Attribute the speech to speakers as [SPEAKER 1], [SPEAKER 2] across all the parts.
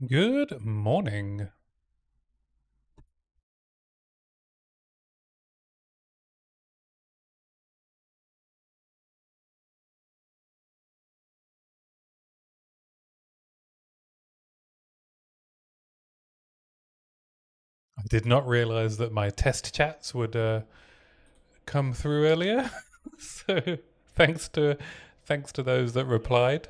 [SPEAKER 1] Good morning. I did not realize that my test chats would come through earlier. So thanks to thanks to those that replied.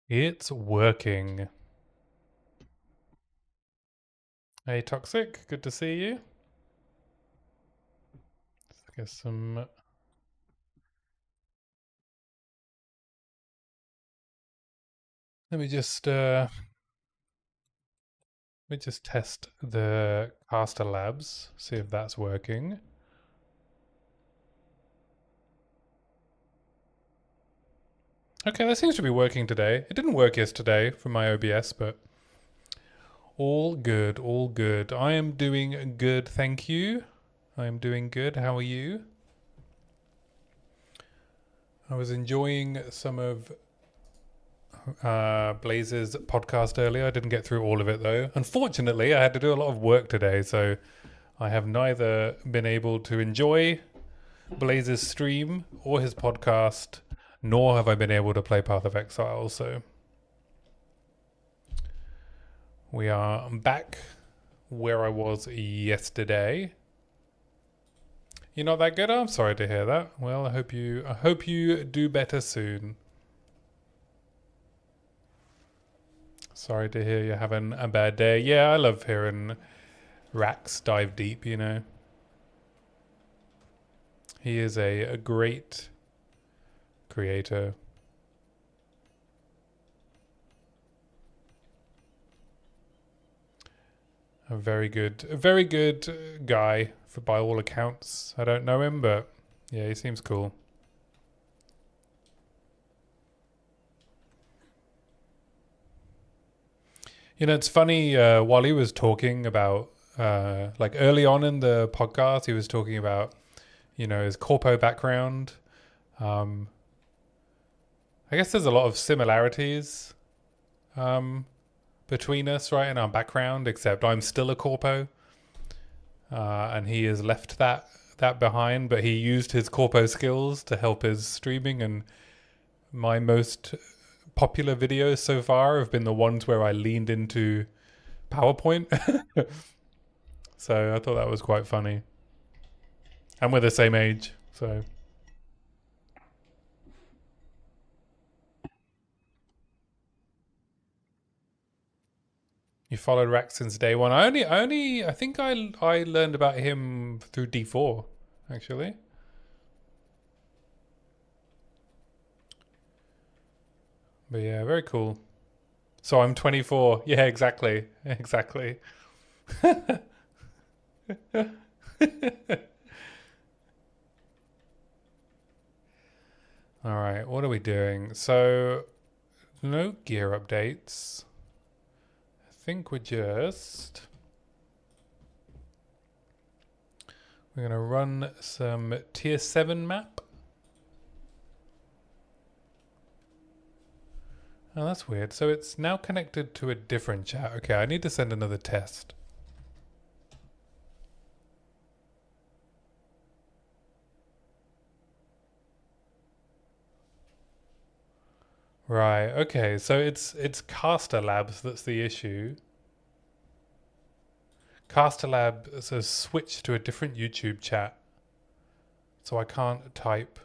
[SPEAKER 1] It's working. Hey Toxic, good to see you. Let's get some let me just test the caster labs, see if that's working. Okay, that seems to be working today. It didn't work yesterday from my OBS, but all good, all good. I am doing good, thank you. I am doing good. How are you? I was enjoying some of Blaze's podcast earlier. I didn't get through all of it though. Unfortunately, I had to do a lot of work today, so I have neither been able to enjoy Blaze's stream or his podcast, nor have I been able to play Path of Exile. So we are back where I was yesterday. You're not that good? I'm sorry to hear that. Well, I hope you do better soon. Sorry to hear you're having a bad day. Yeah, I love hearing Rax dive deep, you know. He is a great creator. A very good guy for by all accounts. I don't know him, but yeah, he seems cool. You know, it's funny. While he was talking about, like early on in the podcast, he was talking about, his corpo background. Um, I guess there's a lot of similarities um, between us, right, in our background. Except I'm still a corpo, and he has left that behind. But he used his corpo skills to help his streaming, and my most popular videos so far have been the ones where I leaned into PowerPoint. So I thought that was quite funny. And we're the same age, so you followed Rax since day one. I think I learned about him through D4, actually. But yeah, very cool. So I'm 24. Yeah, exactly, exactly. All right, what are we doing? So no gear updates. I think we're gonna run some tier 7 map. Oh, that's weird. So it's now connected to a different chat. Okay, I need to send another test. Right. Okay. So it's Caster Labs that's the issue. Caster Labs has switched to a different YouTube chat, so I can't type.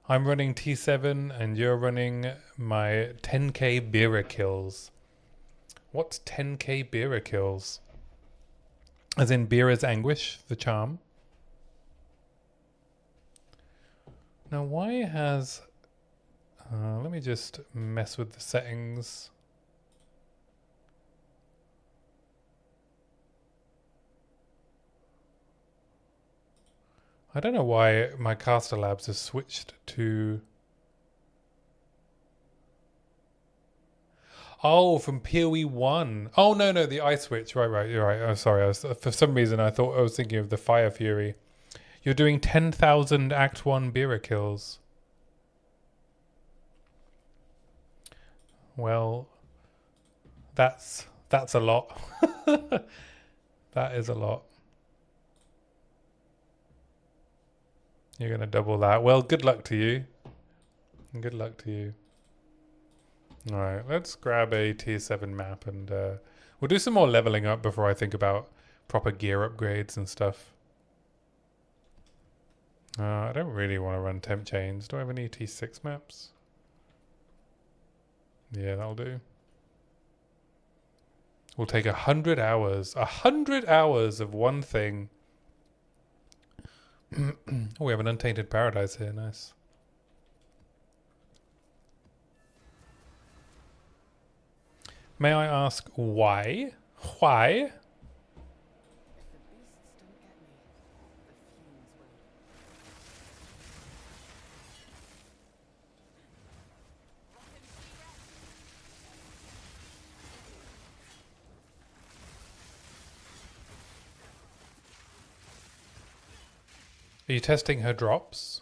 [SPEAKER 1] I'm running T7 and you're running my 10k Beera kills. What's 10k Beera kills? As in Beera's Anguish, the charm. Now, why has... let me just mess with the settings. I don't know why my caster labs have switched to... Oh, from POE 1. Oh, no, the ice switch. Right, you're right. I'm sorry. For some reason, I was thinking of the Fire Fury. You're doing 10,000 Act 1 Beera kills. Well, that's a lot. That is a lot. You're going to double that. Well, good luck to you. Good luck to you. Alright, let's grab a tier 7 map and we'll do some more leveling up before I think about proper gear upgrades and stuff. I don't really want to run temp chains. Do I have any T6 maps? Yeah, that'll do. We'll take 100 hours. 100 hours of one thing. Oh, we have an Untainted Paradise here. Nice. May I ask why? Why? Are you testing her drops?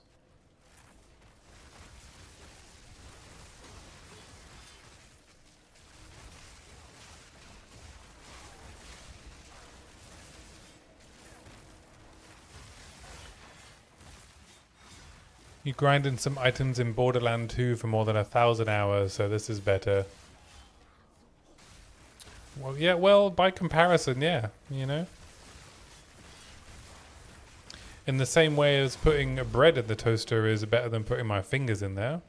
[SPEAKER 1] You grinded some items in Borderland 2 for more than 1,000 hours, so this is better. Well, yeah, well, by comparison, yeah, you know? In the same way as putting bread in the toaster is better than putting my fingers in there.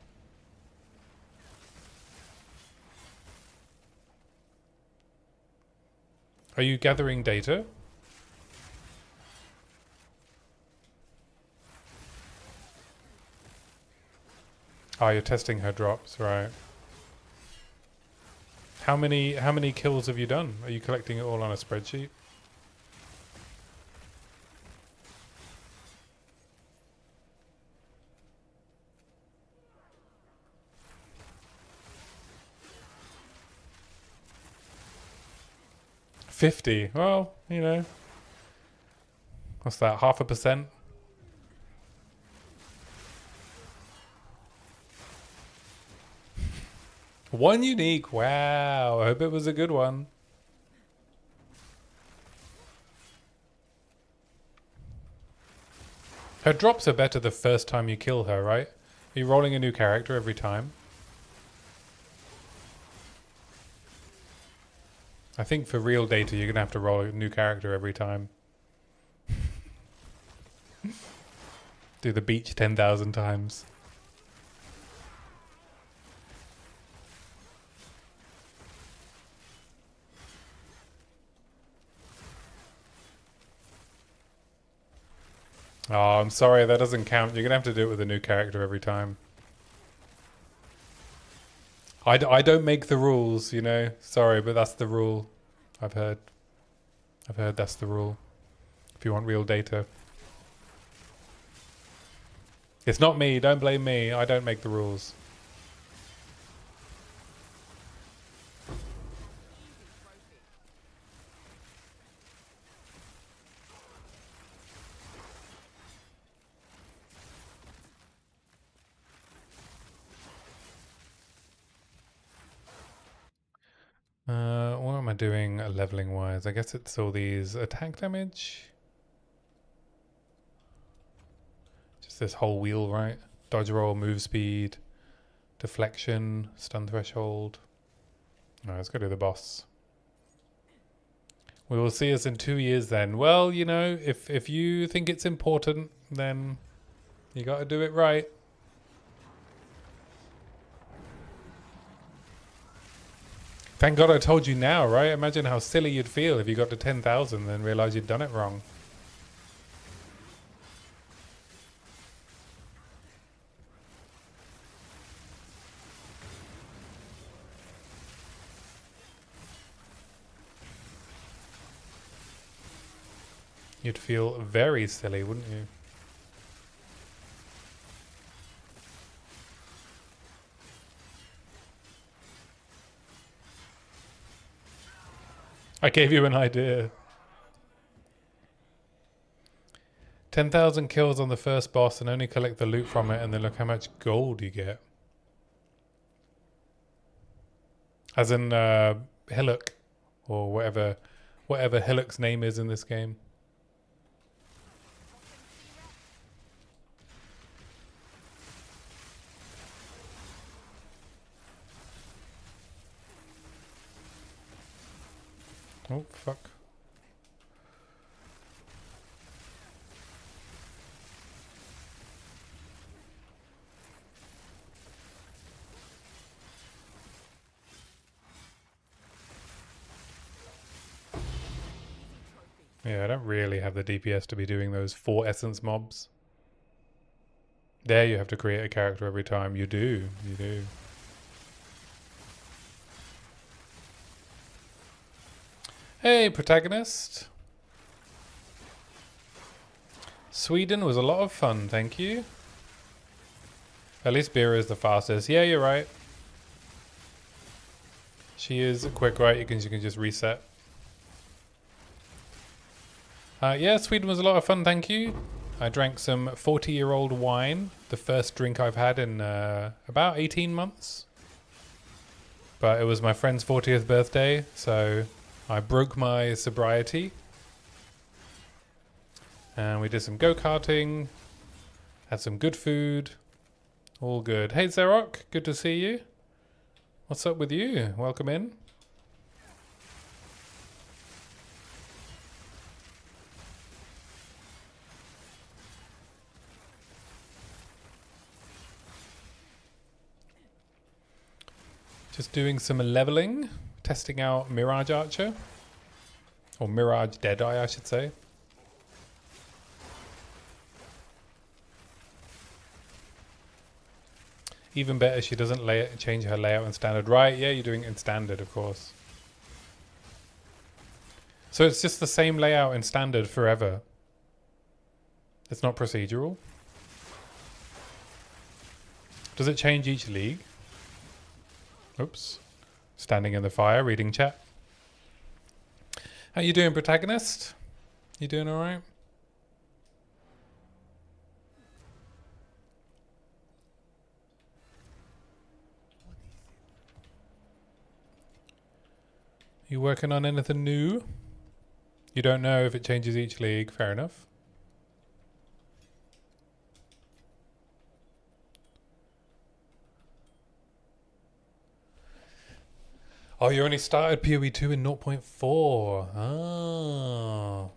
[SPEAKER 1] Are you gathering data? Oh, you're testing her drops, right. How many kills have you done? Are you collecting it all on a spreadsheet? $50. Well, you know. What's that? 0.5%? One unique. Wow. I hope it was a good one. Her drops are better the first time you kill her, right? Are you rolling a new character every time? I think for real data, you're going to have to roll a new character every time. Do the beach 10,000 times. Oh, I'm sorry, that doesn't count. You're going to have to do it with a new character every time. I don't make the rules, you know? Sorry, but that's the rule. I've heard that's the rule. If you want real data. It's not me, don't blame me. I don't make the rules. What am I doing leveling wise? I guess it's all these attack damage. Just this whole wheel, right? Dodge roll, move speed, deflection, stun threshold. No, let's go do the boss. We will see us in 2 years then. Well, you know, if you think it's important, then you got to do it right. Thank God I told you now, right? Imagine how silly you'd feel if you got to 10,000 and then realized you'd done it wrong. You'd feel very silly, wouldn't you? I gave you an idea. 10,000 kills on the first boss and only collect the loot from it, and then look how much gold you get. As in Hillock, or whatever Hillock's name is in this game. Oh, fuck. Yeah, I don't really have the DPS to be doing those 4 essence mobs. There you have to create a character every time. You do. You do. Hey, protagonist. Sweden was a lot of fun, thank you. At least Bera is the fastest. Yeah, you're right. She is quick, right? You can just reset. Yeah, Sweden was a lot of fun, thank you. I drank some 40-year-old wine. The first drink I've had in about 18 months. But it was my friend's 40th birthday, so I broke my sobriety. And we did some go-karting. Had some good food. All good. Hey, Zerok, good to see you. What's up with you? Welcome in. Just doing some leveling, testing out Mirage Archer. Or Mirage Deadeye, I should say. Even better, she doesn't change her layout in standard. Right, yeah, you're doing it in standard, of course. So it's just the same layout in standard forever. It's not procedural. Does it change each league? Oops. Standing in the fire, reading chat. How you doing, protagonist? You doing all right? You working on anything new? You don't know if it changes each league. Fair enough. Oh, you only started POE 2 in 0.4. Oh.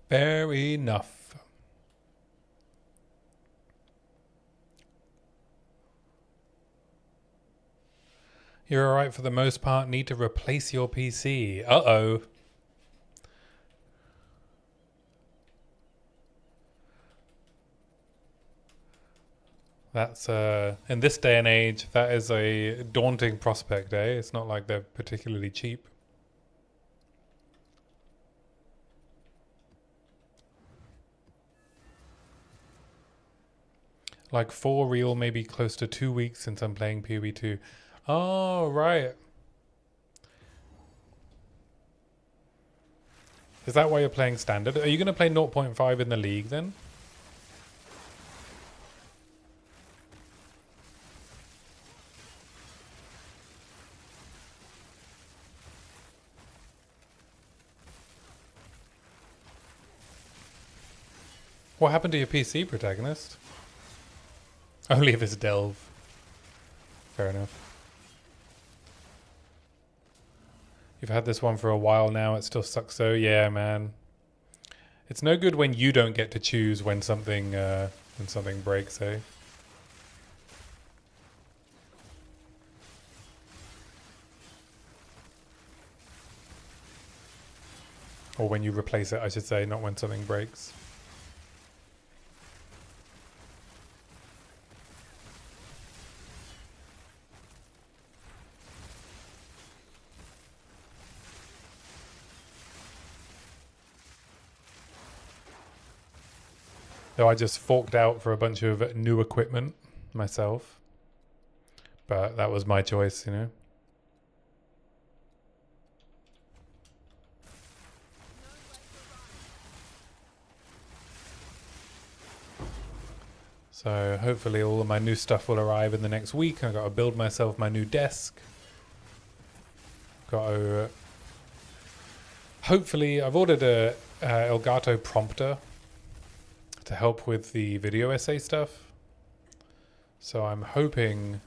[SPEAKER 1] Fair enough. You're alright for the most part. Need to replace your PC. Uh-oh. That's, in this day and age, that is a daunting prospect, eh? It's not like they're particularly cheap. Like for real, maybe close to 2 weeks since I'm playing POE 2. Oh, right. Is that why you're playing standard? Are you going to play 0.5 in the league then? What happened to your PC, protagonist? Only if it's Delve. Fair enough. You've had this one for a while now. It still sucks though. Yeah, man. It's no good when you don't get to choose when something breaks, eh? Or when you replace it, I should say, not when something breaks. Though I just forked out for a bunch of new equipment myself. But that was my choice, you know. So hopefully all of my new stuff will arrive in the next week. I've got to build myself my new desk. Got to... hopefully, I've ordered a Elgato prompter to help with the video essay stuff. So I'm hoping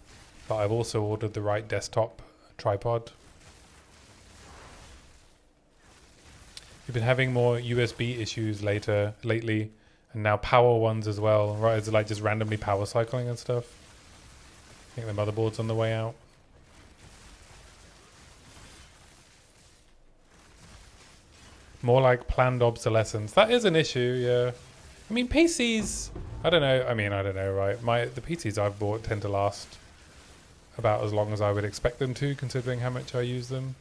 [SPEAKER 1] that I've also ordered the right desktop tripod. You've been having more USB issues lately, and now power ones as well, right? It's like just randomly power cycling and stuff. I think the motherboard's on the way out. More like planned obsolescence. That is an issue, yeah. I mean, PCs, I don't know. I mean, I don't know, right? The PCs I've bought tend to last about as long as I would expect them to, considering how much I use them.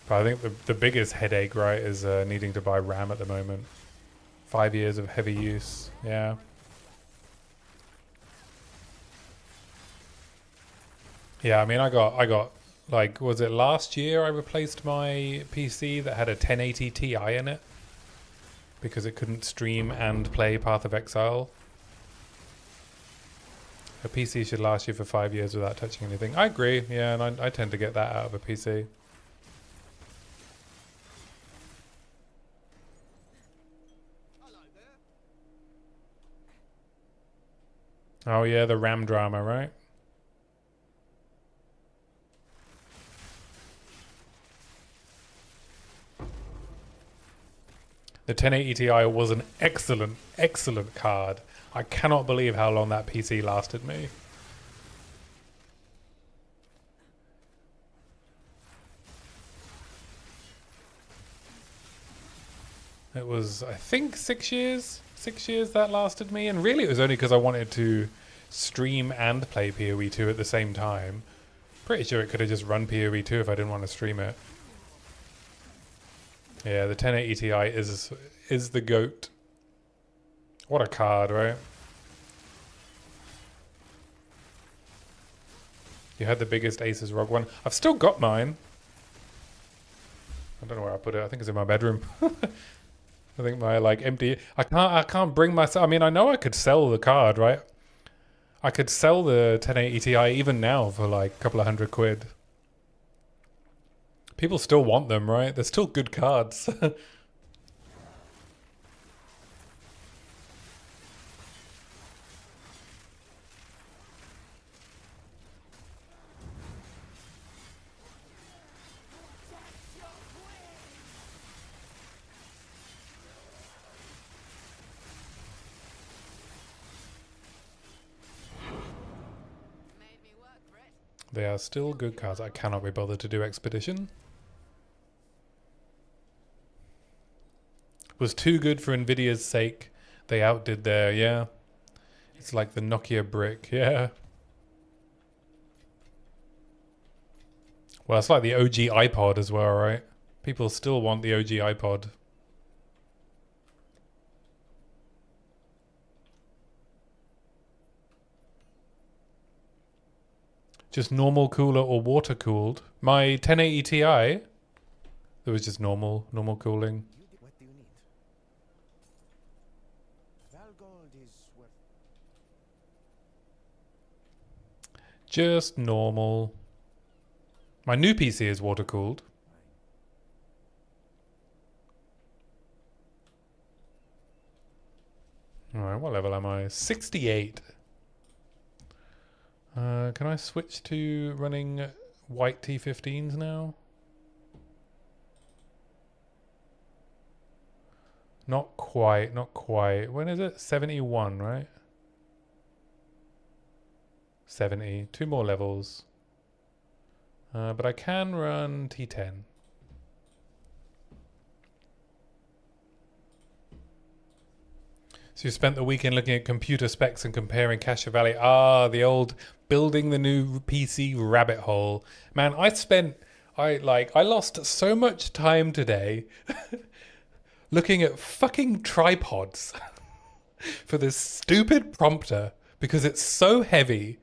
[SPEAKER 1] But I think the biggest headache, right, is needing to buy RAM at the moment. 5 years of heavy use, yeah. Yeah, I mean, I got like, was it last year I replaced my PC that had a 1080 Ti in it because it couldn't stream and play Path of Exile. A PC should last you for 5 years without touching anything. I agree, yeah, and I tend to get that out of a PC. Oh yeah, the RAM drama, right? The 1080 Ti was an excellent, excellent card. I cannot believe how long that PC lasted me. It was, I think, 6 years. 6 years that lasted me. And really it was only because I wanted to stream and play POE 2 at the same time. Pretty sure it could have just run POE 2 if I didn't want to stream it. Yeah, the 1080 Ti is the GOAT. What a card, right? You had the biggest Asus ROG one. I've still got mine. I don't know where I put it. I think it's in my bedroom. I think my like empty. I can't bring myself. I mean, I know I could sell the card, right? I could sell the 1080 Ti even now for like a couple of £100. People still want them, right? They're still good cards. They are still good cards. I cannot be bothered to do Expedition. Was too good for Nvidia's sake. They outdid their, yeah. It's like the Nokia brick, yeah. Well, it's like the OG iPod as well, right? People still want the OG iPod. Just normal cooler or water cooled. My 1080 Ti, there was just normal cooling.
[SPEAKER 2] What do you need? Valgold is worth.
[SPEAKER 1] Just normal. My new PC is water cooled. Alright, what level am I? 68. Can I switch to running white T15s now? Not quite, not quite. When is it? 71, right? 70. 2 more levels. But I can run T10. So you spent the weekend looking at computer specs and comparing Cache Valley. Ah, the old building the new PC rabbit hole. Man, I lost so much time today looking at fucking tripods for this stupid prompter because it's so heavy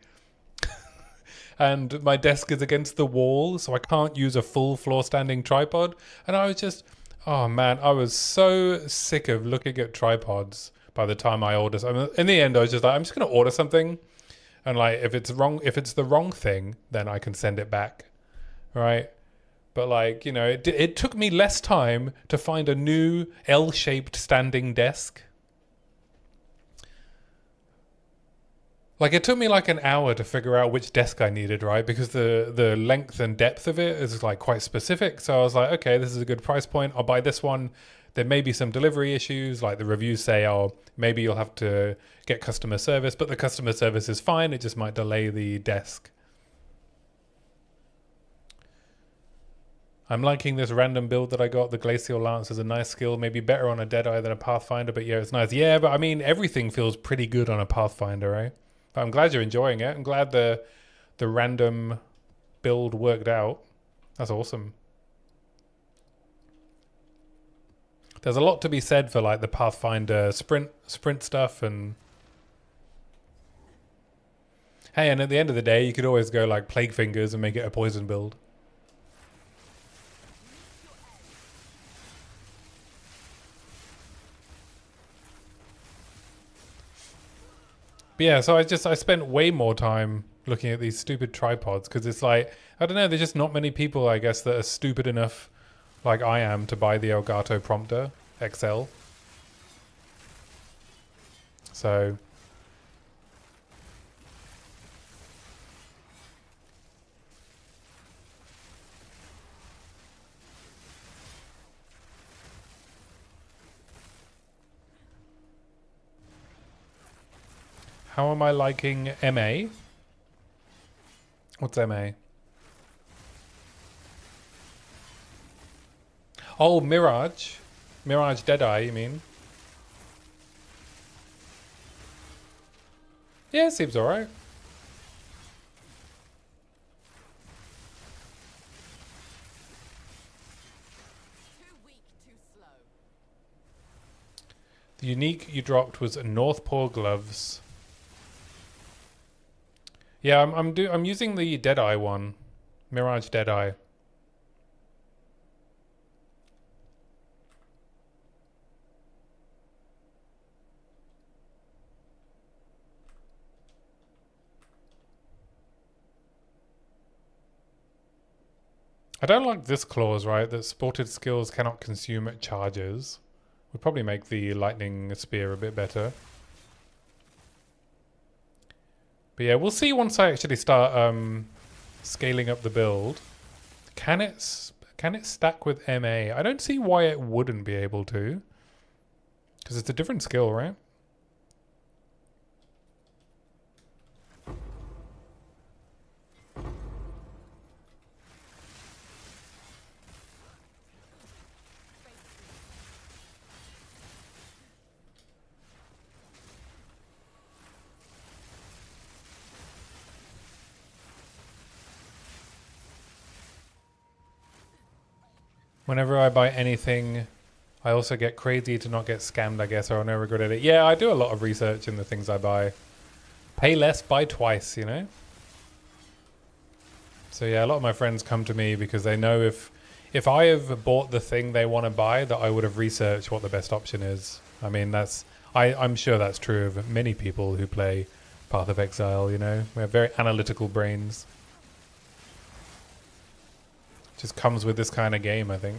[SPEAKER 1] and my desk is against the wall, so I can't use a full floor standing tripod. And I was just, oh man, I was so sick of looking at tripods by the time I ordered. In the end, I was just like, I'm just going to order something. And like, if it's the wrong thing, then I can send it back. Right. But like, you know, it took me less time to find a new L-shaped standing desk. Like it took me like an hour to figure out which desk I needed, right? Because the length and depth of it is like quite specific. So I was like, okay, this is a good price point. I'll buy this one. There may be some delivery issues, like the reviews say, oh, maybe you'll have to get customer service, but the customer service is fine. It just might delay the desk. I'm liking this random build that I got. The Glacial Lance is a nice skill, maybe better on a Deadeye than a Pathfinder, but yeah, it's nice. Yeah, but I mean, everything feels pretty good on a Pathfinder, right? But I'm glad you're enjoying it. I'm glad the random build worked out. That's awesome. There's a lot to be said for like the Pathfinder sprint stuff, and hey, and at the end of the day, you could always go like Plague Fingers and make it a poison build. But yeah, so I spent way more time looking at these stupid tripods because it's like, I don't know, there's just not many people, I guess, that are stupid enough like I am to buy the Elgato Prompter XL. So how am I liking MA? What's MA? Oh, Mirage. Mirage Deadeye, you mean? Yeah, it seems alright. The unique you dropped was North Paw gloves. Yeah, I'm using the Deadeye one, Mirage Deadeye. I don't like this clause, right? That sported skills cannot consume charges. Would probably make the lightning spear a bit better. But yeah, we'll see once I actually start scaling up the build. Can it stack with MA? I don't see why it wouldn't be able to. Because it's a different skill, right? Whenever I buy anything, I also get crazy to not get scammed, I guess, or I'll never regret it. Yeah, I do a lot of research in the things I buy. Pay less, buy twice, you know? So yeah, a lot of my friends come to me because they know if I have bought the thing they want to buy, that I would have researched what the best option is. I mean, I'm sure that's true of many people who play Path of Exile, you know? We have very analytical brains. Just comes with this kind of game, I think.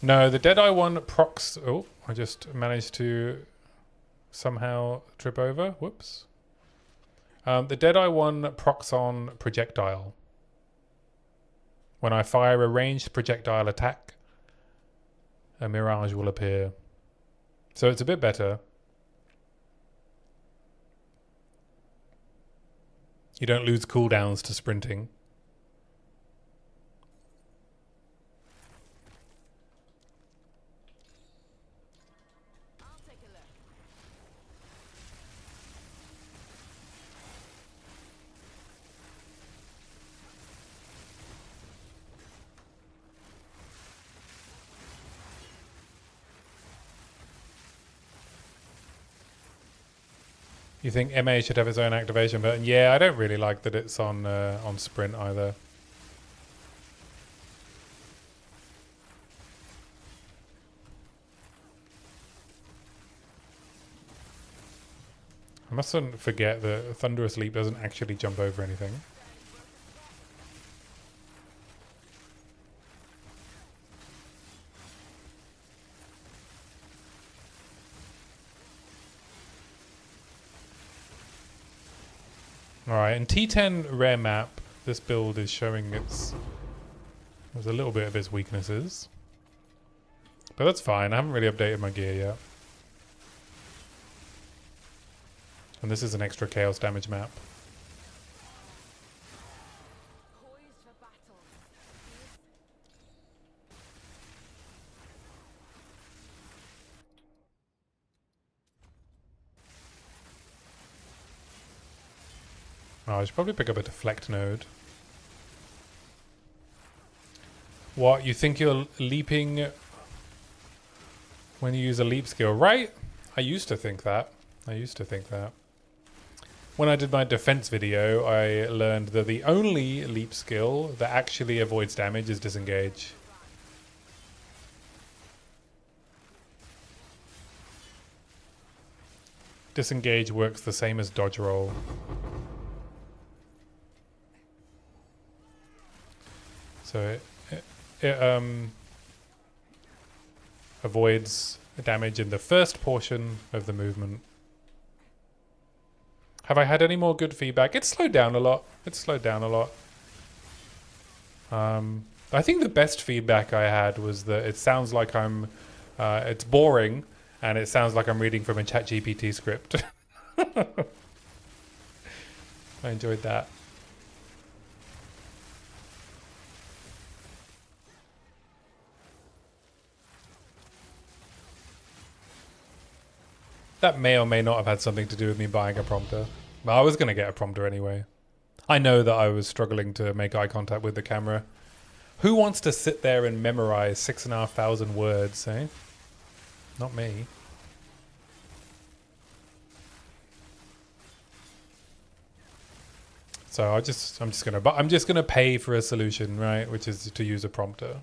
[SPEAKER 1] No, the Deadeye one procs... Oh, I just managed to somehow trip over. Whoops. The Deadeye one procs on projectile. When I fire a ranged projectile attack, a mirage will appear. So it's a bit better. You don't lose cooldowns to sprinting. You think MA should have its own activation button? Yeah, I don't really like that it's on sprint either. I mustn't forget that Thunderous Leap doesn't actually jump over anything. Alright, in T10 rare map, this build is showing there's a little bit of its weaknesses. But that's fine, I haven't really updated my gear yet. And this is an extra chaos damage map. Oh, I should probably pick up a deflect node. What, you think you're leaping when you use a leap skill? Right? I used to think that. When I did my defense video, I learned that the only leap skill that actually avoids damage is disengage. Disengage works the same as dodge roll. So it avoids damage in the first portion of the movement. Have I had any more good feedback? It's slowed down a lot. I think the best feedback I had was that it sounds like it's boring and it sounds like I'm reading from a ChatGPT script. I enjoyed that. That may or may not have had something to do with me buying a prompter. But I was going to get a prompter anyway. I know that I was struggling to make eye contact with the camera. Who wants to sit there and memorize 6,500 words, eh? Not me. So I'm just gonna pay for a solution, right? Which is to use a prompter.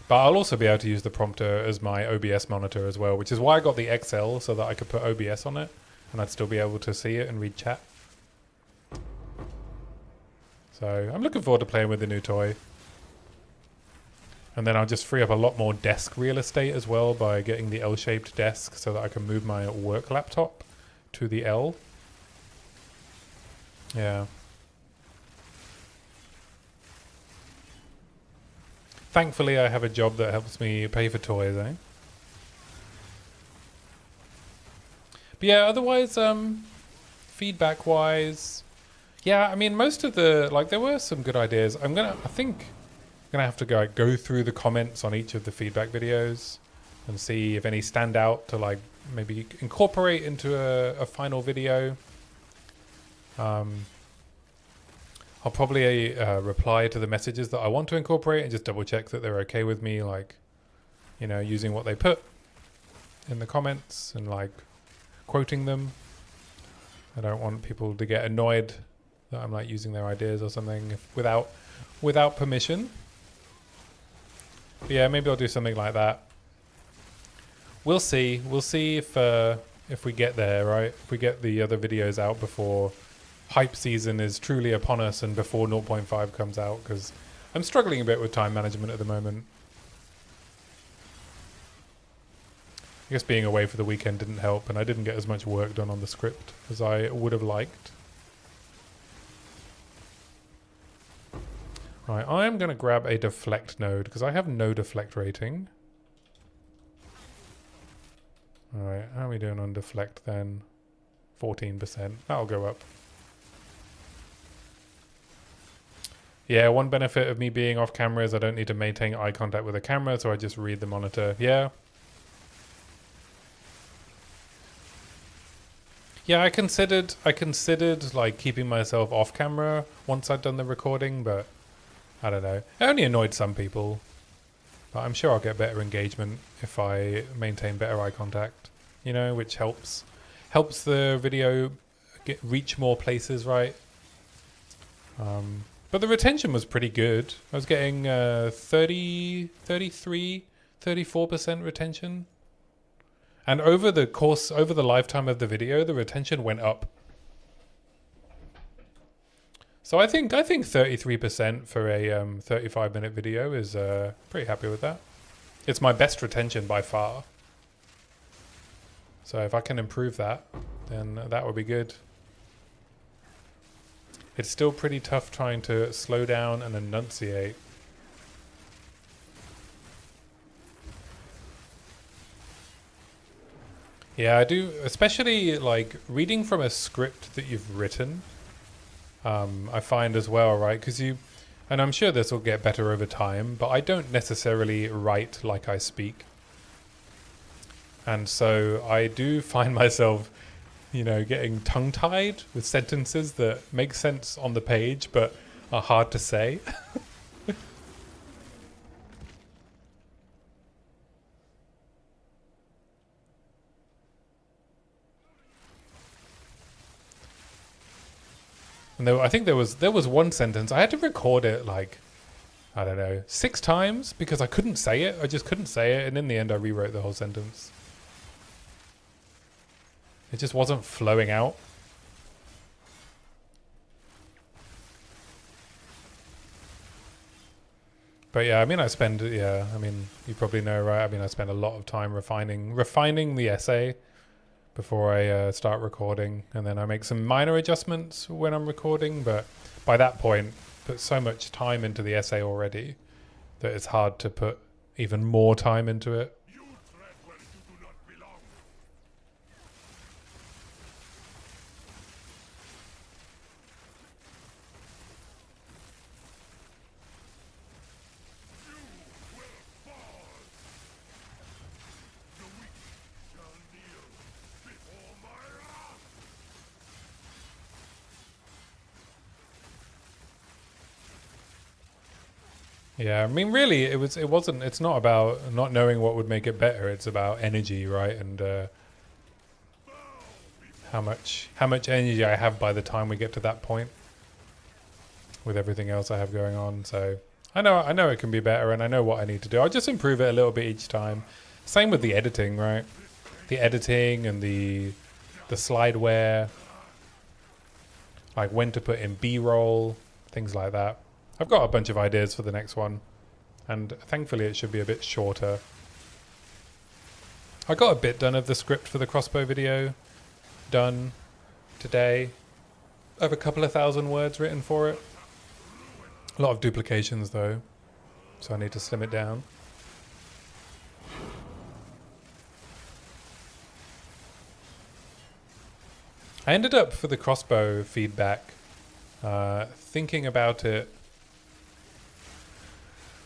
[SPEAKER 1] But I'll also be able to use the prompter as my OBS monitor as well, which is why I got the XL, so that I could put OBS on it and I'd still be able to see it and read chat. So I'm looking forward to playing with the new toy. And then I'll just free up a lot more desk real estate as well by getting the L-shaped desk so that I can move my work laptop to the L. Yeah. Thankfully, I have a job that helps me pay for toys, eh? But yeah, otherwise, feedback-wise, yeah, I mean, most of there were some good ideas. I think I'm gonna have to go through the comments on each of the feedback videos and see if any stand out to maybe incorporate into a final video. I'll probably reply to the messages that I want to incorporate and just double check that they're okay with me, using what they put in the comments and quoting them. I don't want people to get annoyed that I'm using their ideas or something without permission. But yeah, maybe I'll do something like that. We'll see. We'll see if we get there, right? If we get the other videos out before hype season is truly upon us and before 0.5 comes out, because I'm struggling a bit with time management at the moment. I guess being away for the weekend didn't help, and I didn't get as much work done on the script as I would have liked. Alright, I am going to grab a deflect node because I have no deflect rating. Alright, how are we doing on deflect then? 14%. That'll go up. Yeah, one benefit of me being off camera is I don't need to maintain eye contact with the camera, so I just read the monitor. Yeah. Yeah, I considered like keeping myself off camera once I'd done the recording, but I don't know. It only annoyed some people. But I'm sure I'll get better engagement if I maintain better eye contact, you know, which helps the video reach more places, right? But the retention was pretty good. I was getting 30, 33, 34% retention. And over the lifetime of the video, the retention went up. So I think 33% for a 35-minute video is pretty happy with that. It's my best retention by far. So if I can improve that, then that would be good. It's still pretty tough trying to slow down and enunciate. Yeah, I do, especially like reading from a script that you've written. I find as well, right? Because and I'm sure this will get better over time, but I don't necessarily write like I speak. And so I do find myself, you know, getting tongue-tied with sentences that make sense on the page, but are hard to say. And I think there was one sentence, I had to record it like, I don't know, 6 times because I couldn't say it. I just couldn't say it. And in the end, I rewrote the whole sentence. It just wasn't flowing out. But yeah, I mean, you probably know, right? I mean, I spend a lot of time refining the essay before I start recording. And then I make some minor adjustments when I'm recording. But by that point, put so much time into the essay already that it's hard to put even more time into it. Yeah, I mean, really, it's not about not knowing what would make it better. It's about energy, right? And how much energy I have by the time we get to that point with everything else I have going on. So I know it can be better, and I know what I need to do. I'll just improve it a little bit each time. Same with the editing, right? The editing and the slideware, like when to put in B-roll, things like that. I've got a bunch of ideas for the next one, and thankfully it should be a bit shorter. I got a bit done of the script for the crossbow video done today. I have a couple of thousand words written for it. A lot of duplications though, so I need to slim it down. I ended up, for the crossbow feedback, thinking about it,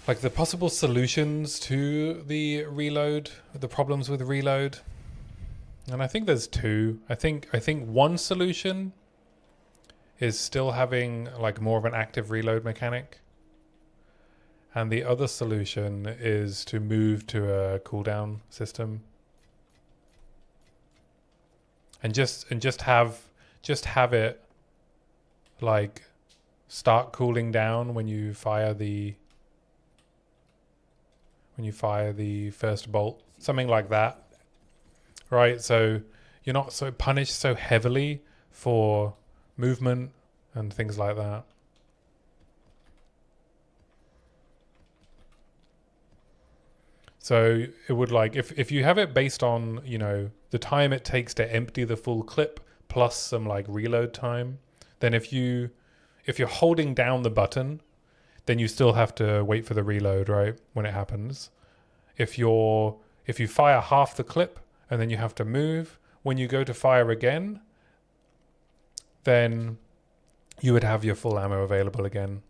[SPEAKER 1] like the possible solutions to the reload, the problems with reload. And I think there's 2. I think one solution is still having like more of an active reload mechanic. And the other solution is to move to a cooldown system. And just have it like start cooling down when you fire the first bolt, something like that, right? So you're not so punished so heavily for movement and things like that. So it would, like, if you have it based on, you know, the time it takes to empty the full clip plus some like reload time, then if you're holding down the button then you still have to wait for the reload, right, when it happens. If you fire half the clip and then you have to move, when you go to fire again, then you would have your full ammo available again.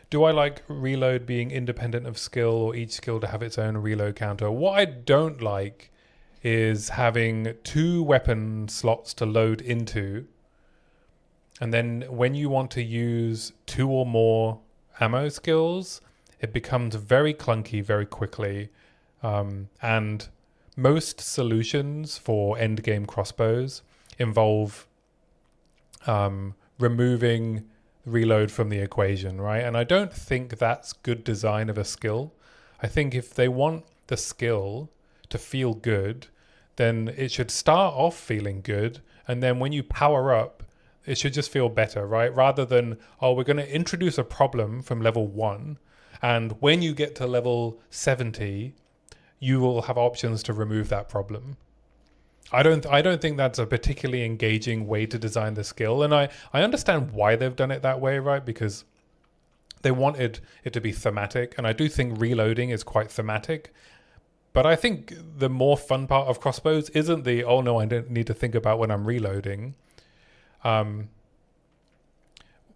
[SPEAKER 1] Do I like reload being independent of skill, or each skill to have its own reload counter? What I don't like is having 2 weapon slots to load into, and then when you want to use 2 or more ammo skills, it becomes very clunky very quickly. And most solutions for endgame crossbows involve removing reload from the equation, right? And I don't think that's good design of a skill. I think if they want the skill to feel good, then it should start off feeling good, and then when you power up, it should just feel better, right? Rather than, oh, we're going to introduce a problem from level 1, and when you get to level 70, you will have options to remove that problem. I don't think that's a particularly engaging way to design the skill, and I understand why they've done it that way, right? Because they wanted it to be thematic, and I do think reloading is quite thematic. But I think the more fun part of crossbows isn't the, oh no, I don't need to think about when I'm reloading.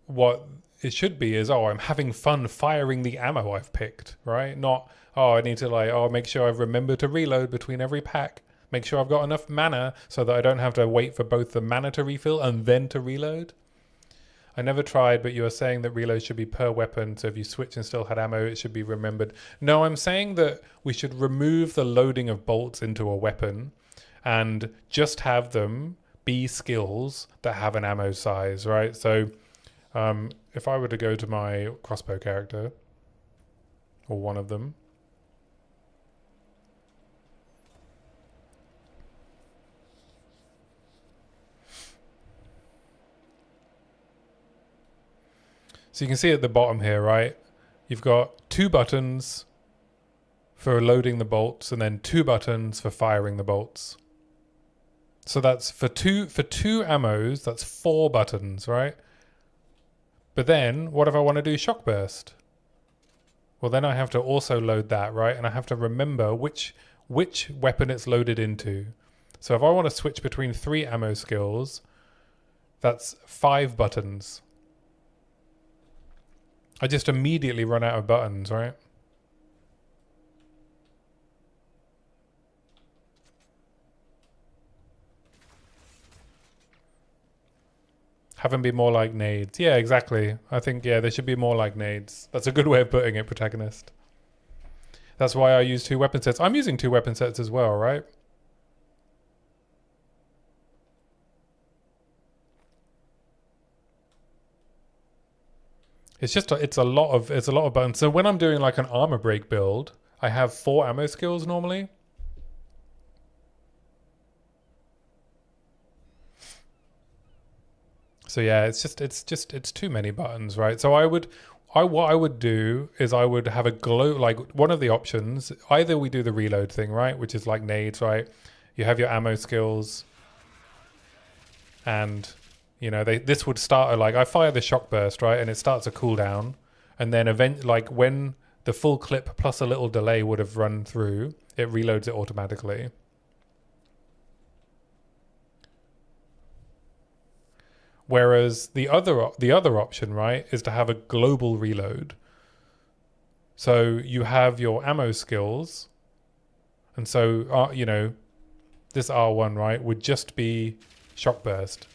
[SPEAKER 1] What it should be is, oh, I'm having fun firing the ammo I've picked, right? Not, oh, I need to make sure I remember to reload between every pack. Make sure I've got enough mana so that I don't have to wait for both the mana to refill and then to reload. I never tried, but you are saying that reload should be per weapon, so if you switch and still had ammo, it should be remembered. No, I'm saying that we should remove the loading of bolts into a weapon and just have them be skills that have an ammo size, right? So if I were to go to my crossbow character, or one of them, so you can see at the bottom here, right? You've got 2 buttons for loading the bolts and then 2 buttons for firing the bolts. So that's for two ammos, that's 4 buttons, right? But then what if I want to do shock burst? Well, then I have to also load that, right? And I have to remember which weapon it's loaded into. So if I want to switch between 3 ammo skills, that's 5 buttons. I just immediately run out of buttons, right? Have them be more like nades. Yeah, exactly. I think, yeah, they should be more like nades. That's a good way of putting it, protagonist. That's why I use 2 weapon sets. I'm using 2 weapon sets as well, right? It's a lot of buttons. So when I'm doing like an armor break build, I have 4 ammo skills normally. So yeah, it's too many buttons, right? So what I would do is I would have a like one of the options. Either we do the reload thing, right, which is like nades, right? You have your ammo skills, and you know this would start like I fire the shock burst, right, and it starts a cooldown, and then like when the full clip plus a little delay would have run through, it reloads it automatically. Whereas the other option, right, is to have a global reload. So you have your ammo skills, and so you know, this R1, right, would just be shock burst,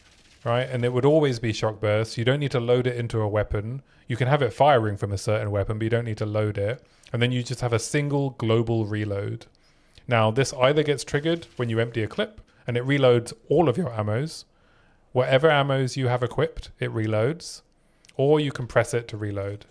[SPEAKER 1] right, and it would always be shock burst. You don't need to load it into a weapon. You can have it firing from a certain weapon, but you don't need to load it. And then you just have a single global reload. Now this either gets triggered when you empty a clip, and it reloads all of your ammos. Whatever ammos you have equipped, it reloads, or you can press it to reload.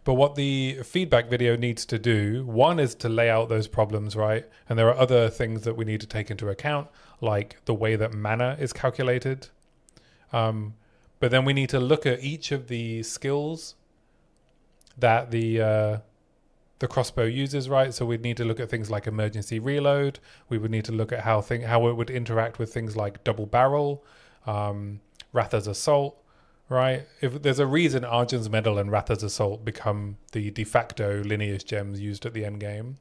[SPEAKER 1] But what the feedback video needs to do, one is to lay out those problems, right? And there are other things that we need to take into account, like the way that mana is calculated. But then we need to look at each of the skills that the crossbow uses, right? So we'd need to look at things like emergency reload. We would need to look at how it would interact with things like double barrel. Ratha's Assault, right? If there's a reason Arjun's Medal and Ratha's Assault become the de facto lineage gems used at the end game.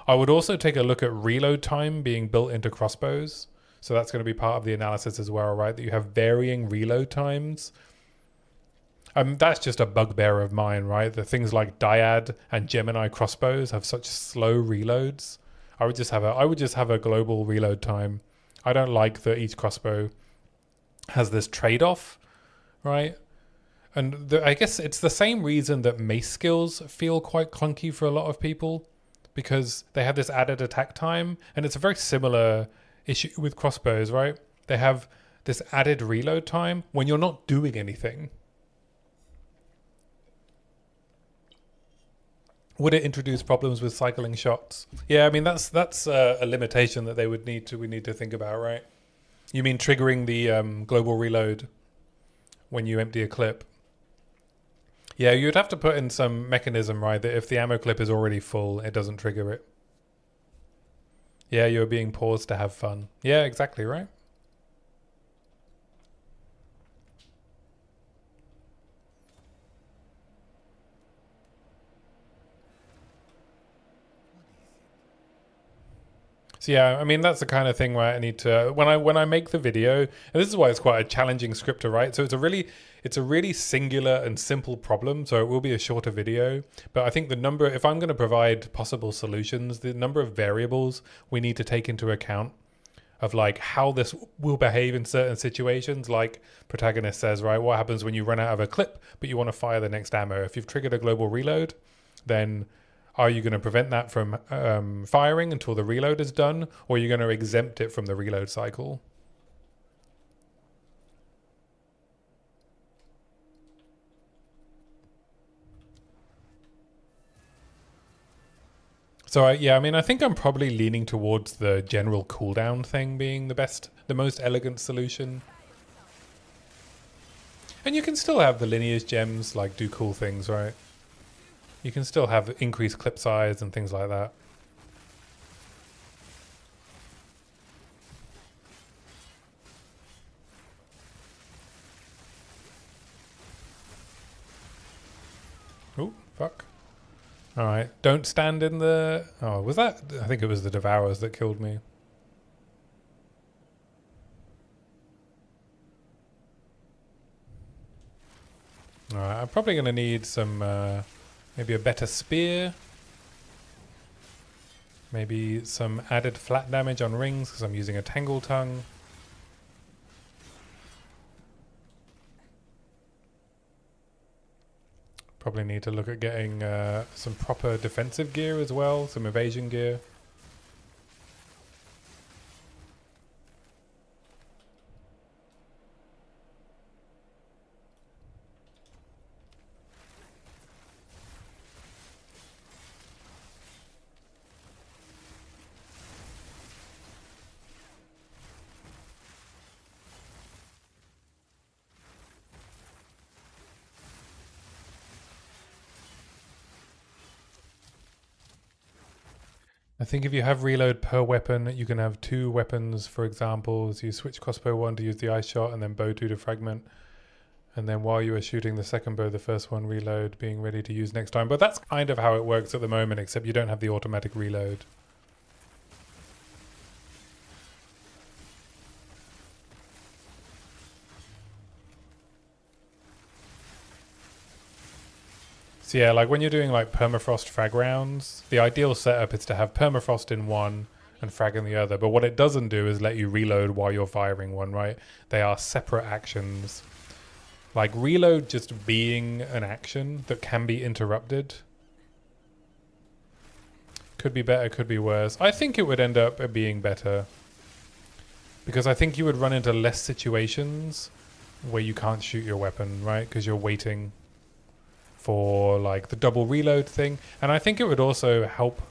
[SPEAKER 1] I would also take a look at reload time being built into crossbows. So that's going to be part of the analysis as well, right? That you have varying reload times. That's just a bugbear of mine, right? The things like Dyad and Gemini crossbows have such slow reloads. I would just have a global reload time. I don't like that each crossbow has this trade-off, right? And I guess it's the same reason that mace skills feel quite clunky for a lot of people, because they have this added attack time, and it's a very similar issue with crossbows, right? They have this added reload time when you're not doing anything. Would it introduce problems with cycling shots? Yeah, I mean that's a limitation that we need to think about, right? You mean triggering the global reload when you empty a clip? Yeah, you'd have to put in some mechanism, right, that if the ammo clip is already full, it doesn't trigger it. Yeah, you're being paused to have fun. Yeah, exactly, right? So yeah, I mean that's the kind of thing where I need to when I make the video, and this is why it's quite a challenging script to write. So it's a really singular and simple problem. So it will be a shorter video, but I think if I'm going to provide possible solutions, the number of variables we need to take into account of like how this will behave in certain situations, like protagonist says, right? What happens when you run out of a clip, but you want to fire the next ammo? If you've triggered a global reload, then are you going to prevent that from firing until the reload is done, or are you going to exempt it from the reload cycle? So I mean, I think I'm probably leaning towards the general cooldown thing being the most elegant solution. And you can still have the lineage gems like do cool things, right? You can still have increased clip size and things like that. Oh, fuck. Alright, don't stand in the... Oh, was that... I think it was the Devourers that killed me. Alright, I'm probably going to need some... maybe a better spear. Maybe some added flat damage on rings because I'm using a Tangle Tongue. Probably need to look at getting some proper defensive gear as well, some evasion gear. I think if you have reload per weapon, you can have 2 weapons, for example. So you switch crossbow 1 to use the ice shot and then bow 2 to fragment. And then while you are shooting the second bow, the first one reload, being ready to use next time. But that's kind of how it works at the moment, except you don't have the automatic reload. So yeah, like when you're doing like permafrost frag rounds, the ideal setup is to have permafrost in one and frag in the other. But what it doesn't do is let you reload while you're firing one, right? They are separate actions. Like reload just being an action that can be interrupted. Could be better, could be worse. I think it would end up being better. Because I think you would run into less situations where you can't shoot your weapon, right? Because you're waiting for like the double reload thing. And I think it would also help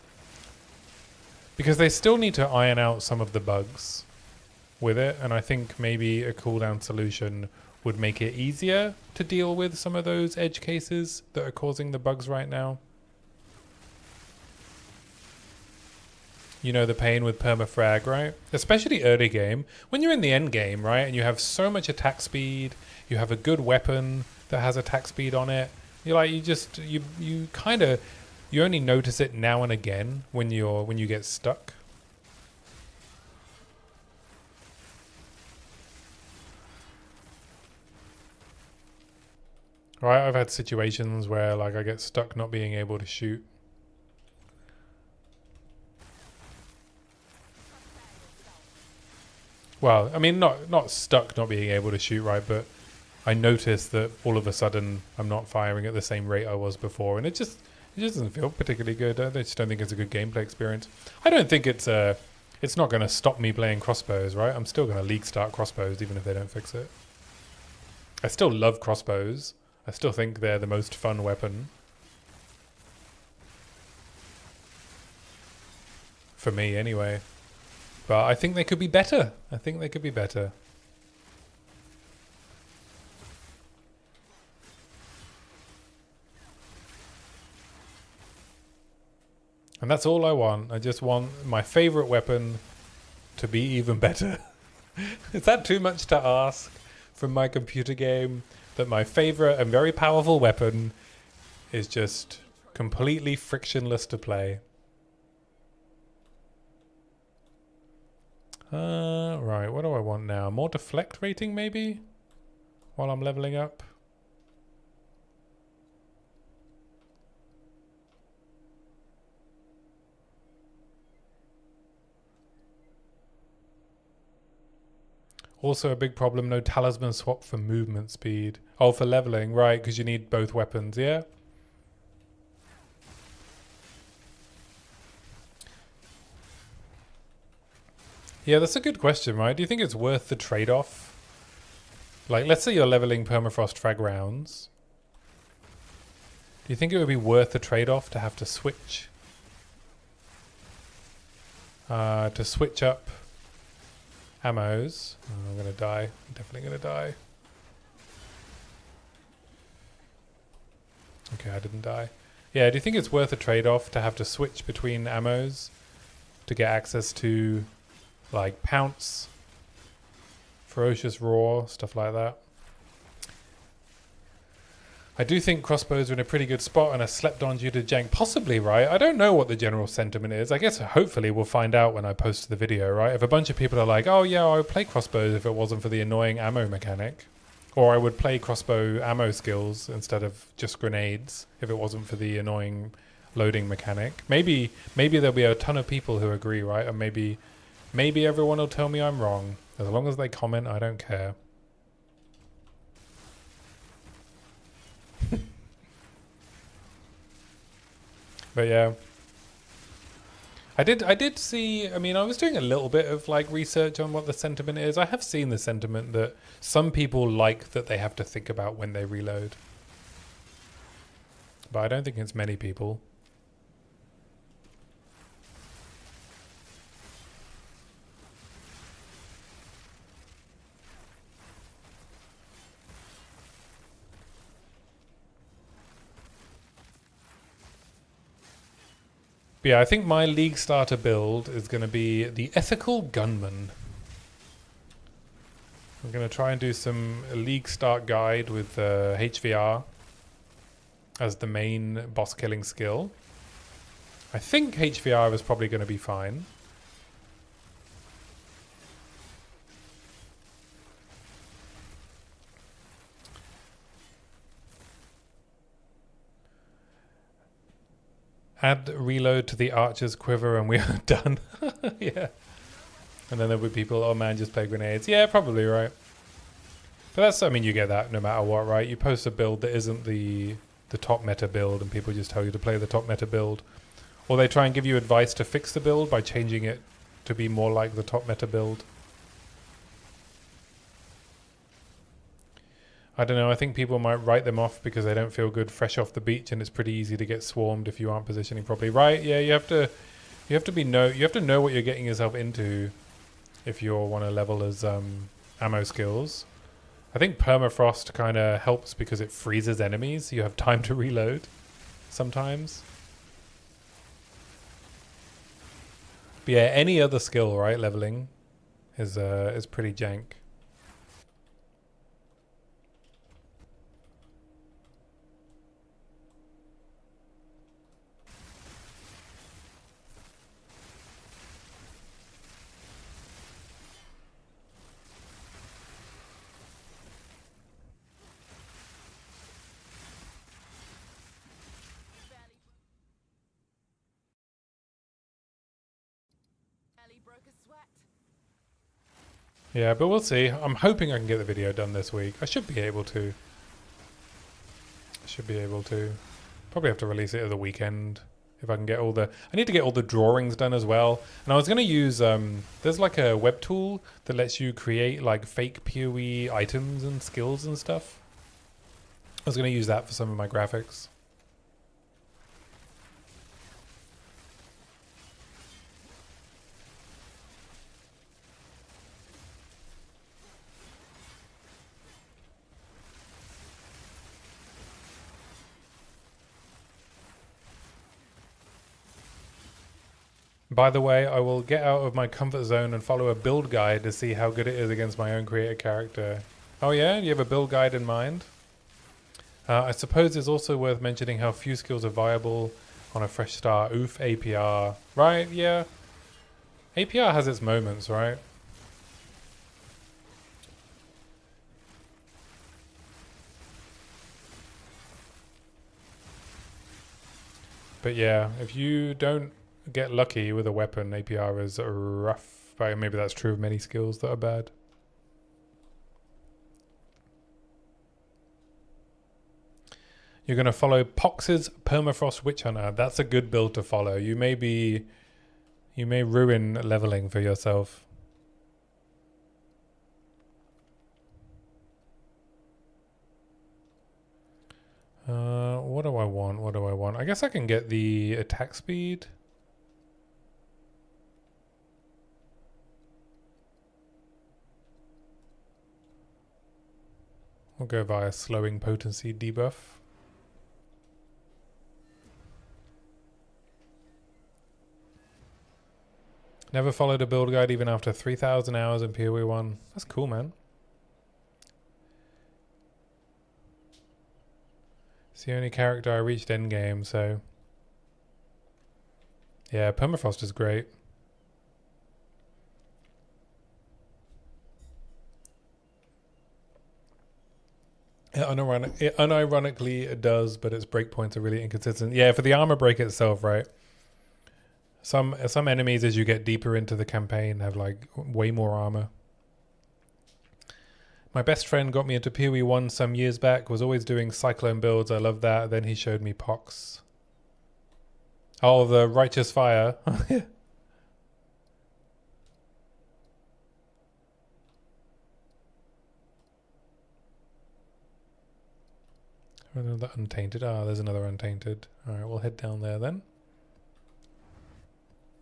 [SPEAKER 1] because they still need to iron out some of the bugs with it. And I think maybe a cooldown solution would make it easier to deal with some of those edge cases that are causing the bugs right now. You know the pain with permafrag, right? Especially early game. When you're in the end game, right, and you have so much attack speed, you have a good weapon that has attack speed on it. You're like, you kind of, you only notice it now and again when you get stuck. Right, I've had situations where like I get stuck not being able to shoot. Well, I mean, not stuck not being able to shoot, right? But I notice that all of a sudden I'm not firing at the same rate I was before, and it just doesn't feel particularly good. I just don't think it's a good gameplay experience. I don't think it's not going to stop me playing crossbows, right? I'm still going to league start crossbows even if they don't fix it. I still love crossbows. I still think they're the most fun weapon. For me, anyway. But I think they could be better. I think they could be better. And that's all I want. I just want my favorite weapon to be even better. Is that too much to ask from my computer game? That my favorite and very powerful weapon is just completely frictionless to play. Right, what do I want now? More deflect rating, maybe? While I'm leveling up? Also a big problem, no talisman swap for movement speed. Oh, for leveling, right, because you need both weapons, yeah? Yeah, that's a good question, right? Do you think it's worth the trade-off? Like, let's say you're leveling permafrost frag rounds. Do you think it would be worth the trade-off to have to switch? To switch up ammos. Oh, I'm gonna die. I'm definitely gonna die. Okay, I didn't die. Yeah, do you think it's worth a trade-off to have to switch between ammos to get access to like pounce, ferocious roar, stuff like that? I do think crossbows are in a pretty good spot and are slept on due to jank. Possibly, right? I don't know what the general sentiment is. I guess hopefully we'll find out when I post the video, right? If a bunch of people are like, oh yeah, I would play crossbows if it wasn't for the annoying ammo mechanic. Or I would play crossbow ammo skills instead of just grenades if it wasn't for the annoying loading mechanic. Maybe there'll be a ton of people who agree, right? And maybe everyone will tell me I'm wrong. As long as they comment, I don't care. But yeah, I did see, I mean, I was doing a little bit of like research on what the sentiment is. I have seen the sentiment that some people like that they have to think about when they reload. But I don't think it's many people. But yeah, I think my League starter build is going to be the Ethical Gunman. I'm going to try and do some League start guide with HVR as the main boss killing skill. I think HVR is probably going to be fine. Add reload to the archer's quiver and we are done. Yeah. And then there'll be people, oh man, just play grenades. Yeah, probably right. But that's, I mean, you get that no matter what, right? You post a build that isn't the top meta build and people just tell you to play the top meta build. Or they try and give you advice to fix the build by changing it to be more like the top meta build. I don't know, I think people might write them off because they don't feel good fresh off the beach and it's pretty easy to get swarmed if you aren't positioning properly. Right, yeah, you have to know what you're getting yourself into if you want to level as ammo skills. I think permafrost kind of helps because it freezes enemies. You have time to reload sometimes. But yeah, any other skill, right? Leveling is pretty jank. Yeah, but we'll see. I'm hoping I can get the video done this week. I should be able to. Probably have to release it at the weekend if I can get all the... I need to get all the drawings done as well. And I was going to use... there's like a web tool that lets you create like fake POE items and skills and stuff. I was going to use that for some of my graphics. By the way, I will get out of my comfort zone and follow a build guide to see how good it is against my own created character. Oh yeah? You have a build guide in mind? I suppose it's also worth mentioning how few skills are viable on a fresh start. Oof, APR. Right, yeah. APR has its moments, right? But yeah, if you don't get lucky with a weapon, APR is rough. But maybe that's true of many skills that are bad. You're going to follow Pox's Permafrost Witch Hunter. That's a good build to follow. You may ruin leveling for yourself. What do I want? What do I want? I guess I can get the attack speed. We'll go via slowing potency debuff. Never followed a build guide even after 3,000 hours in POE 1. That's cool, man. It's the only character I reached endgame, so... Yeah, Permafrost is great. It unironically does, but its breakpoints are really inconsistent. Yeah, for the armor break itself, right? Some enemies, as you get deeper into the campaign, have like way more armor. My best friend got me into POE 1 some years back, was always doing Cyclone builds. I love that. Then he showed me Pox. Oh, the Righteous Fire. Another Untainted. Ah, there's another Untainted. Alright, we'll head down there then.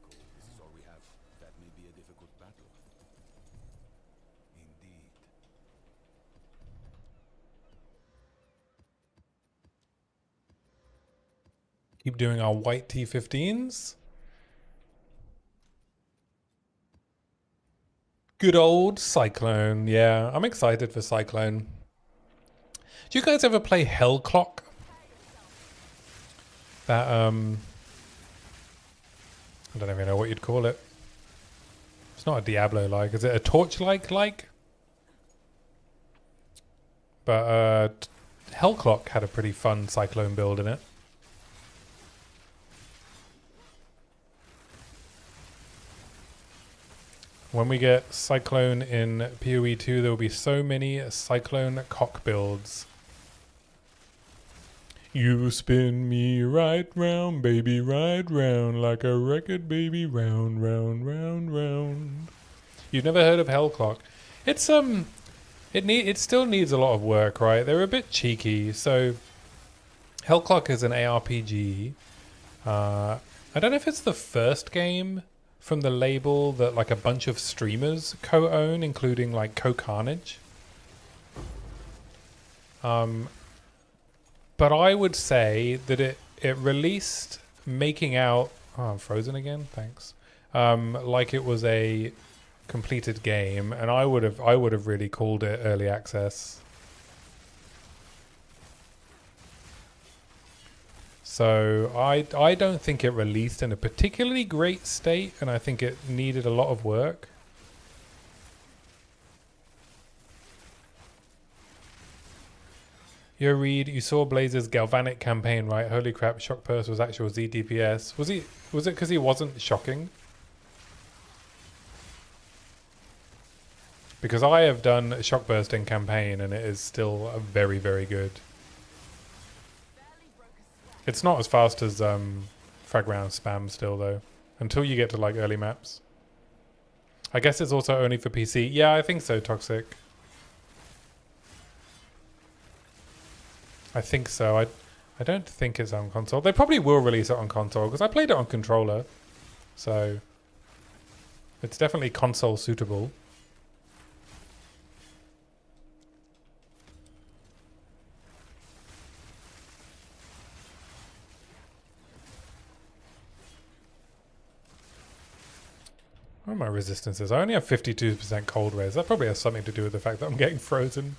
[SPEAKER 2] This is all we have. That may be a difficult battle. Indeed.
[SPEAKER 1] Keep doing our white T15s. Good old Cyclone. Yeah, I'm excited for Cyclone. Do you guys ever play Hell Clock? That, I don't even know what you'd call it. It's not a Diablo-like. Is it a Torchlight-like? But, Hell Clock had a pretty fun Cyclone build in it. When we get Cyclone in PoE 2, there will be so many Cyclone cock builds. You spin me right round, baby, right round, like a record, baby, round, round, round, round. You've never heard of Hell Clock? It's it still needs a lot of work, right? They're a bit cheeky. So Hell Clock is an ARPG. I don't know if it's the first game from the label that like a bunch of streamers co-own, including like Co-Carnage. But I would say that it released making out... Oh, I'm frozen again? Thanks. like it was a completed game, and I would have really called it early access. So I don't think it released in a particularly great state, and I think it needed a lot of work. Yo, Reed, you saw Blazer's Galvanic campaign, right? Holy crap, Shock Burst was actual ZDPS. Was it because he wasn't shocking? Because I have done a Shock Burst in campaign, and it is still very, very good. It's not as fast as Frag Round Spam still, though. Until you get to, like, early maps. I guess it's also only for PC. Yeah, I think so, Toxic. I think so. I don't think it's on console. They probably will release it on console, because I played it on controller. So, it's definitely console suitable. What are my resistances? I only have 52% cold res. That probably has something to do with the fact that I'm getting frozen.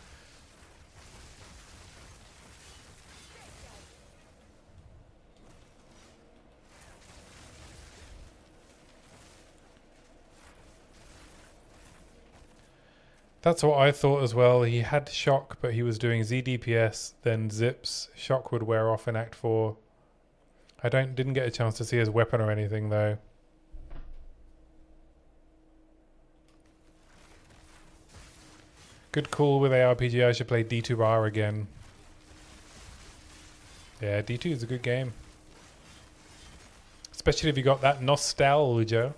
[SPEAKER 1] That's what I thought as well. He had shock, but he was doing ZDPS, then zips. Shock would wear off in Act 4. I didn't get a chance to see his weapon or anything, though. Good call with ARPG. I should play D2R again. Yeah, D2 is a good game. Especially if you got that nostalgia.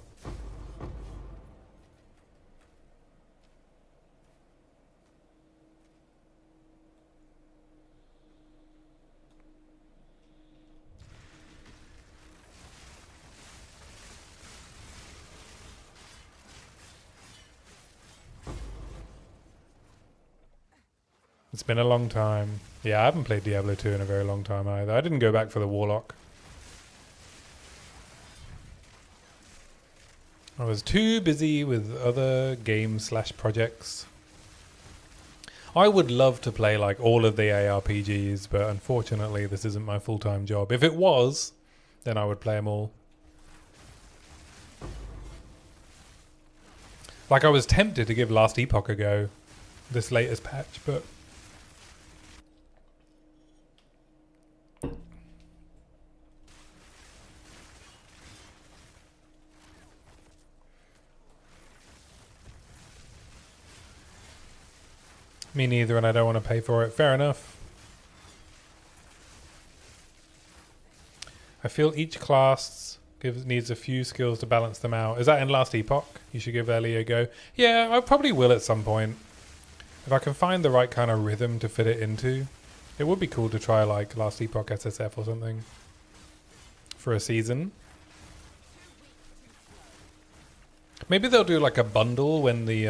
[SPEAKER 1] It's been a long time. Yeah, I haven't played Diablo 2 in a very long time either. I didn't go back for the Warlock. I was too busy with other games/projects. I would love to play like all of the ARPGs, but unfortunately this isn't my full-time job. If it was, then I would play them all. Like I was tempted to give Last Epoch a go, this latest patch, but me neither, and I don't want to pay for it. Fair enough. I feel each class needs a few skills to balance them out. Is that in Last Epoch? You should give Ellie a go. Yeah, I probably will at some point. If I can find the right kind of rhythm to fit it into. It would be cool to try like Last Epoch SSF or something. For a season. Maybe they'll do like a bundle when the...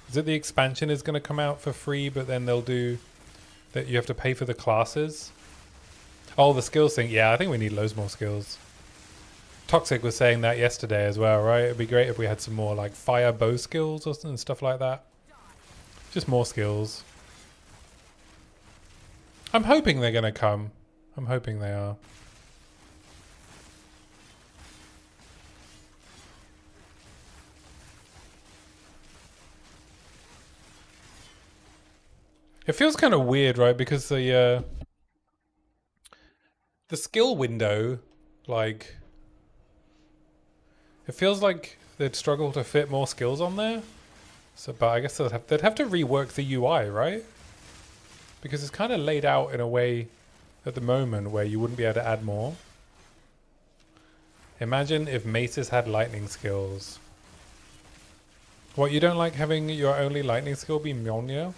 [SPEAKER 1] is it the expansion is going to come out for free, but then they'll do... that you have to pay for the classes? Oh, the skills thing. Yeah, I think we need loads more skills. Toxic was saying that yesterday as well, right? It'd be great if we had some more like fire bow skills or and stuff like that. Just more skills. I'm hoping they're going to come. I'm hoping they are. It feels kind of weird, right? Because the skill window, like, it feels like they'd struggle to fit more skills on there. So, but I guess they'd have to rework the UI, right? Because it's kind of laid out in a way at the moment where you wouldn't be able to add more. Imagine if maces had lightning skills. What, you don't like having your only lightning skill be Mjolnir?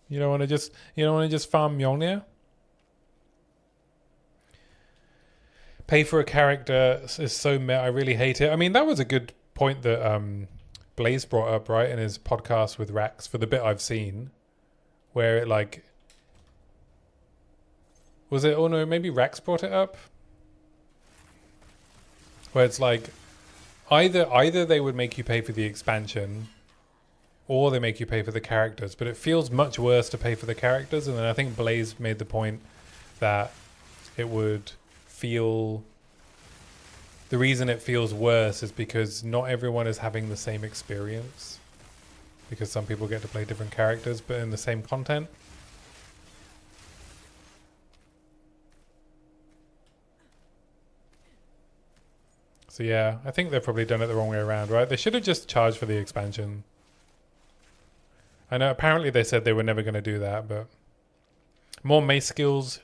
[SPEAKER 1] You don't want to just farm Mjolnir? Pay for a character is so meh. I really hate it. I mean, that was a good point that Blaze brought up, right, in his podcast with Rax for the bit I've seen, where it like Was it? Oh no, maybe Rex brought it up. Where it's like, either they would make you pay for the expansion, or they make you pay for the characters. But it feels much worse to pay for the characters. And then I think Blaze made the point that it would feel... The reason it feels worse is because not everyone is having the same experience. Because some people get to play different characters, but in the same content. So yeah, I think they've probably done it the wrong way around, right? They should have just charged for the expansion. I know apparently they said they were never going to do that, but... More mace skills,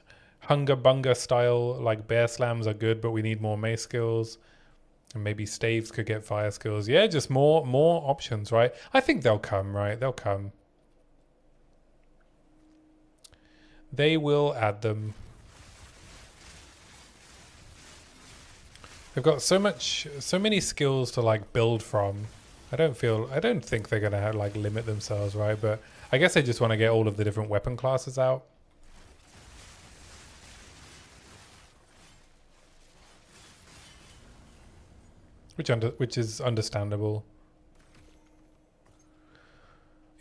[SPEAKER 1] Hunga Bunga style, like bear slams are good, but we need more mace skills. And maybe staves could get fire skills. Yeah, just more options, right? I think they'll come, right? They'll come. They will add them. They've got so many skills to like build from. I don't think they're gonna like limit themselves, right? But I guess they just want to get all of the different weapon classes out. Which is understandable.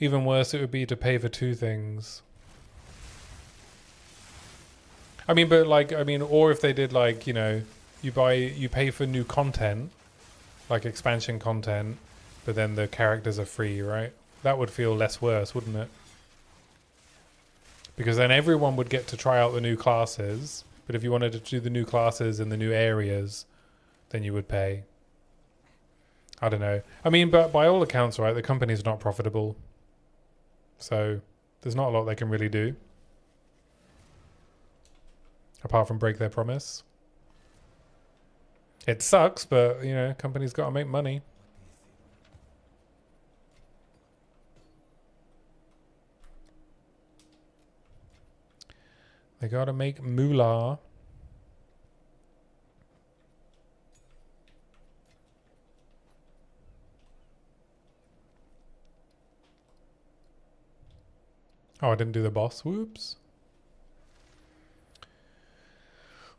[SPEAKER 1] Even worse, it would be to pay for two things. I mean, or if they did like, you know, you pay for new content, like expansion content, but then the characters are free, right? That would feel less worse, wouldn't it? Because then everyone would get to try out the new classes, but if you wanted to do the new classes in the new areas, then you would pay. I don't know. I mean, but by all accounts, right, the company's not profitable. So there's not a lot they can really do. Apart from break their promise. It sucks, but, you know, companies got to make money. They got to make moolah. Oh, I didn't do the boss. Whoops.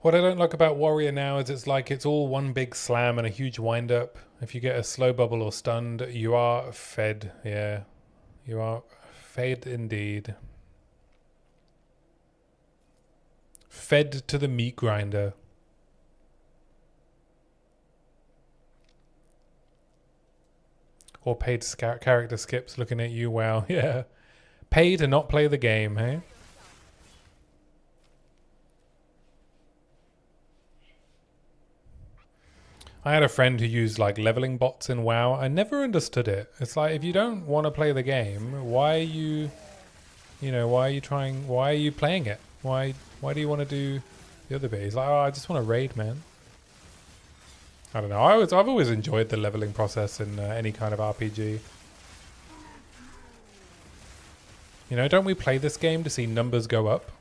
[SPEAKER 1] What I don't like about Warrior now is it's all one big slam and a huge wind up. If you get a slow bubble or stunned, you are fed. Yeah, you are fed indeed. Fed to the meat grinder. Or paid character skips looking at you. Wow, yeah. Pay to not play the game, hey? I had a friend who used like leveling bots in WoW. I never understood it. It's like, if you don't want to play the game, why are you playing it? Why do you want to do the other bit? He's like, oh, I just want to raid, man. I don't know. I've always enjoyed the leveling process in any kind of RPG. You know, don't we play this game to see numbers go up?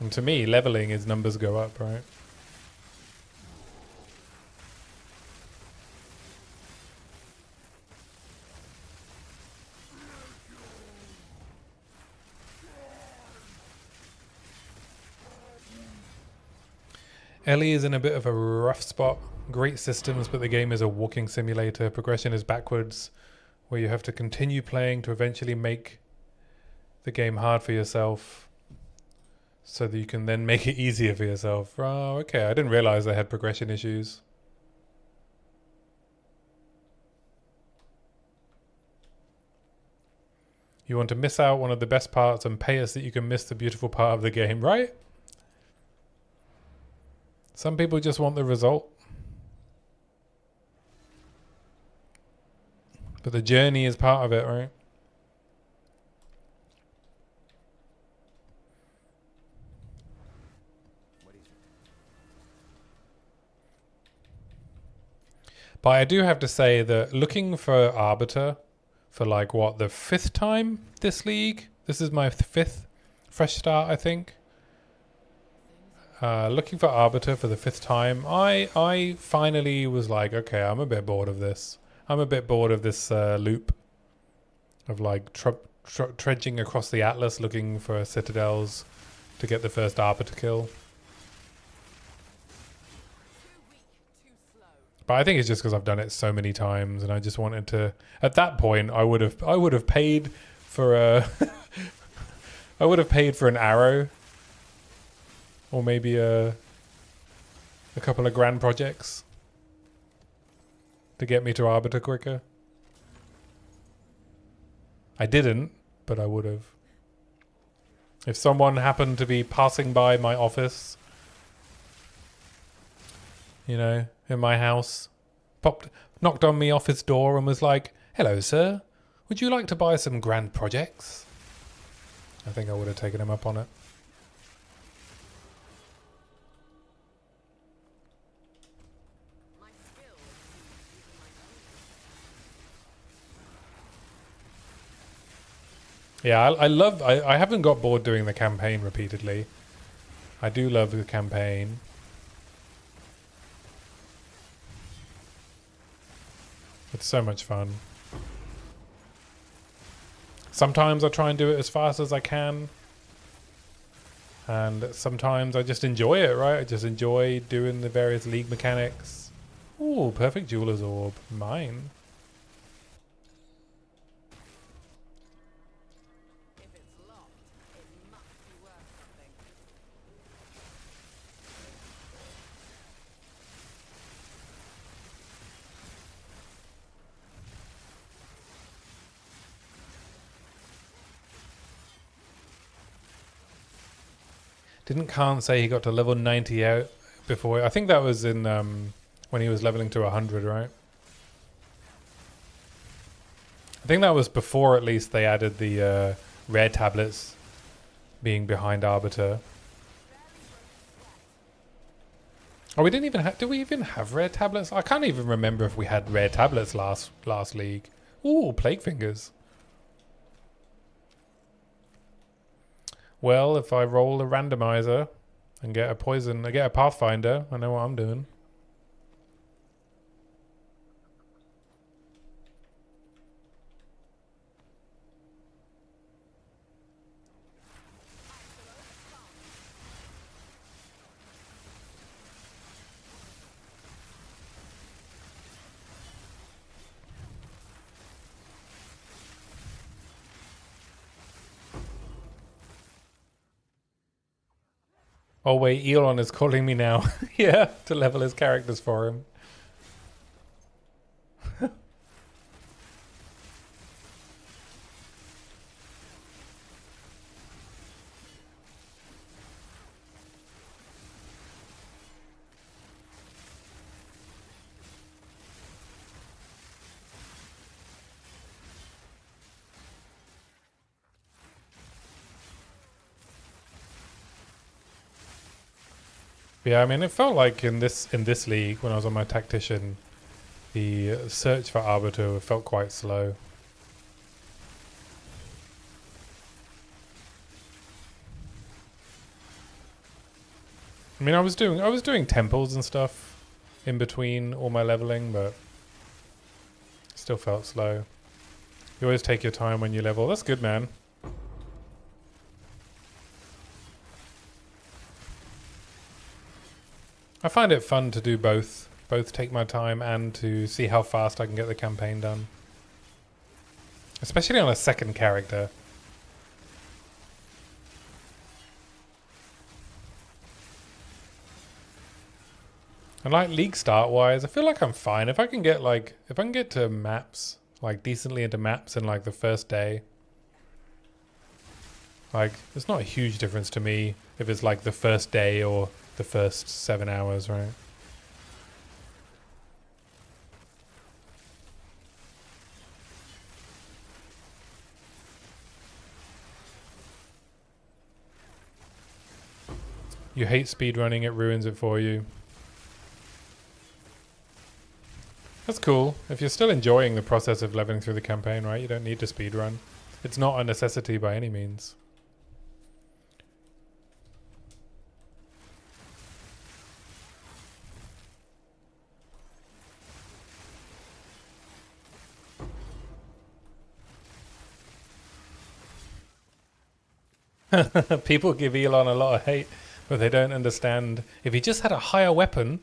[SPEAKER 1] And to me, leveling is numbers go up, right? Ellie is in a bit of a rough spot. Great systems, but the game is a walking simulator. Progression is backwards, where you have to continue playing to eventually make the game hard for yourself so that you can then make it easier for yourself. Oh, okay. I didn't realize they had progression issues. You want to miss out one of the best parts and pay us that you can miss the beautiful part of the game, right? Some people just want the result. But the journey is part of it, right? But I do have to say that looking for Arbiter for like what, the 5th time this league? This is my 5th fresh start, I think. Looking for Arbiter for the 5th time, I finally was like, okay, I'm a bit bored of this. I'm a bit bored of this loop of like trudging across the Atlas looking for citadels to get the first Arbiter kill. But I think it's just because I've done it so many times, and I just wanted to. At that point, I would have paid for a. I would have paid for an arrow, or maybe a couple of grand projects to get me to Arbiter quicker. I didn't, but I would have. If someone happened to be passing by my office, you know, in my house, knocked on my office door and was like, "Hello, sir. Would you like to buy some grand projects?" I think I would have taken him up on it. Yeah, I haven't got bored doing the campaign repeatedly. I do love the campaign. It's so much fun. Sometimes I try and do it as fast as I can. And sometimes I just enjoy it, right? I just enjoy doing the various league mechanics. Ooh, perfect jeweler's orb. Mine. Didn't Khan say he got to level 90 out before? I think that was in when he was leveling to 100, right? I think that was before at least they added the rare tablets being behind Arbiter. Oh, we didn't even have... Did we even have rare tablets? I can't even remember if we had rare tablets last league. Ooh, Plague Fingers. Well, if I roll a randomizer and get a poison, I get a Pathfinder, I know what I'm doing. Oh wait, Elon is calling me now. Yeah, to level his characters for him. Yeah, I mean, it felt like in this league when I was on my tactician, the search for Arbiter felt quite slow. I mean, I was doing temples and stuff in between all my leveling, but still felt slow. You always take your time when you level. That's good, man. I find it fun to do both take my time and to see how fast I can get the campaign done. Especially on a second character. And like league start wise, I feel like I'm fine. If I can get to maps, like decently into maps in like the first day. Like, it's not a huge difference to me if it's like the first day or the first 7 hours, right? You hate speedrunning, it ruins it for you. That's cool. If you're still enjoying the process of leveling through the campaign, right? You don't need to speedrun. It's not a necessity by any means. People give Elon a lot of hate, but they don't understand. If he just had a higher weapon,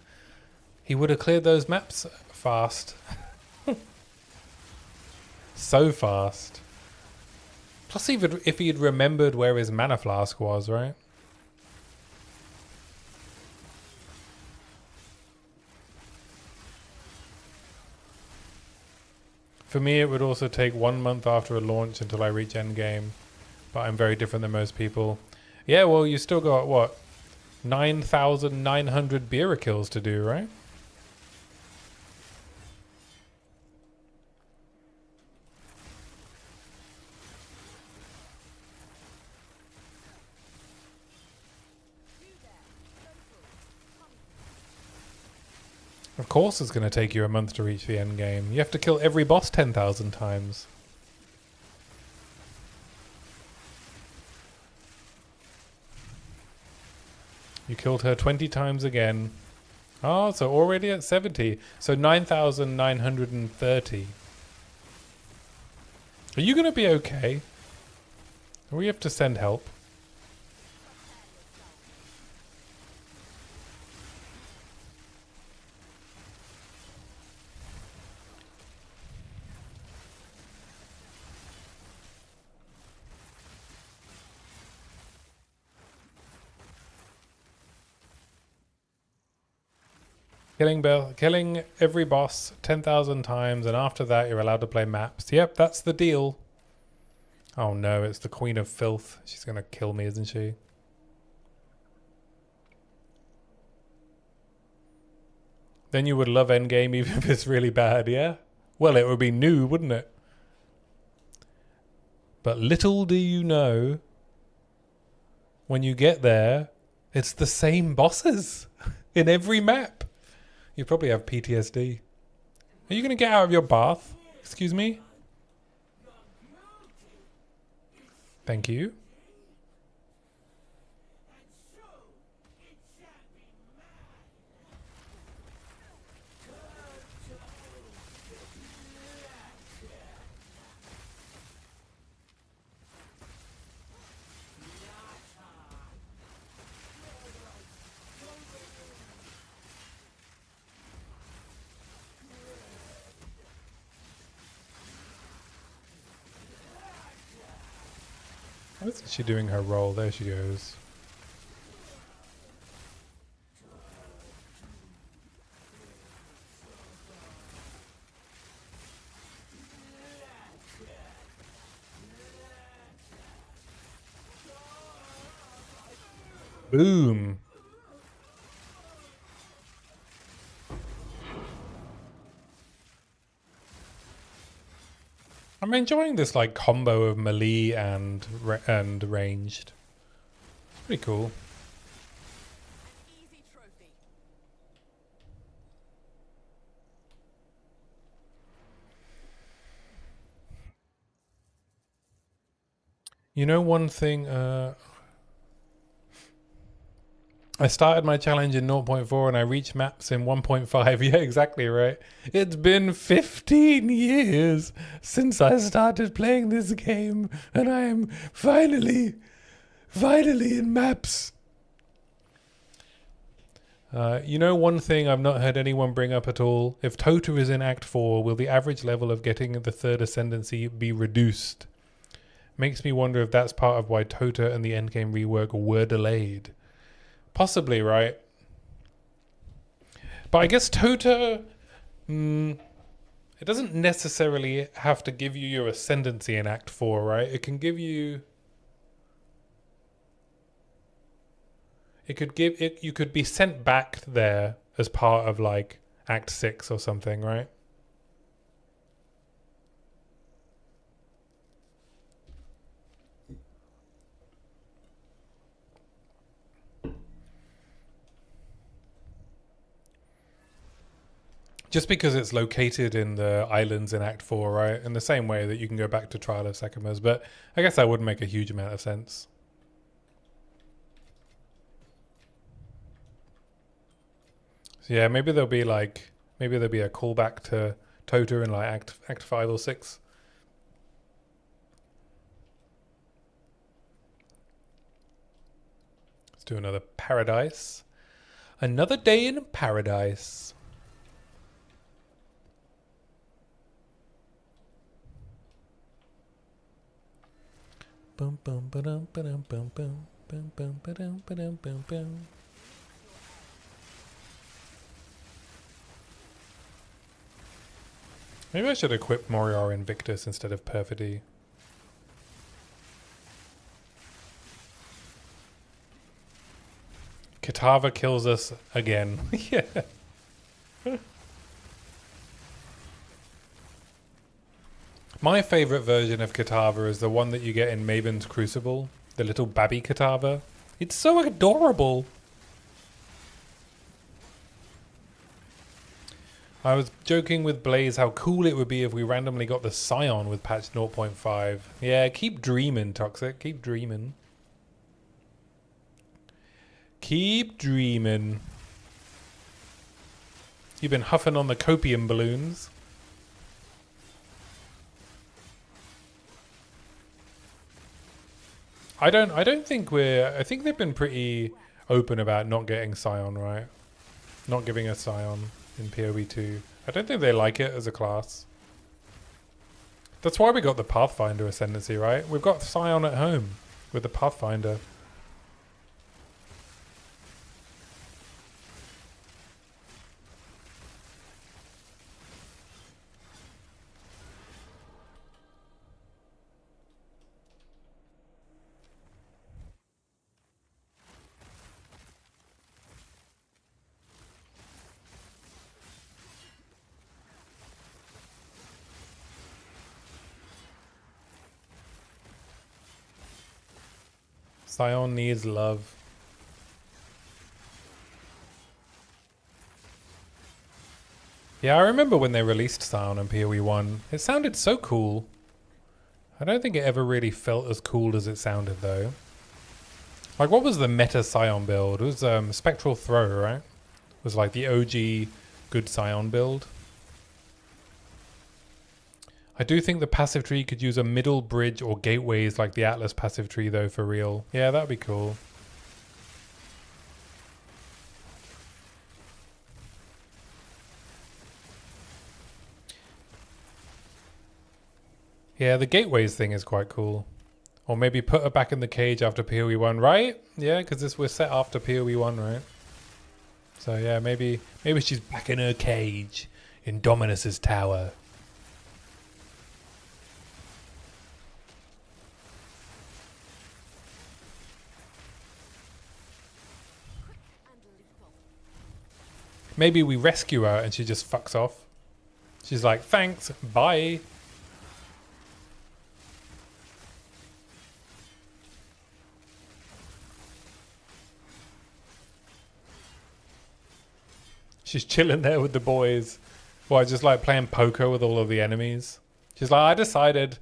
[SPEAKER 1] he would have cleared those maps fast. So fast. Plus, even if he'd remembered where his mana flask was, right? For me, it would also take 1 month after a launch until I reach endgame. But I'm very different than most people. Yeah, well, you still got, what, 9,900 Beera kills to do, right? Of course it's going to take you a month to reach the end game. You have to kill every boss 10,000 times. You killed her 20 times again. Oh, so already at 70. So 9,930. Are you going to be okay? Or we have to send help? Killing every boss 10,000 times, and after that you're allowed to play maps. Yep, that's the deal. Oh no, it's the Queen of Filth. She's gonna kill me, isn't she? Then you would love endgame even if it's really bad, yeah? Well, it would be new, wouldn't it? But little do you know, when you get there, it's the same bosses in every map. You probably have PTSD. Are you going to get out of your bath? Excuse me? Thank you. How is she doing her roll? There she goes. Boom. I'm enjoying this like combo of melee and ranged. It's pretty cool.
[SPEAKER 3] Easy trophy.
[SPEAKER 1] You know one thing, I started my challenge in 0.4 and I reached maps in 1.5. Yeah, exactly right. It's been 15 years since I started playing this game and I am finally in maps. You know one thing I've not heard anyone bring up at all? If Tota is in Act 4, will the average level of getting the third ascendancy be reduced? Makes me wonder if that's part of why Tota and the endgame rework were delayed. Possibly, right? But I guess Tota, it doesn't necessarily have to give you your ascendancy in Act 4, right? It can give you... you could be sent back there as part of like Act 6 or something, right? Just because it's located in the islands in Act 4, right? In the same way that you can go back to Trial of Sekimas, but I guess that wouldn't make a huge amount of sense. So yeah, maybe there'll be a callback to Tota in like Act 5 or 6. do another paradise. Another day in paradise. Boom, boom, ba-dum, ba-dum, boom, boom, boom, boom, ba-dum, ba-dum, boom, boom. Maybe I should equip Moriar Invictus instead of Perfidy. Kitava kills us again. Yeah. My favorite version of Kitava is the one that you get in Maven's Crucible. The little babby Kitava. It's so adorable. I was joking with Blaze how cool it would be if we randomly got the Scion with patch 0.5. Yeah, keep dreaming, Toxic. Keep dreaming. Keep dreaming. You've been huffing on the copium balloons. I don't think I think they've been pretty open about not getting Scion, right? Not giving us Scion in PoE 2. I don't think they like it as a class. That's why we got the Pathfinder Ascendancy, right? We've got Scion at home with the Pathfinder. Scion needs love. Yeah, I remember when they released Scion on PoE 1. It sounded so cool. I don't think it ever really felt as cool as it sounded though. Like, what was the meta Scion build? It was Spectral Throw, right? It was like the OG good Scion build. I do think the passive tree could use a middle bridge or gateways like the Atlas passive tree though, for real. Yeah, that'd be cool. Yeah, the gateways thing is quite cool. Or maybe put her back in the cage after PoE 1, right? Yeah, because we're set after PoE 1, right? So yeah, maybe she's back in her cage in Dominus's tower. Maybe we rescue her and she just fucks off. She's like, thanks, bye. She's chilling there with the boys. Well, just like playing poker with all of the enemies. She's like, I decided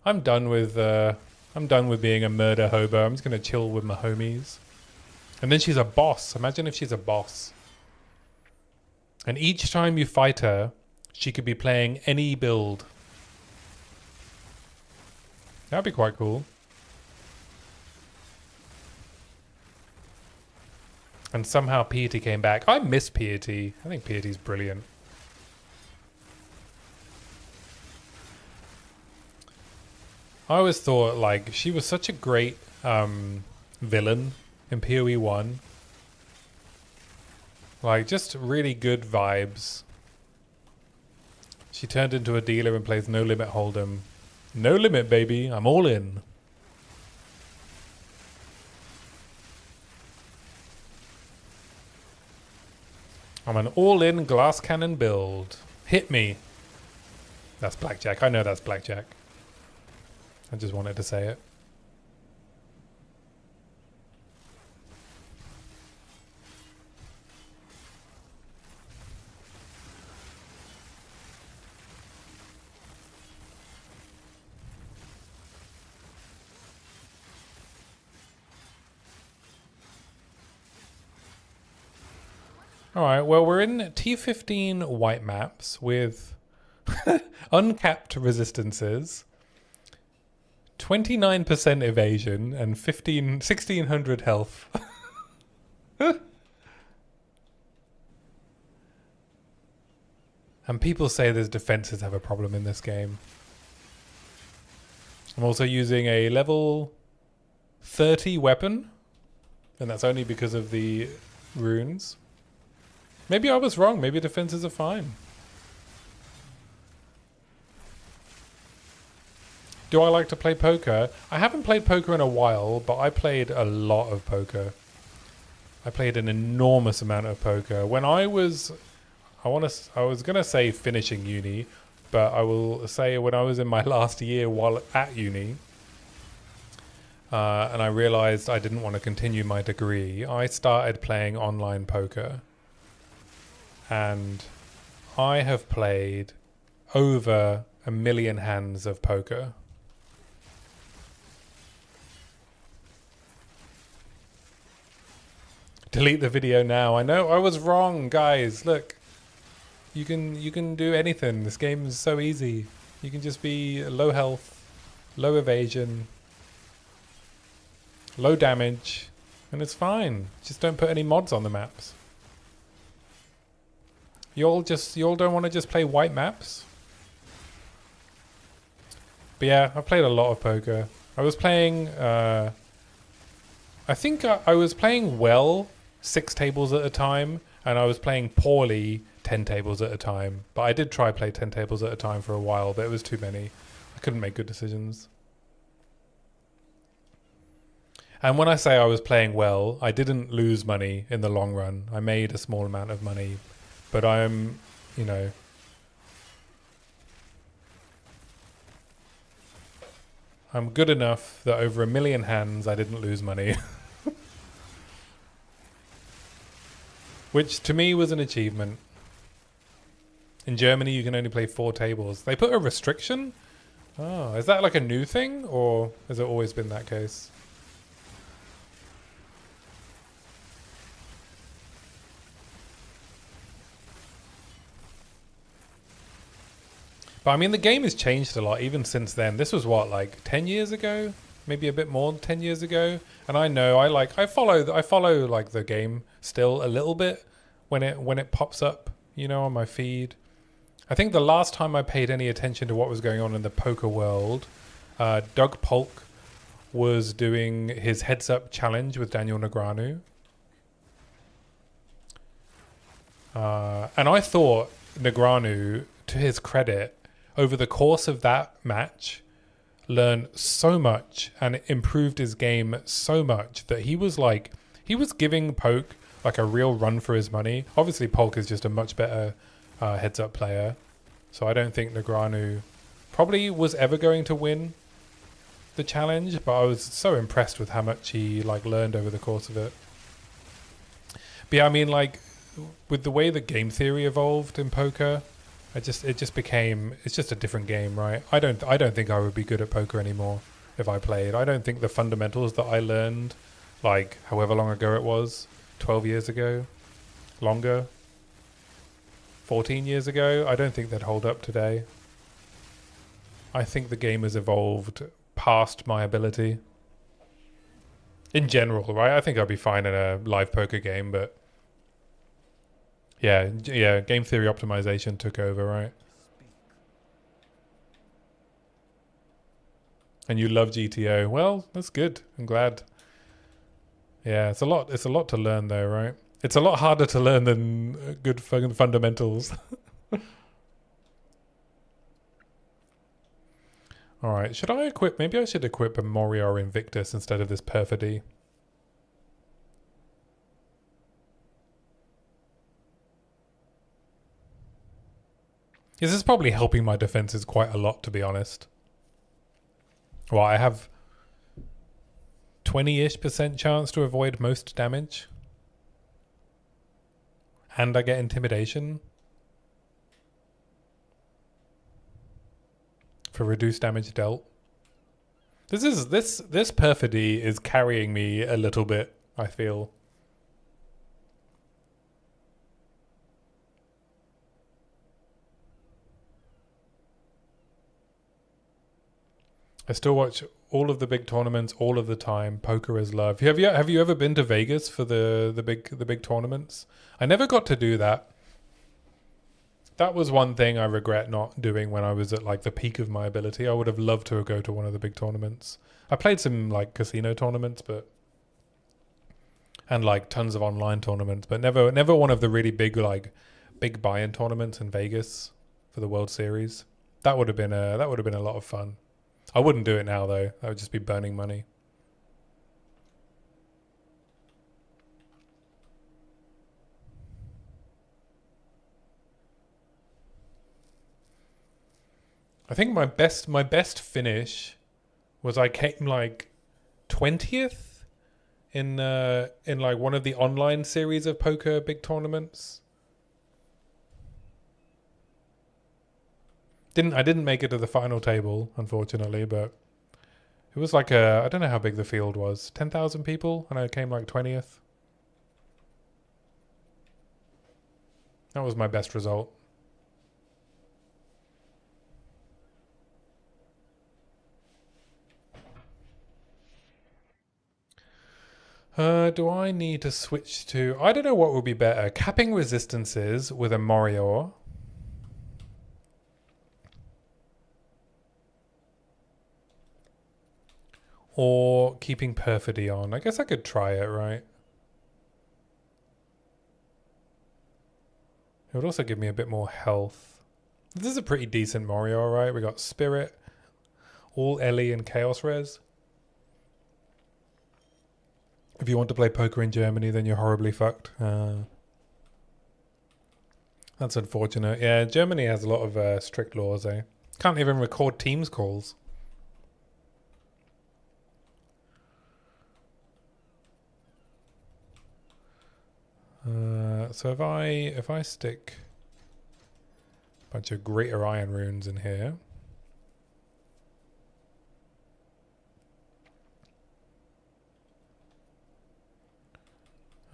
[SPEAKER 1] I'm done with being a murder hobo. I'm just gonna chill with my homies. And then she's a boss. Imagine if she's a boss. And each time you fight her, she could be playing any build. That'd be quite cool. And somehow Piety came back. I miss Piety. I think Piety's brilliant. I always thought, like, she was such a great villain in PoE 1. Like, just really good vibes. She turned into a dealer and plays No Limit Hold'em. No limit, baby. I'm all in. I'm an all-in glass cannon build. Hit me. That's Blackjack. I know that's Blackjack. I just wanted to say it. Alright, well, we're in T15 white maps with uncapped resistances, 29% evasion, and 1600 health. And people say there's defenses have a problem in this game. I'm also using a level 30 weapon, and that's only because of the runes. Maybe I was wrong. Maybe defenses are fine. Do I like to play poker? I haven't played poker in a while, but I played a lot of poker. I played an enormous amount of poker. When I was, I was gonna say finishing uni, but I will say when I was in my last year while at uni, and I realized I didn't want to continue my degree, I started playing online poker. And I have played over 1 million hands of poker. Delete the video now. I know I was wrong, guys. Look, you can do anything. This game is so easy. You can just be low health, low evasion, low damage, and it's fine. Just don't put any mods on the maps. Y'all don't want to just play white maps? But yeah, I played a lot of poker. I was playing, I think I was playing well 6 tables at a time, and I was playing poorly 10 tables at a time. But I did try play 10 tables at a time for a while, but it was too many. I couldn't make good decisions. And when I say I was playing well, I didn't lose money in the long run. I made a small amount of money, but I'm, you know, I'm good enough that over 1 million hands I didn't lose money. Which to me was an achievement. In Germany you can only play 4 tables. They put a restriction? Oh, is that like a new thing, or has it always been that case? But I mean, the game has changed a lot even since then. This was what, like 10 years ago? Maybe a bit more than 10 years ago. And I know I follow like the game still a little bit when it pops up, you know, on my feed. I think the last time I paid any attention to what was going on in the poker world, Doug Polk was doing his heads up challenge with Daniel Negreanu. And I thought Negreanu, to his credit, over the course of that match, learned so much and improved his game so much that he was giving Polk like a real run for his money. Obviously, Polk is just a much better heads-up player, so I don't think Negreanu probably was ever going to win the challenge. But I was so impressed with how much he like learned over the course of it. But yeah, I mean, like with the way the game theory evolved in poker, it's just a different game, right? I don't think I would be good at poker anymore if I played. I don't think the fundamentals that I learned, like however long ago it was, 12 years ago, longer, 14 years ago, I don't think they'd hold up today. I think the game has evolved past my ability. In general, right? I think I'd be fine in a live poker game, but yeah, game theory optimization took over, right? And you love GTO. Well, that's good. I'm glad. Yeah, it's a lot to learn though, right? It's a lot harder to learn than good fucking fundamentals. All right, should I equip? Maybe I should equip a Moriar Invictus instead of this Perfidy. This is probably helping my defenses quite a lot, to be honest. Well, I have 20-ish% chance to avoid most damage. And I get intimidation for reduced damage dealt. This perfidy is carrying me a little bit, I feel. I still watch all of the big tournaments all of the time. Poker is love. Have you ever been to Vegas for the big tournaments? I never got to do that. That was one thing I regret not doing when I was at like the peak of my ability. I would have loved to go to one of the big tournaments. I played some like casino tournaments, and like tons of online tournaments, but never one of the really big buy-in tournaments in Vegas for the World Series. That would have been a lot of fun. I wouldn't do it now though. That would just be burning money. I think my best finish was I came like 20th in like one of the online series of poker big tournaments. I didn't make it to the final table, unfortunately, but it was like I don't know how big the field was. 10,000 people and I came like 20th. That was my best result. Do I need to switch to... I don't know what would be better. Capping resistances with a Morior. Or keeping perfidy on. I guess I could try it, right? It would also give me a bit more health. This is a pretty decent Morior, right? We got Spirit, all Ellie and Chaos Res. If you want to play poker in Germany, then you're horribly fucked. That's unfortunate. Yeah, Germany has a lot of strict laws, eh? Can't even record Teams calls. So if I stick a bunch of Greater Iron runes in here.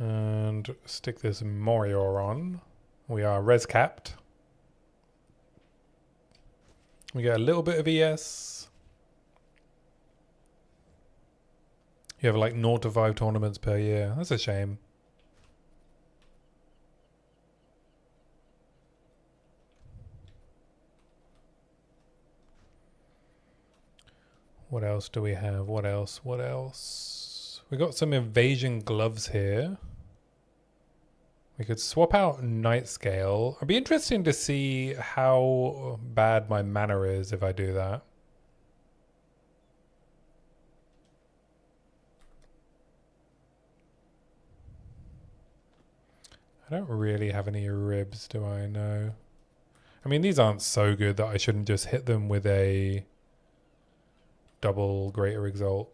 [SPEAKER 1] And stick this Morior on. We are res capped. We get a little bit of ES. You have like 0 to 5 tournaments per year. That's a shame. What else do we have? What else? We got some evasion gloves here. We could swap out Night Scale. It'd be interesting to see how bad my mana is if I do that. I don't really have any ribs, do I? No. I mean, these aren't so good that I shouldn't just hit them with a double Greater Exalt.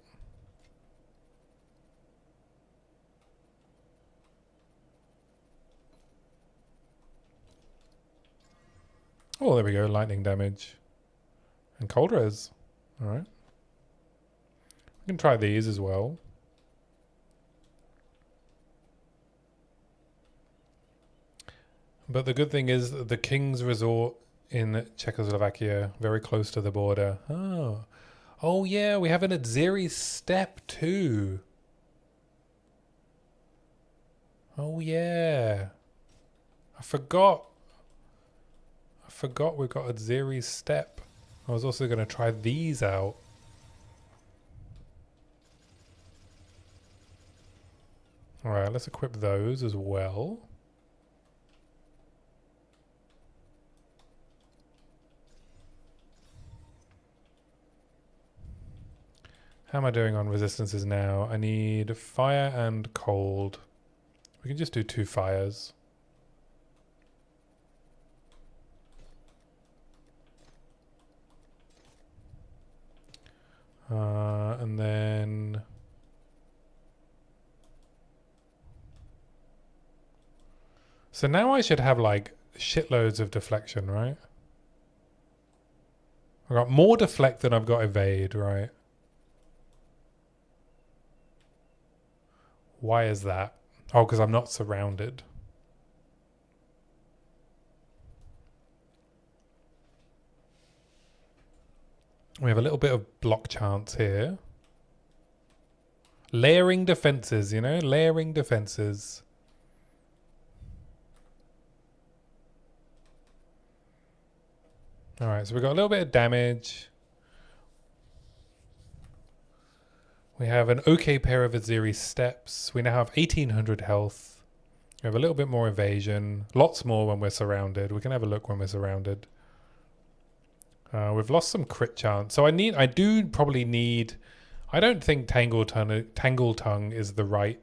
[SPEAKER 1] Oh, there we go. Lightning damage. And cold res. Alright. We can try these as well. But the good thing is the King's Resort in Czechoslovakia, very close to the border. Oh. Oh yeah, we have an Atziri step too. Oh yeah. I forgot we've got Atziri's step. I was also going to try these out. Alright, let's equip those as well. How am I doing on resistances now? I need fire and cold. We can just do 2 fires. And then... So now I should have like shitloads of deflection, right? I've got more deflect than I've got evade, right? Why is that? Oh, because I'm not surrounded. We have a little bit of block chance here. Layering defenses, you know? Layering defenses. Alright, so we've got a little bit of damage. We have an okay pair of Aziri steps. We now have 1800 health. We have a little bit more evasion. Lots more when we're surrounded. We can have a look when we're surrounded. We've lost some crit chance. So I do probably need... I don't think Tangle Tongue is the right...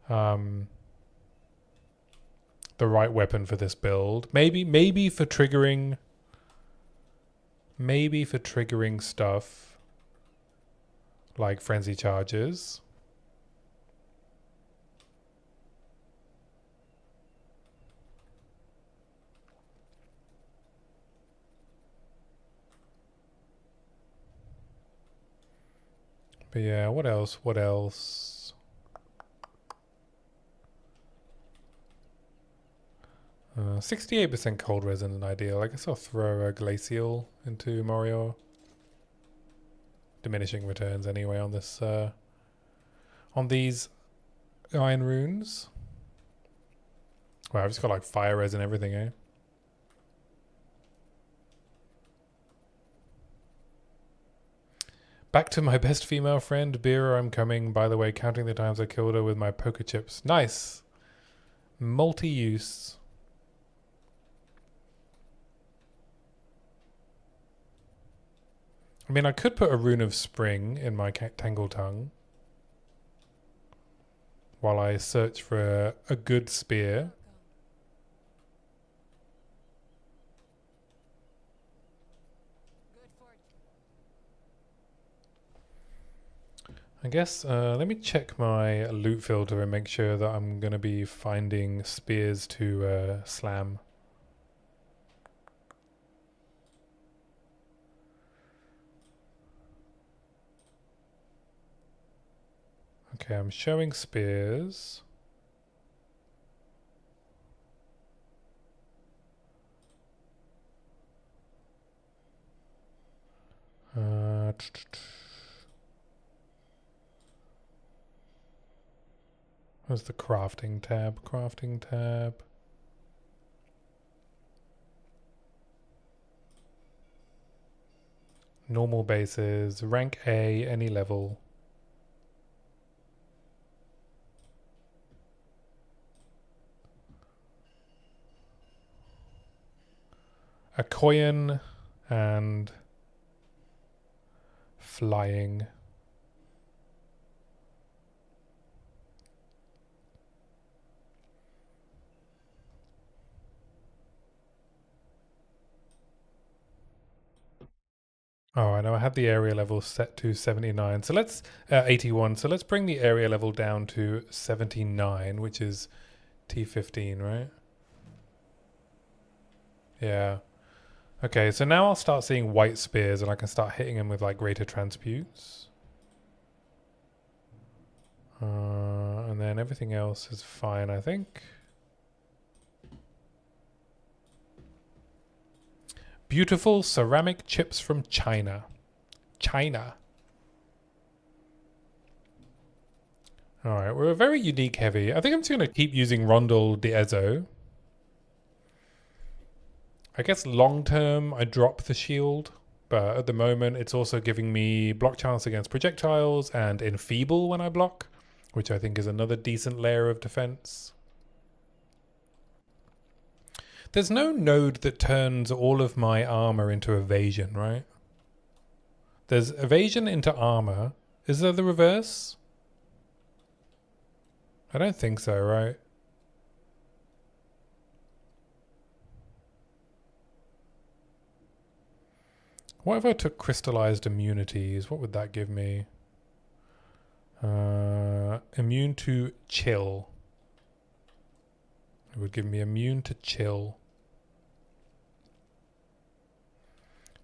[SPEAKER 1] the right weapon for this build. Maybe for triggering... Maybe for triggering stuff like frenzy charges. But yeah, what else? What else? 68% cold resin is ideal. I guess I'll throw a glacial into Morio. Diminishing returns anyway on this on these iron runes. Wow, I've just got like fire res and everything, eh? Back to my best female friend, Beera, I'm coming. By the way, counting the times I killed her with my poker chips. Nice. Multi-use. I mean, I could put a rune of spring in my Tangle Tongue while I search for a good spear. I guess, let me check my loot filter and make sure that I'm going to be finding spears to slam. Okay, I'm showing spears. Where's the crafting tab? Crafting tab. Normal bases. Rank A, any level. A coin and flying. Oh, I know I had the area level set to 79. So let's 81. So let's bring the area level down to 79, which is T15, right? Yeah. Okay, so now I'll start seeing white spears and I can start hitting them with like greater transputes. And then everything else is fine, I think. Beautiful ceramic chips from China. China. Alright, we're a very unique heavy. I think I'm just going to keep using Rondel de Ezo. I guess long term I drop the shield, but at the moment it's also giving me block chance against projectiles and enfeeble when I block, which I think is another decent layer of defense. There's no node that turns all of my armor into evasion, right? There's evasion into armor. Is there the reverse? I don't think so, right? What if I took crystallized immunities? What would that give me? Immune to chill. It would give me immune to chill.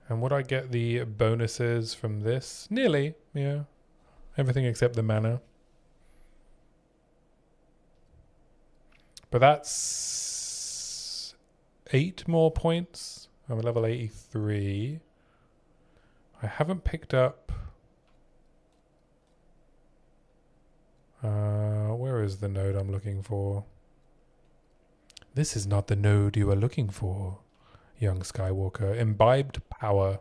[SPEAKER 1] And would I get the bonuses from this? Nearly, yeah. Everything except the mana. But that's 8 more points I'm level 83. I haven't picked up... where is the node I'm looking for? This is not the node you are looking for, young Skywalker. Imbibed power.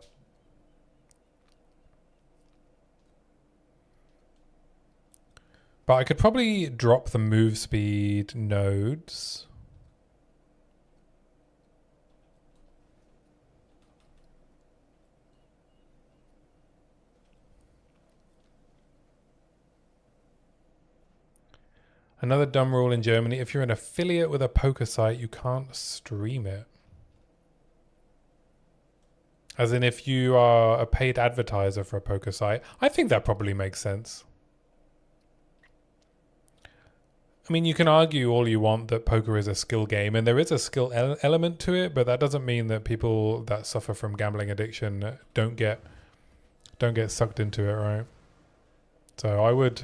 [SPEAKER 1] But I could probably drop the move speed nodes. Another dumb rule in Germany, if you're an affiliate with a poker site, you can't stream it. As in if you are a paid advertiser for a poker site. I think that probably makes sense. I mean, you can argue all you want that poker is a skill game, and there is a skill element to it, but that doesn't mean that people that suffer from gambling addiction don't get sucked into it, right? So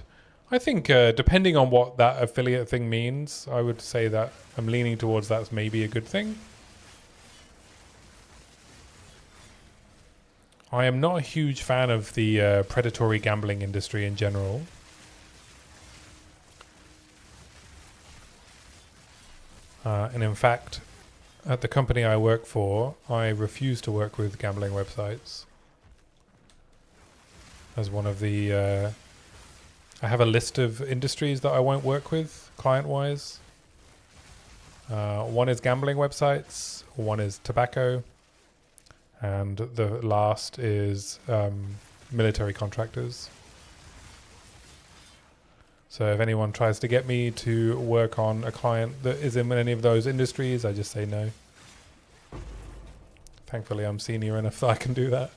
[SPEAKER 1] I think depending on what that affiliate thing means, I would say that I'm leaning towards that's maybe a good thing. I am not a huge fan of the predatory gambling industry in general. And in fact, at the company I work for, I refuse to work with gambling websites. As one of the... I have a list of industries that I won't work with, client-wise. One is gambling websites, one is tobacco, and the last is military contractors. So if anyone tries to get me to work on a client that is in any of those industries, I just say no. Thankfully, I'm senior enough that I can do that.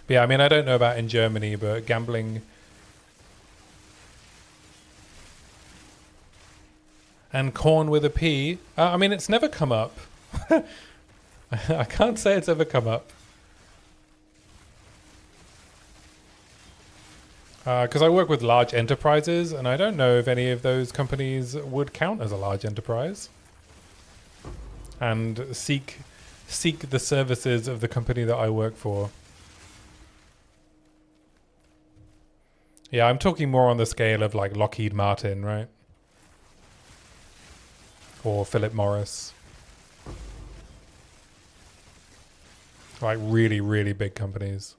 [SPEAKER 1] But yeah, I mean, I don't know about in Germany, but gambling... And corn with a P. I mean, it's never come up. I can't say it's ever come up. Because I work with large enterprises, and I don't know if any of those companies would count as a large enterprise. And seek the services of the company that I work for. Yeah, I'm talking more on the scale of like Lockheed Martin, right? Or Philip Morris. Like really, really big companies.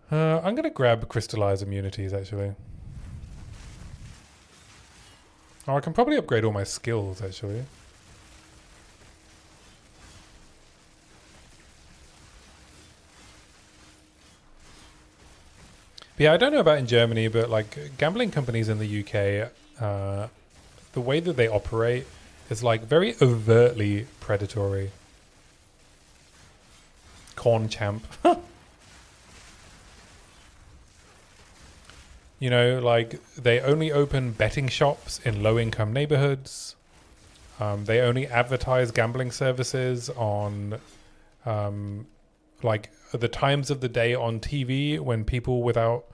[SPEAKER 1] I'm going to grab crystallize immunities, actually. Oh, I can probably upgrade all my skills, actually. But yeah, I don't know about in Germany, but like gambling companies in the UK... the way that they operate is like very overtly predatory. Corn champ. You know, like they only open betting shops in low-income neighborhoods. They only advertise gambling services on like the times of the day on TV when people without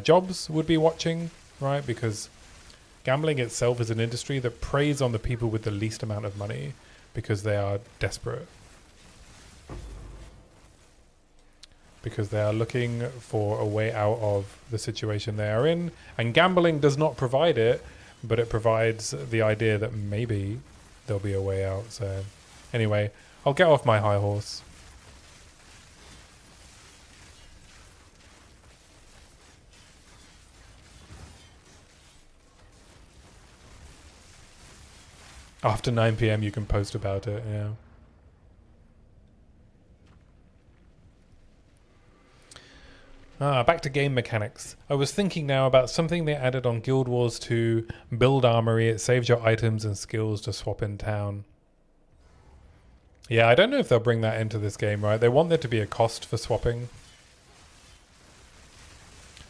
[SPEAKER 1] jobs would be watching, right? Because gambling itself is an industry that preys on the people with the least amount of money because they are desperate. Because they are looking for a way out of the situation they are in. And gambling does not provide it, but it provides the idea that maybe there'll be a way out. So anyway, I'll get off my high horse. After 9 PM you can post about it, yeah. Back to game mechanics. I was thinking now about something they added on Guild Wars 2, Build Armory. It saves your items and skills to swap in town. Yeah, I don't know if they'll bring that into this game, right? They want there to be a cost for swapping.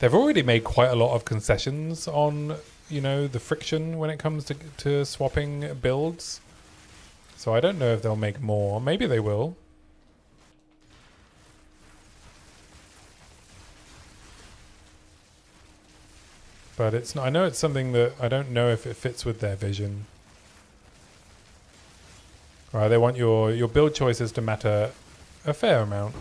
[SPEAKER 1] They've already made quite a lot of concessions on, you know, the friction when it comes to swapping builds. So I don't know if they'll make more. Maybe they will. But it's not, I know it's something that I don't know if it fits with their vision. Right, they want your build choices to matter a fair amount.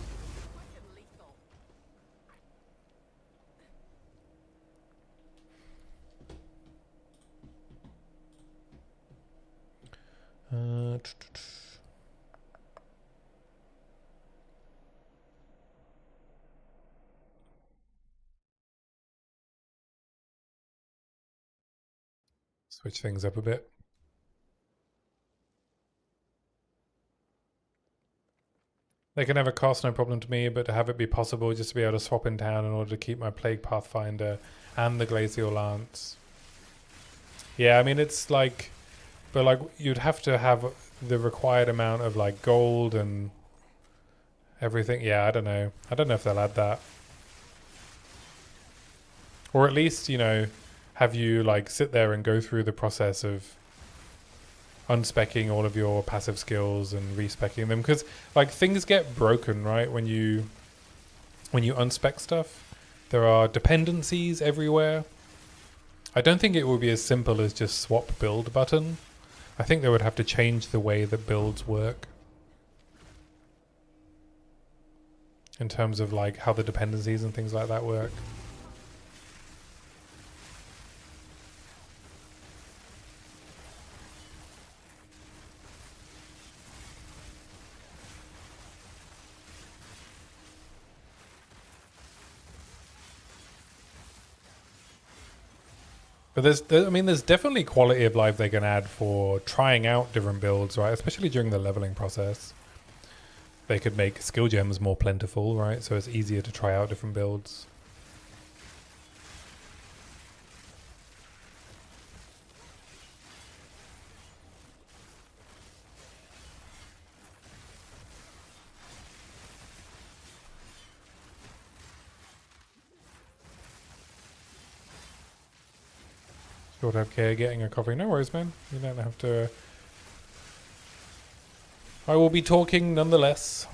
[SPEAKER 1] Switch things up a bit. They can have a cost, no problem to me, but to have it be possible just to be able to swap in town in order to keep my Plague Pathfinder and the Glacial Lance. Yeah, I mean, it's like, but like you'd have to have the required amount of like gold and everything. Yeah, I don't know. I don't know if they'll add that. Or at least, you know, have you like sit there and go through the process of unspecking all of your passive skills and respecking them, because like things get broken, right? When you unspec stuff, there are dependencies everywhere. I don't think it would be as simple as just swap build button. I think they would have to change the way that builds work in terms of like how the dependencies and things like that work. But there's definitely quality of life they can add for trying out different builds, right? Especially during the leveling process. They could make skill gems more plentiful, right? So it's easier to try out different builds. Short have care getting a coffee. No worries, man. You don't have to. I will be talking nonetheless.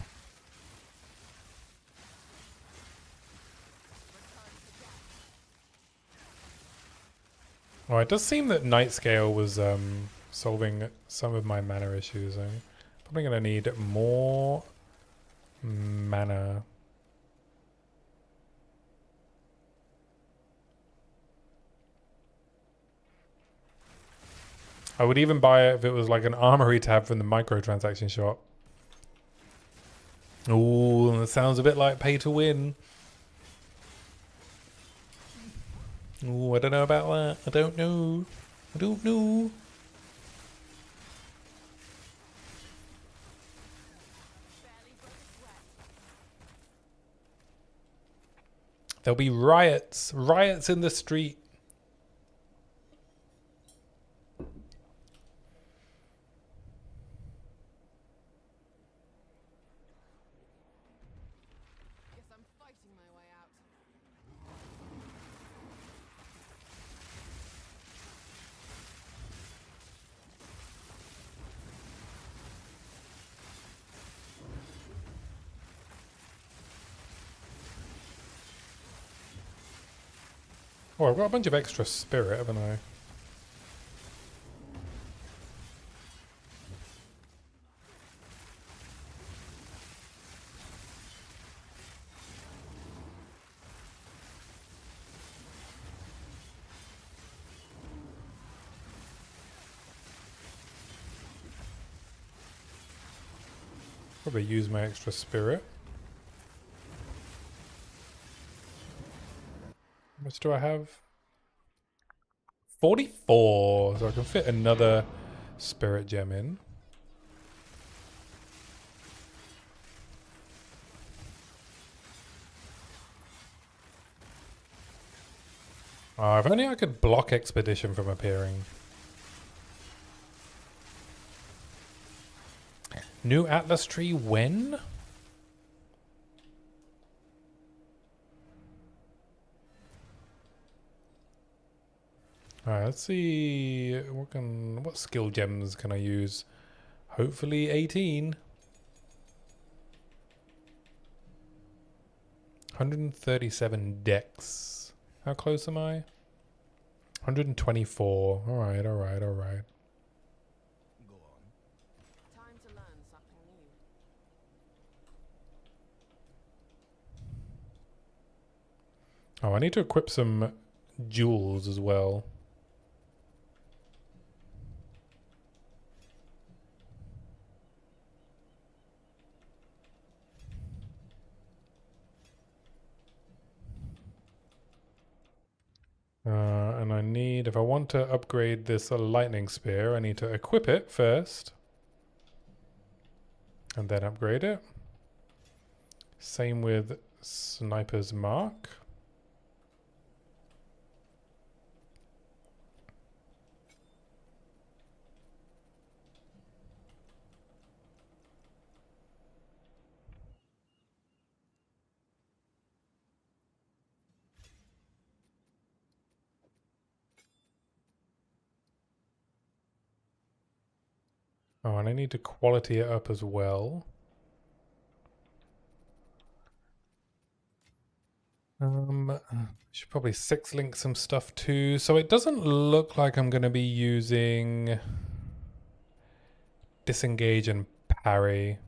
[SPEAKER 1] Oh, it does seem that Nightscale was solving some of my mana issues. I'm probably going to need more mana. I would even buy it if it was like an armory tab from the microtransaction shop. Ooh, that sounds a bit like pay to win. Ooh, I don't know about that. I don't know. I don't know. There'll be riots. Riots in the street. Oh, I've got a bunch of extra spirit, haven't I? Probably use my extra spirit. How much do I have? 44, so I can fit another spirit gem in. Oh, if only I could block Expedition from appearing. New Atlas tree when? Alright, let's see what skill gems can I use? Hopefully 18. 137 dex. How close am I? 124. All right.
[SPEAKER 2] Go on.
[SPEAKER 3] Time to learn something new.
[SPEAKER 1] Oh, I need to equip some jewels as well. And I need, if I want to upgrade this lightning spear, I need to equip it first. And then upgrade it. Same with Sniper's Mark. Oh, and I need to quality it up as well. Should probably 6-link some stuff too. So it doesn't look like I'm going to be using disengage and parry.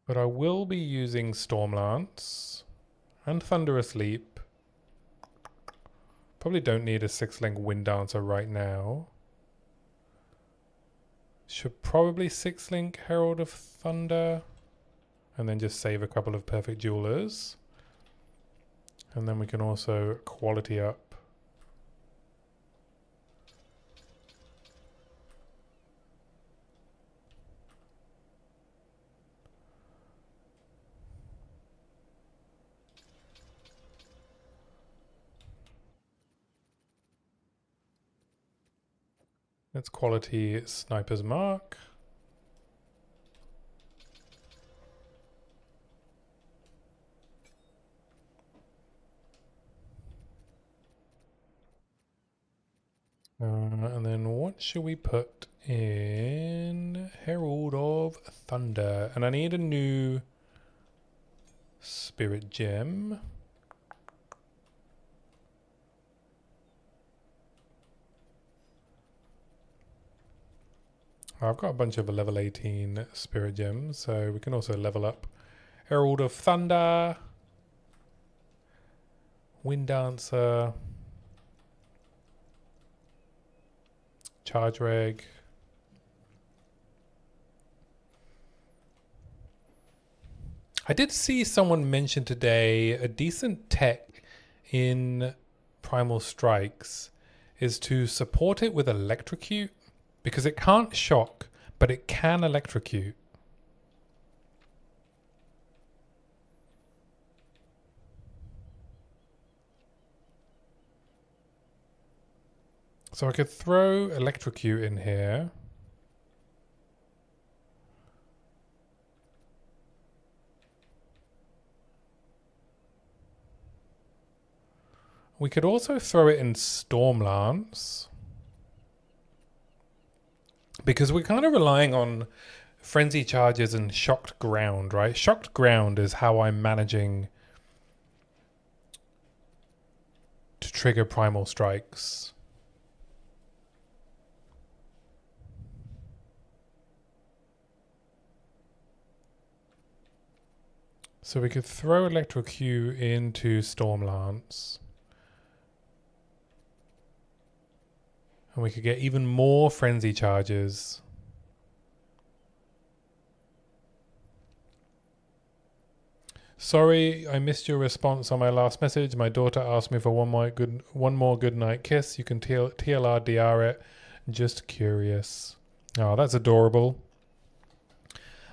[SPEAKER 1] But I will be using Stormlance and Thunderous Leap. Probably don't need a 6-link Wind Dancer right now. Should probably 6-link Herald of Thunder. And then just save a couple of Perfect Jewelers. And then we can also quality up. Let's quality Sniper's Mark. And then what should we put in Herald of Thunder? And I need a new Spirit Gem. I've got a bunch of level 18 Spirit Gems, so we can also level up Herald of Thunder, Wind Dancer, Charge Reg. I did see someone mention today a decent tech in Primal Strikes is to support it with Electrocute, because it can't shock, but it can electrocute. So I could throw Electrocute in here. We could also throw it in Stormlance, because we're kind of relying on Frenzy Charges and Shocked Ground, right? Shocked Ground is how I'm managing to trigger Primal Strikes. So we could throw Electrocute into Stormlance. And we could get even more Frenzy Charges. Sorry, I missed your response on my last message. My daughter asked me for one more good night kiss. You can TLR it. Just curious. Oh, that's adorable.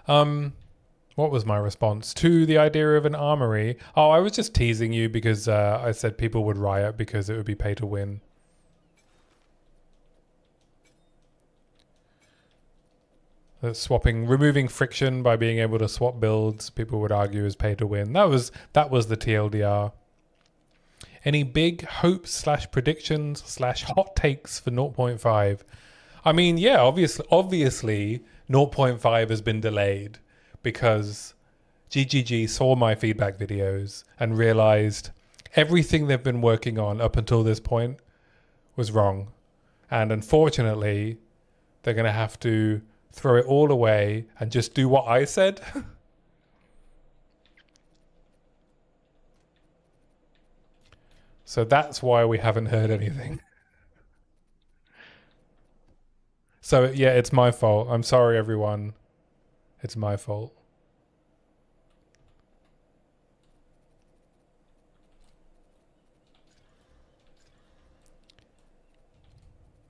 [SPEAKER 1] What was my response to the idea of an armory? Oh, I was just teasing you because I said people would riot because it would be pay to win. Removing friction by being able to swap builds, people would argue is pay to win. That was the TLDR. Any big hopes / predictions / hot takes for 0.5? I mean, yeah, obviously 0.5 has been delayed because GGG saw my feedback videos and realized everything they've been working on up until this point was wrong. And unfortunately, they're going to have to throw it all away and just do what I said. So that's why we haven't heard anything. So yeah, it's my fault. I'm sorry, everyone. It's my fault.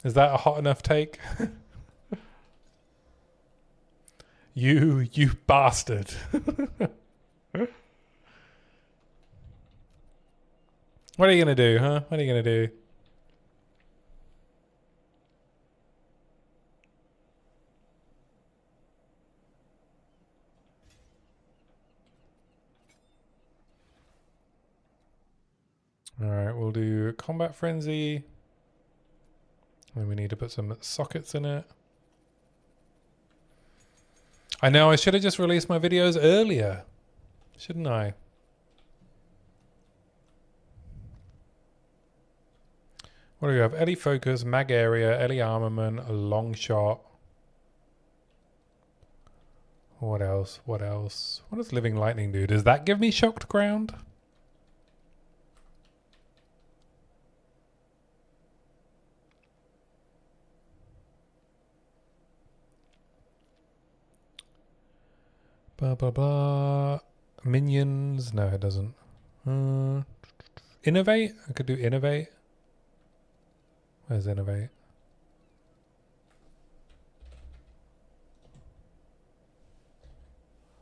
[SPEAKER 1] Is that a hot enough take? You bastard. What are you going to do, huh? What are you going to do? All right, we'll do combat frenzy. And we need to put some sockets in it. I know I should have just released my videos earlier, shouldn't I? What do we have? Ellie focus, mag area, Ellie armament, a long shot. What else? What else? What does living lightning do? Does that give me shocked ground? Blah blah blah. Minions? No, it doesn't. Innovate? I could do innovate. Where's innovate?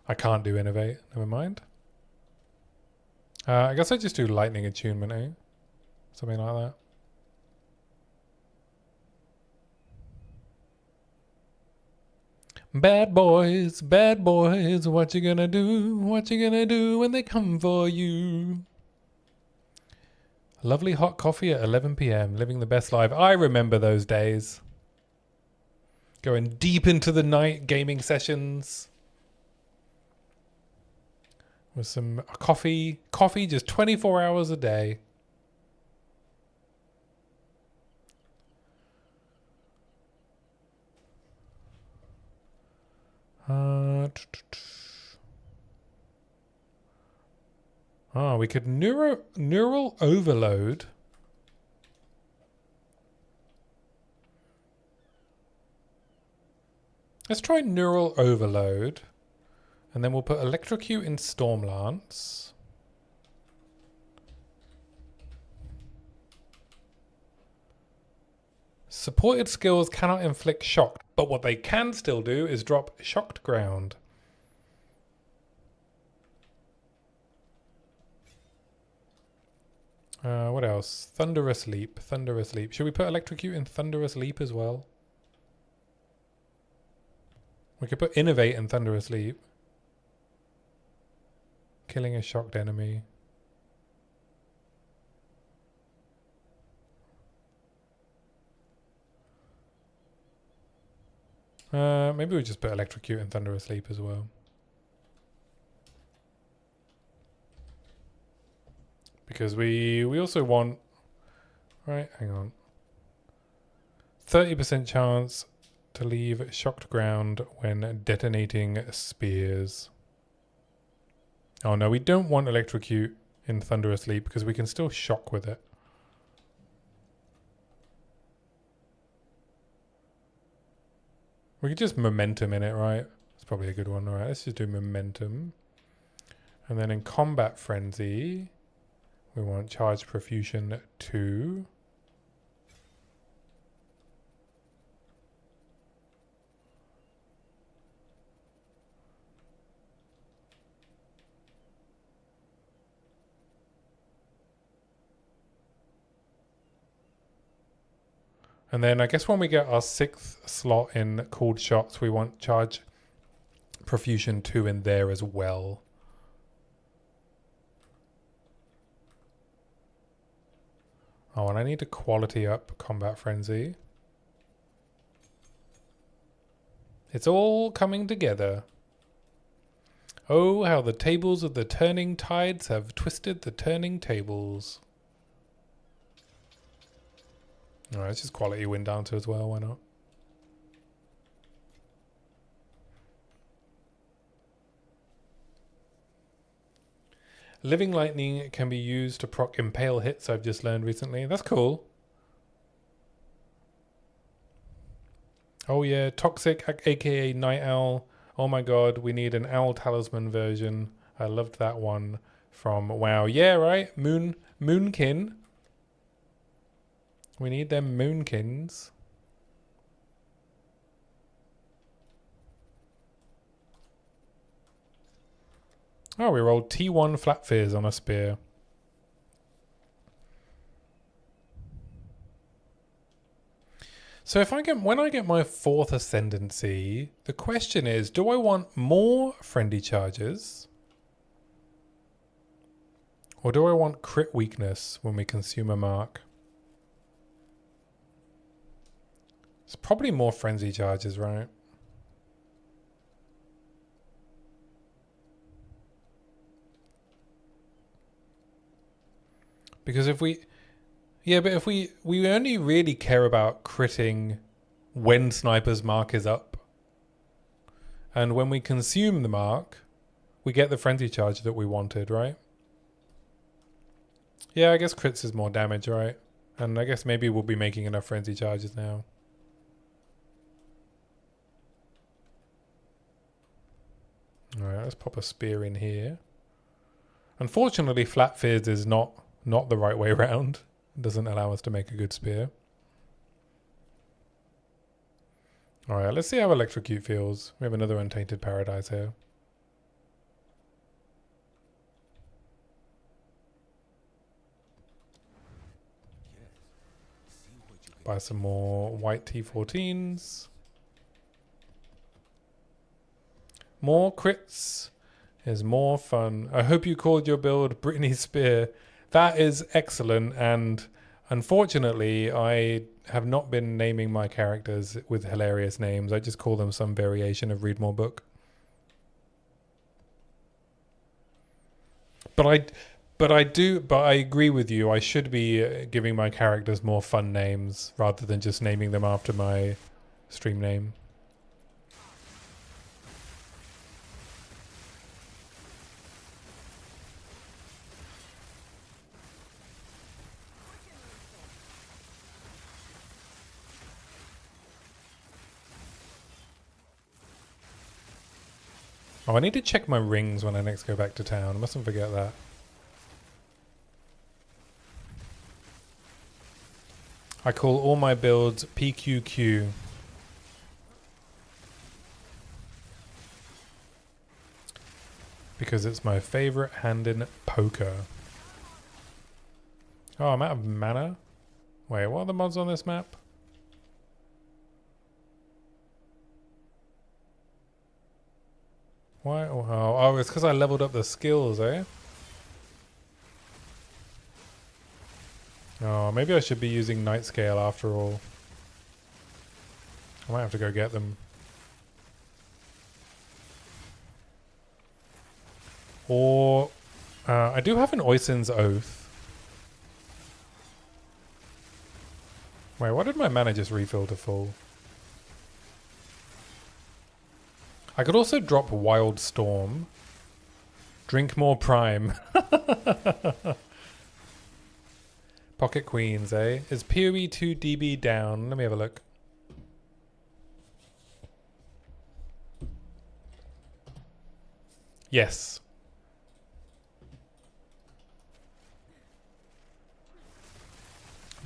[SPEAKER 1] I can't do innovate. Never mind. I guess I just do lightning attunement, eh? Something like that. Bad boys, what you gonna do? What you gonna do when they come for you? Lovely hot coffee at 11 p.m. Living the best life. I remember those days. Going deep into the night gaming sessions. With some coffee. Coffee just 24 hours a day. We could neural overload. Let's try neural overload. And then we'll put electrocute in Stormlance. Supported skills cannot inflict shock, but what they can still do is drop shocked ground. What else? Thunderous leap. Thunderous leap. Should we put electrocute in thunderous leap as well? We could put innovate in thunderous leap. Killing a shocked enemy. Maybe we just put electrocute in thunderous leap as well. Because we also want... Right, hang on. 30% chance to leave shocked ground when detonating spears. Oh no, we don't want electrocute in thunderous leap because we can still shock with it. We could just momentum in it, right? It's probably a good one. All right, let's just do momentum. And then in combat frenzy, we want charge profusion 2. And then I guess when we get our 6th slot in cooled shots, we want charge profusion 2 in there as well. Oh, and I need to quality up combat frenzy. It's all coming together. Oh, how the tables of the turning tides have twisted the turning tables. Alright, let's just quality wind down to as well, why not? Living lightning can be used to proc impale hits, I've just learned recently. That's cool. Oh yeah, Toxic, aka Night Owl. Oh my god, we need an Owl Talisman version. I loved that one from WoW. Yeah, right? Moonkin. We need them Moonkins. Oh, we rolled T1 Flat Fizz on a spear. So when I get my 4th ascendancy, the question is, do I want more friendly charges? Or do I want crit weakness when we consume a mark? It's probably more frenzy charges, right? Because if we... Yeah, but if we only really care about critting when Sniper's mark is up. And when we consume the mark, we get the frenzy charge that we wanted, right? Yeah, I guess crits is more damage, right? And I guess maybe we'll be making enough frenzy charges now. Alright, let's pop a spear in here. Unfortunately, Flat Fizz is not the right way around. It doesn't allow us to make a good spear. Alright, let's see how Electrocute feels. We have another Untainted Paradise here. Buy some more white T14s. More crits is more fun. I hope you called your build Brittany Spear. That is excellent, and unfortunately I have not been naming my characters with hilarious names. I just call them some variation of Read More Book. But I agree with you. I should be giving my characters more fun names rather than just naming them after my stream name. Oh, I need to check my rings when I next go back to town. I mustn't forget that. I call all my builds PQQ. Because it's my favorite hand in poker. Oh, I'm out of mana? Wait, what are the mods on this map? Why? Oh, it's because I leveled up the skills, eh? Oh, maybe I should be using Night Scale after all. I might have to go get them. Or... I do have an Oisin's Oath. Wait, why did my mana just refill to full? I could also drop Wild Storm. Drink more Prime. Pocket Queens, eh? Is POE 2 DB down? Let me have a look. Yes.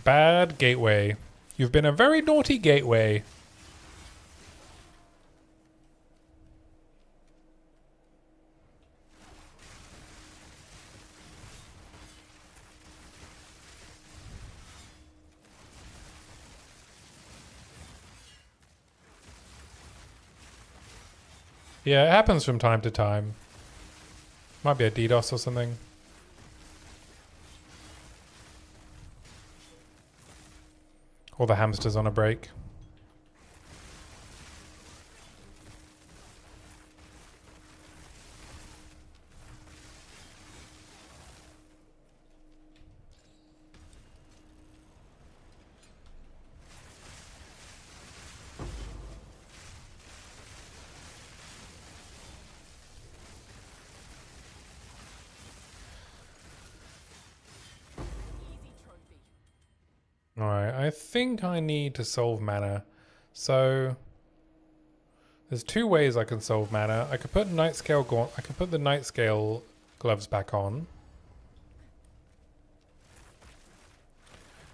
[SPEAKER 1] Bad gateway. You've been a very naughty gateway. Yeah, it happens from time to time. Might be a DDoS or something. Or the hamster's on a break. I think I need to solve mana. So there's two ways I can solve mana. I could put I could put the night scale gloves back on.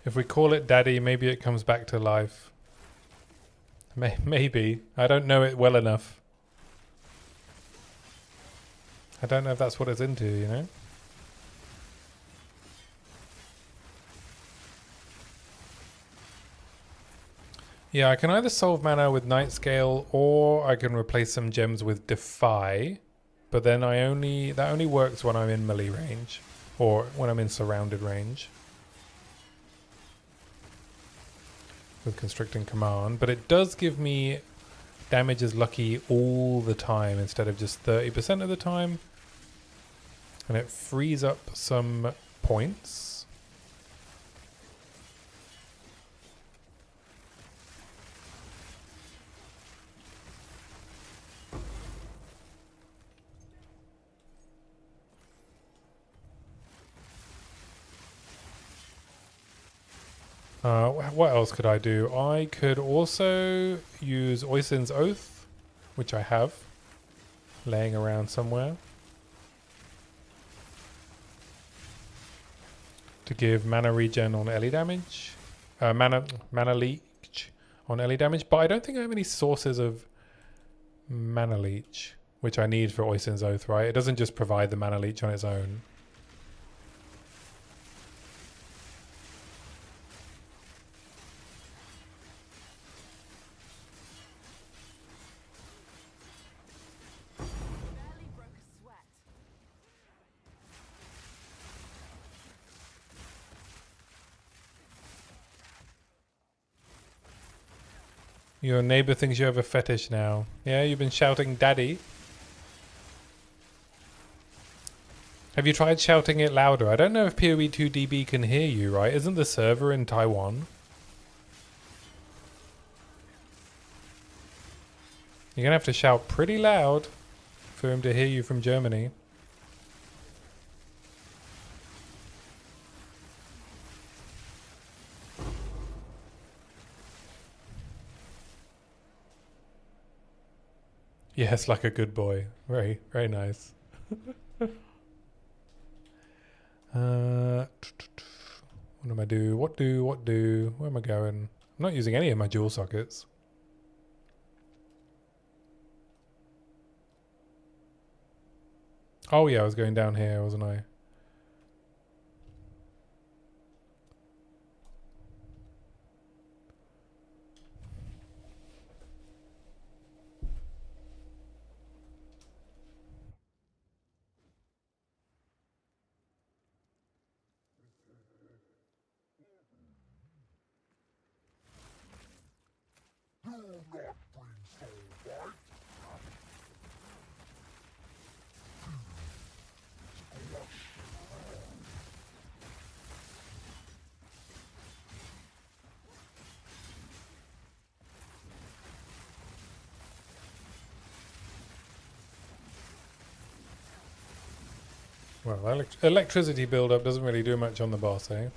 [SPEAKER 1] If we call it Daddy, maybe it comes back to life. Maybe. I don't know it well enough. I don't know if that's what it's into, you know? Yeah, I can either solve mana with Night Scale or I can replace some gems with Defy. But then that only works when I'm in melee range or when I'm in surrounded range with Constricting Command. But it does give me damage is lucky all the time instead of just 30% of the time. And it frees up some points. What else could I do? I could also use Oisin's Oath, which I have laying around somewhere, to give mana regen on Ellie damage, mana leech on Ellie damage. But I don't think I have any sources of mana leech, which I need for Oisin's Oath. Right? It doesn't just provide the mana leech on its own. Your neighbor thinks you have a fetish now. Yeah, you've been shouting daddy. Have you tried shouting it louder? I don't know if POE 2DB can hear you, right? Isn't the server in Taiwan? You're going to have to shout pretty loud for him to hear you from Germany. Yes, like a good boy. Very, very nice. What am I do? What do? Where am I going? I'm not using any of my dual sockets. Oh yeah, I was going down here, wasn't I? Well, electricity buildup doesn't really do much on the boss, eh?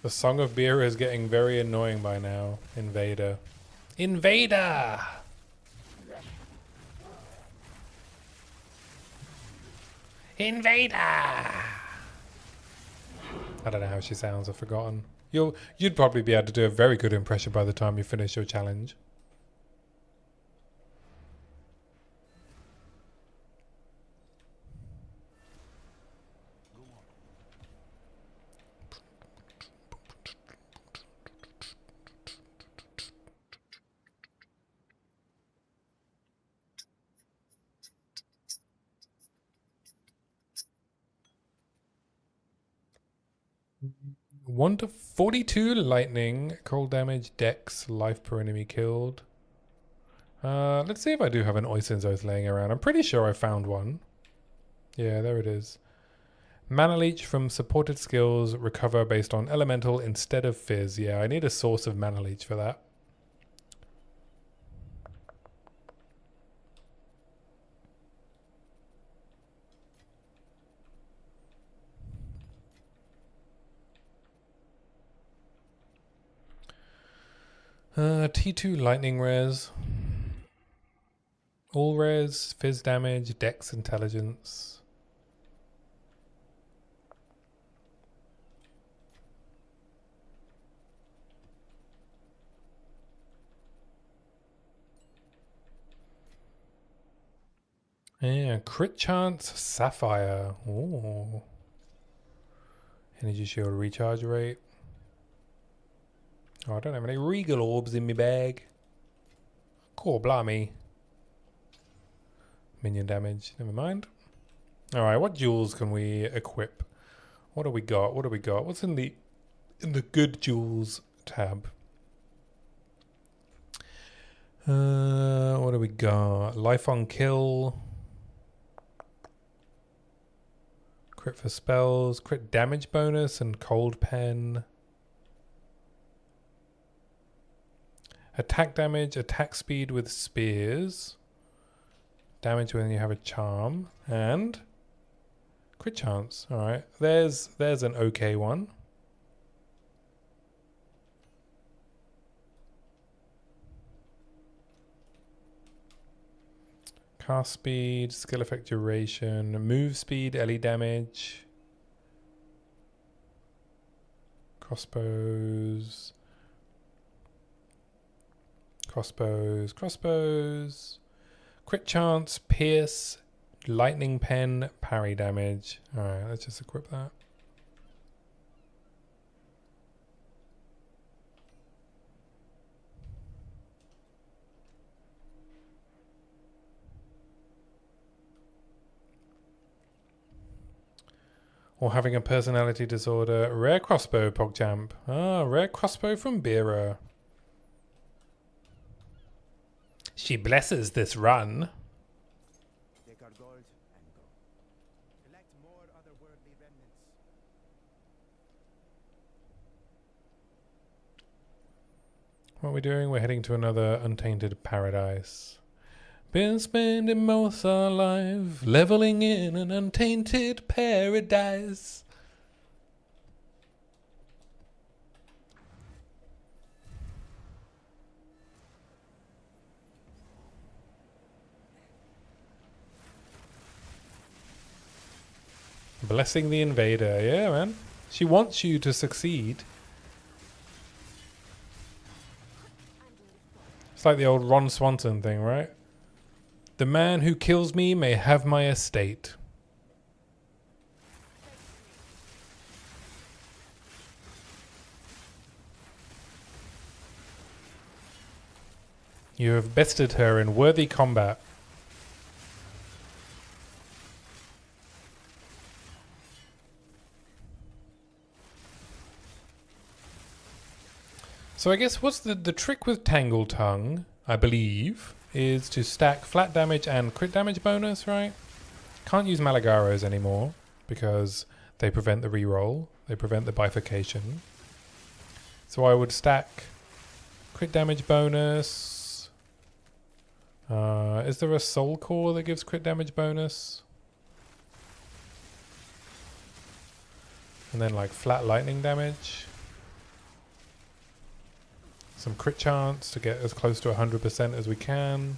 [SPEAKER 1] The Song of Beer is getting very annoying by now. Invader. Invader! Invader! I don't know how she sounds, I've forgotten. You'd probably be able to do a very good impression by the time you finish your challenge. One to 42 lightning, cold damage, dex, life per enemy killed. Let's see if I do have an Oisin's Oath laying around. I'm pretty sure I found one. Yeah, there it is. Mana leech from supported skills recover based on elemental instead of fizz. Yeah, I need a source of mana leech for that. T2 lightning res. All res, fizz damage, dex intelligence. Yeah, crit chance, sapphire. Ooh. Energy shield recharge rate. Oh, I don't have any regal orbs in my bag. Cool, blimey. Minion damage, never mind. Alright, what jewels can we equip? What do we got? What do we got? What's in the good jewels tab? What do we got? Life on kill. Crit for spells, crit damage bonus, and cold pen. Attack damage, attack speed with spears. Damage when you have a charm. And crit chance. Alright. There's an okay one. Cast speed, skill effect duration, move speed, LE damage. Crossbows. Crossbows. Crit chance, pierce, lightning pen, parry damage. Alright, let's just equip that. Or having a personality disorder. Rare crossbow, PogChamp. Ah, rare crossbow from Beera. She blesses this run.
[SPEAKER 2] Take our gold and go. Collect more otherworldly remnants.
[SPEAKER 1] What are we doing? We're heading to another untainted paradise. Been spending most our life leveling in an untainted paradise. Blessing the invader. Yeah, man. She wants you to succeed. It's like the old Ron Swanson thing, right? The man who kills me may have my estate. You have bested her in worthy combat. So I guess what's the trick with Tangle Tongue, I believe, is to stack flat damage and crit damage bonus, right? Can't use Malagaros anymore because they prevent the reroll. They prevent the bifurcation. So I would stack crit damage bonus. Is there a soul core that gives crit damage bonus? And then like flat lightning damage. Some crit chance to get as close to 100% as we can.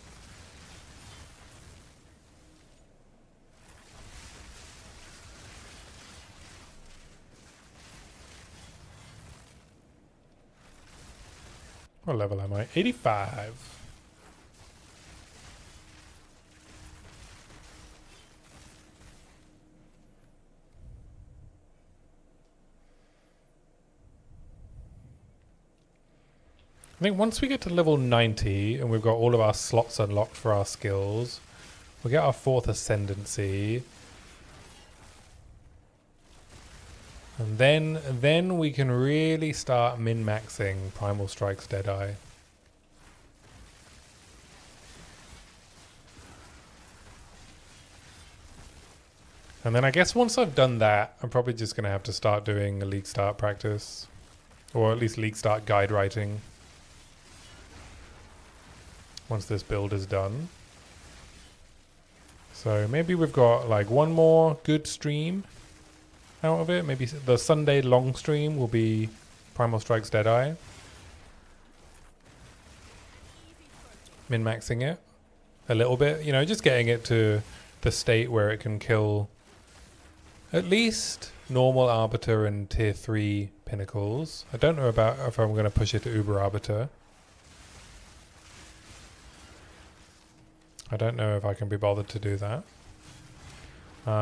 [SPEAKER 1] What level am I? 85. I think once we get to level 90 and we've got all of our slots unlocked for our skills, we'll get our 4th ascendancy. And then we can really start min-maxing Primal Strikes Deadeye. And then I guess once I've done that, I'm probably just going to have to start doing a League Start practice. Or at least League Start guide writing. Once this build is done. So maybe we've got like one more good stream out of it. Maybe the Sunday long stream will be Primal Strikes Deadeye. Min-maxing it a little bit. You know, just getting it to the state where it can kill at least normal Arbiter and tier 3 pinnacles. I don't know about if I'm going to push it to Uber Arbiter. I don't know if I can be bothered to do that.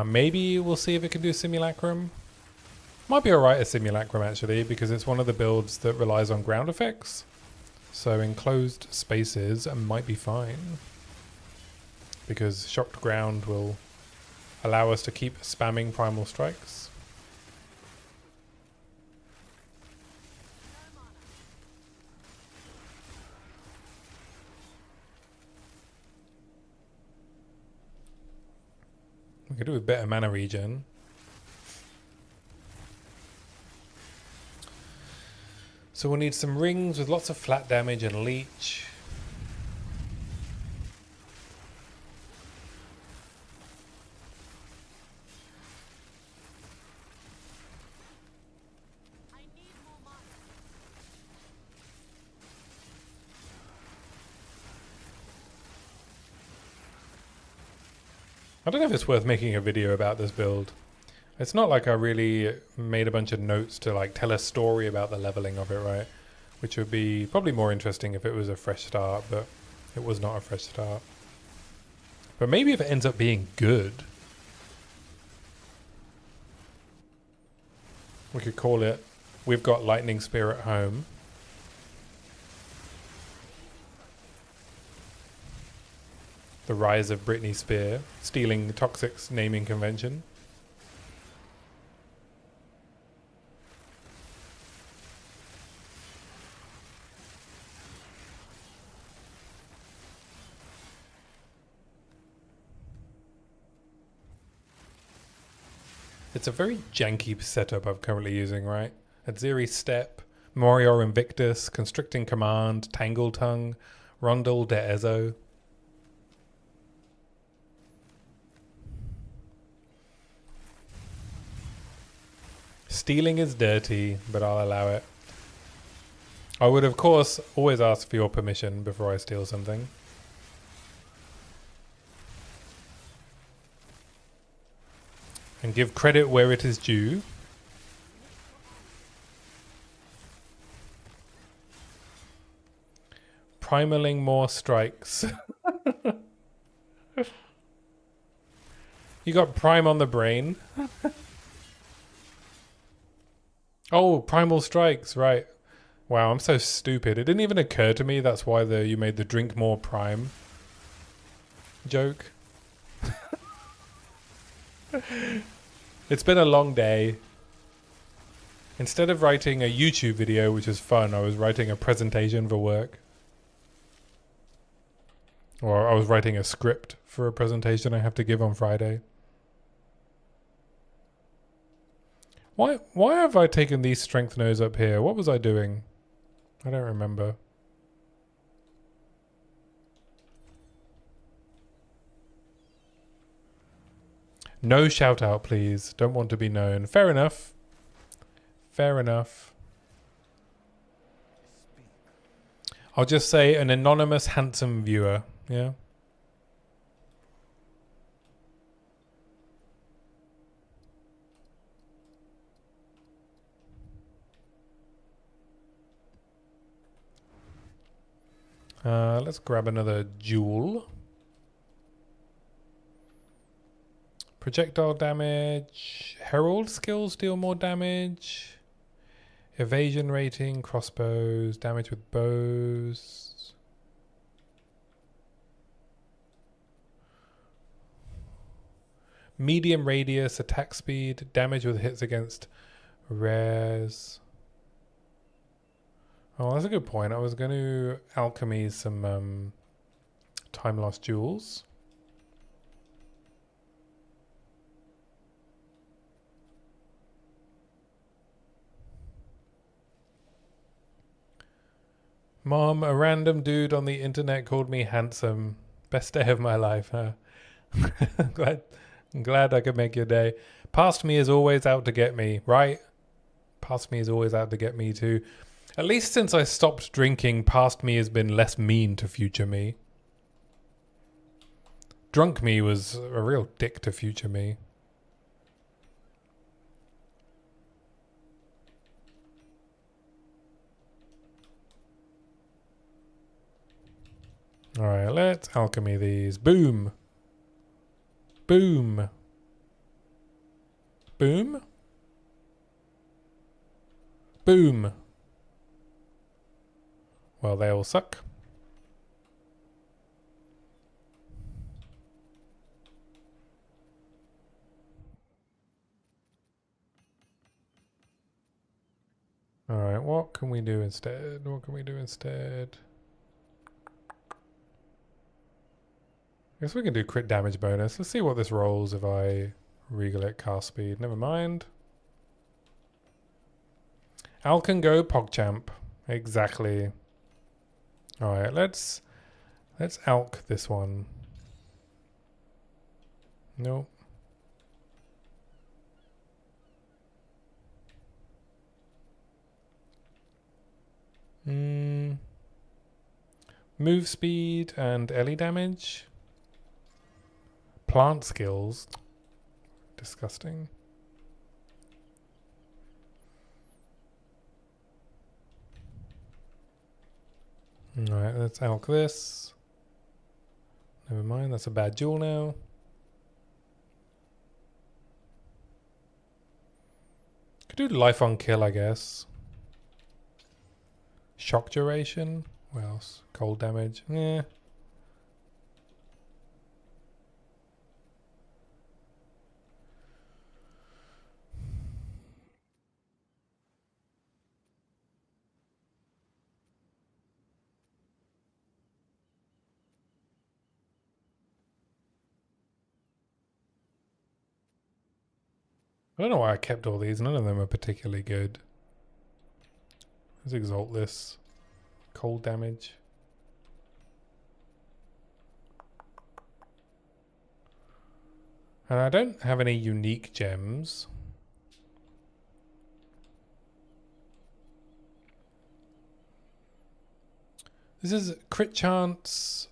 [SPEAKER 1] Maybe we'll see if it can do Simulacrum. Might be alright at Simulacrum actually, because it's one of the builds that relies on ground effects. So enclosed spaces might be fine. Because shocked ground will allow us to keep spamming Primal Strikes. We could do with better mana regen. So we'll need some rings with lots of flat damage and leech.
[SPEAKER 3] I need more mana.
[SPEAKER 1] I don't know if it's worth making a video about this build. It's not like I really made a bunch of notes to like tell a story about the leveling of it, right? Which would be probably more interesting if it was a fresh start, but it was not a fresh start. But maybe if it ends up being good, we could call it, we've got Lightning Spear at home. The rise of Britney Spear, stealing Toxic's naming convention. It's a very janky setup I'm currently using, right? Adziri Step, Morior Invictus, Constricting Command, Tangle Tongue, Rondel de Ezo. Stealing is dirty, but I'll allow it. I would, of course, always ask for your permission before I steal something. And give credit where it is due. Primaling more strikes. You got Prime on the brain. Oh, Primal Strikes, right. Wow, I'm so stupid. It didn't even occur to me that's why you made the drink more Prime joke. It's been a long day. Instead of writing a YouTube video, which is fun, I was writing a presentation for work. Or I was writing a script for a presentation I have to give on Friday. Why have I taken these strength nodes up here? What was I doing? I don't remember. No shout out, please. Don't want to be known. Fair enough. Fair enough. I'll just say an anonymous handsome viewer. Yeah. Let's grab another jewel. Projectile damage. Herald skills deal more damage. Evasion rating, crossbows, damage with bows. Medium radius, attack speed, damage with hits against rares. Oh, that's a good point. I was going to alchemy some time lost jewels. Mom, a random dude on the internet called me handsome. Best day of my life, huh? I'm glad I could make your day. Past me is always out to get me, right? Past me is always out to get me too. At least since I stopped drinking, past me has been less mean to future me. Drunk me was a real dick to future me. Alright, let's alchemy these. Boom. Boom. Boom. Boom. Well, they all suck. Alright, what can we do instead? What can we do instead? I guess we can do crit damage bonus. Let's see what this rolls if I regal it cast speed. Never mind. Al can go PogChamp. Exactly. Alright, let's alch this one. Nope. Move speed and Ellie damage. Plant skills. Disgusting. Alright, let's alch this. Never mind, that's a bad duel now. Could do life on kill, I guess. Shock duration. What else? Cold damage. Yeah. I don't know why I kept all these. None of them are particularly good. Let's exalt this. Cold damage. And I don't have any unique gems. This is crit chance,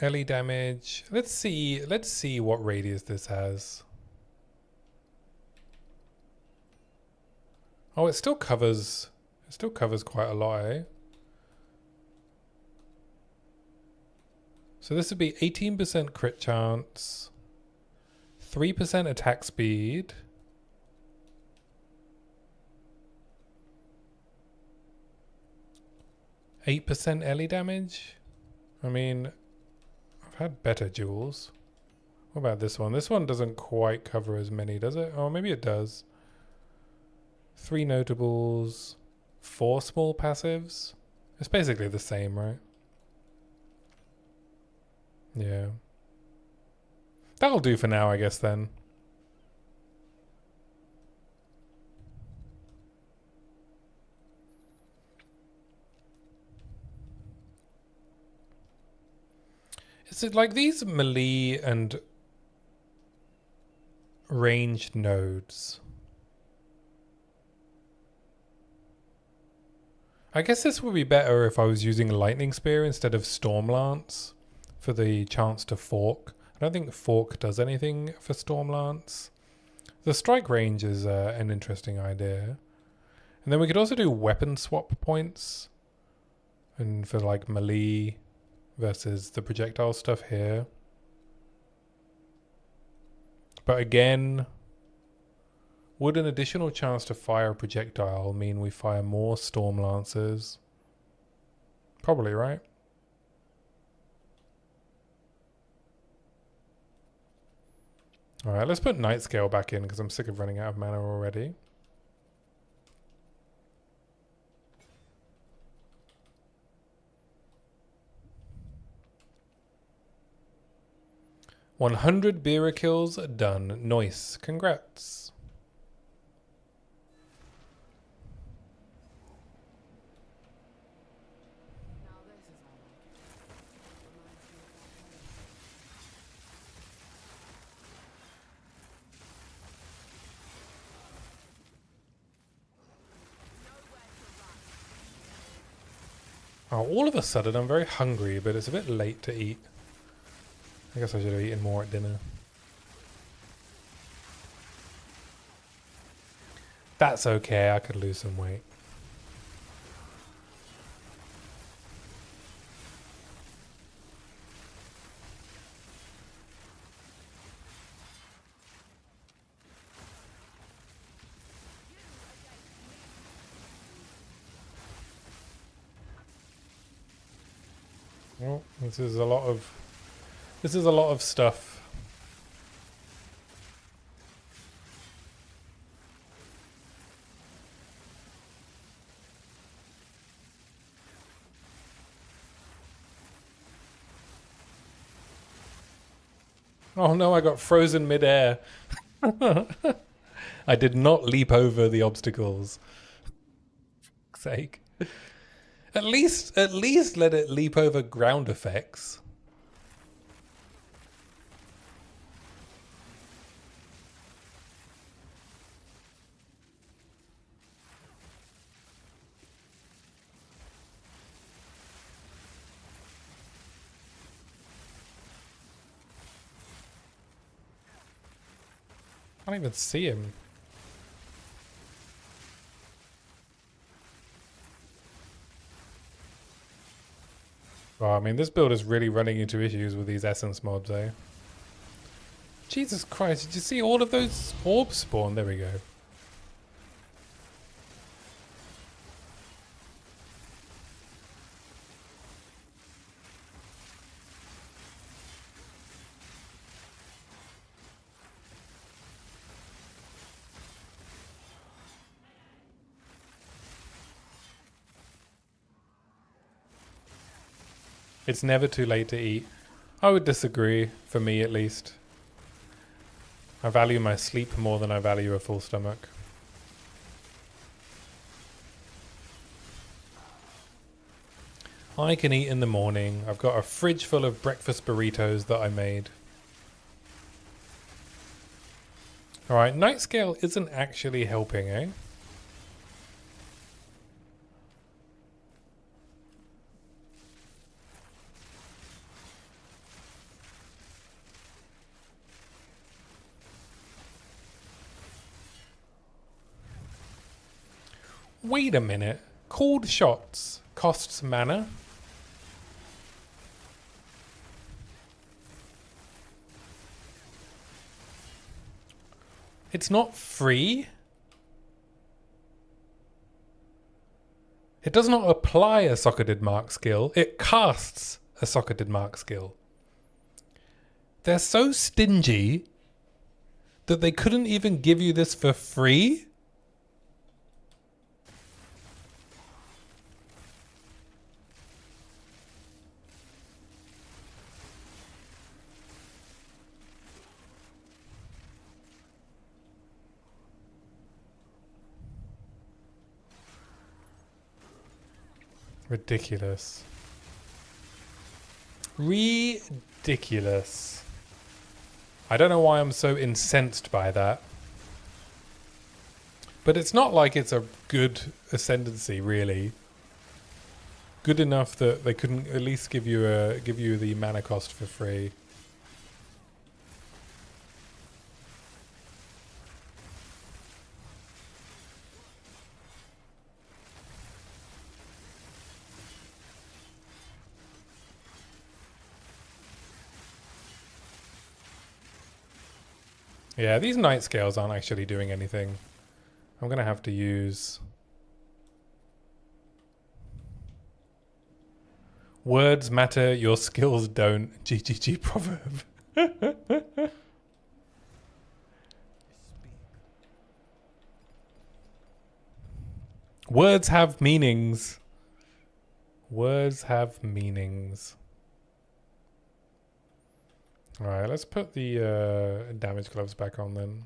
[SPEAKER 1] Ellie damage. Let's see what radius this has. Oh, it still covers quite a lot, eh? So this would be 18% crit chance, 3% attack speed, 8% Ellie damage. I mean, I've had better duels. What about this one? This one doesn't quite cover as many, does it? Oh, maybe it does. 3 notables, 4 small passives. It's basically the same, right? Yeah. That'll do for now, I guess, then. Is it like these melee and ranged nodes? I guess this would be better if I was using Lightning Spear instead of Stormlance for the chance to fork. I don't think fork does anything for Stormlance. The strike range is an interesting idea. And then we could also do weapon swap points. And for like melee versus the projectile stuff here. But again, would an additional chance to fire a projectile mean we fire more Storm Lancers? Probably, right? Alright, let's put Night Scale back in because I'm sick of running out of mana already. "100 Beera kills done. Nice. Congrats."
[SPEAKER 3] Now
[SPEAKER 1] Oh, all of a sudden I'm very hungry, but it's a bit late to eat. I guess I should have eaten more at dinner. That's okay, I could lose some weight. Well, this is a lot of stuff. Oh no, I got frozen midair. I did not leap over the obstacles. For fuck's sake. At least let it leap over ground effects. I can't even see him. Oh, I mean, this build is really running into issues with these essence mobs, eh? Jesus Christ, did you see all of those orbs spawn? There we go. It's never too late to eat. I would disagree, for me at least. I value my sleep more than I value a full stomach. I can eat in the morning. I've got a fridge full of breakfast burritos that I made. Alright, night scale isn't actually helping, eh? Wait a minute. Called shots costs mana? It's not free? It does not apply a socketed mark skill. It casts a socketed mark skill. They're so stingy that they couldn't even give you this for free? Ridiculous. Ridiculous. I don't know why I'm so incensed by that. But it's not like it's a good ascendancy, really. Good enough that they couldn't at least give you the mana cost for free. Yeah, these night scales aren't actually doing anything. I'm gonna have to use... Words matter, your skills don't. GGG proverb. Words have meanings. Words have meanings. Alright, let's put the damage gloves back on then.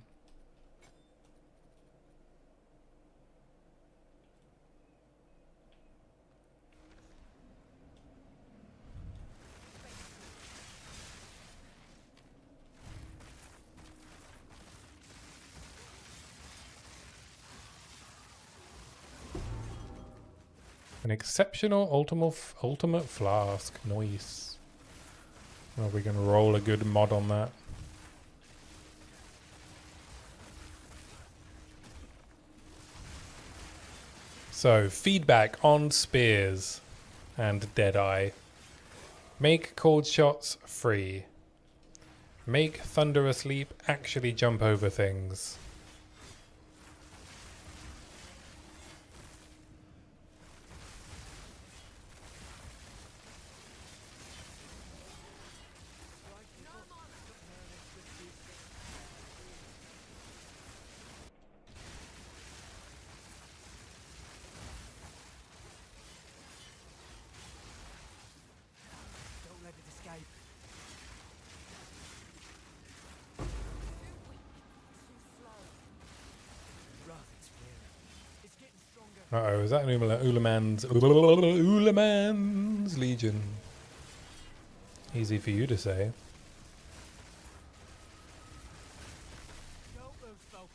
[SPEAKER 1] An exceptional ultimate flask. Nice. Well, we can roll a good mod on that. So, feedback on spears and Deadeye. Make cold shots free. Make Thunderous Leap actually jump over things.
[SPEAKER 2] Don't let it escape. Rough experience. It's getting stronger.
[SPEAKER 1] Uh-oh, is that an Ulaman's Legion? Easy for you to say.
[SPEAKER 2] Don't lose focus.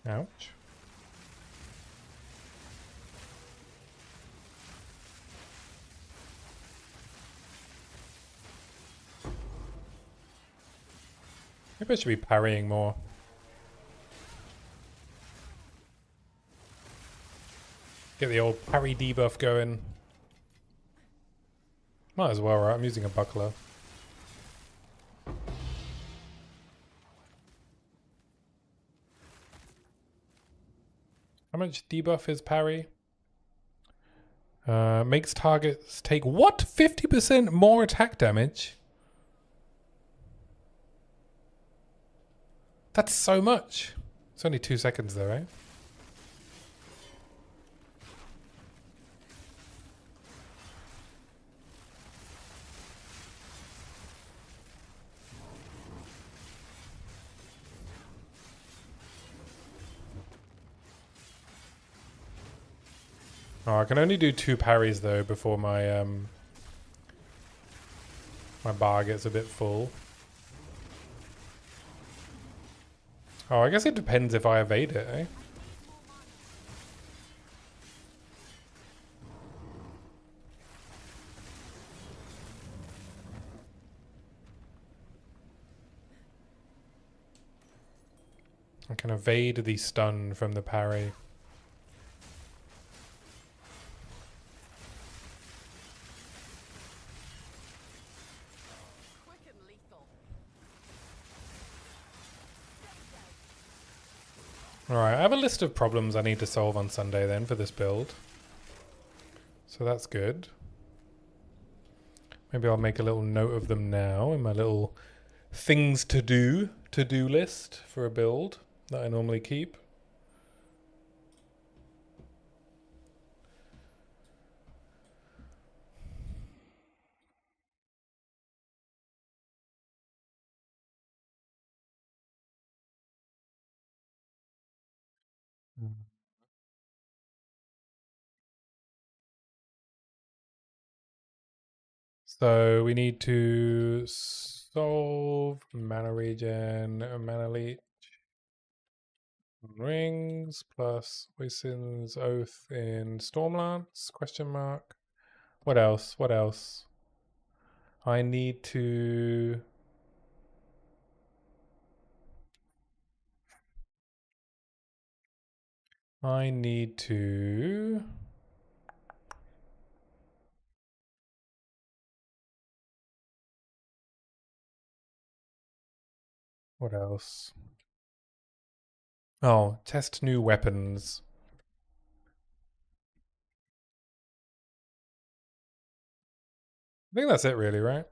[SPEAKER 1] Ouch. Maybe I should be parrying more. Get the old parry debuff going. Might as well, right? I'm using a buckler. How much debuff is parry? Makes targets take what? 50% more attack damage? That's so much. It's only 2 seconds though, right? Oh, I can only do 2 parries though before my my bar gets a bit full. Oh, I guess it depends if I evade it, eh? I can evade the stun from the parry.
[SPEAKER 3] Quick and lethal.
[SPEAKER 1] Alright, I have a list of problems I need to solve on Sunday then for this build. So that's good. Maybe I'll make a little note of them now in my little things to do list for a build that I normally keep. So we need to solve mana regen, mana leech, rings plus Wysin's Oath in Stormlance, question mark. What else? What else? I need to... I need to... What else? Oh, test new weapons. I think that's it really, right?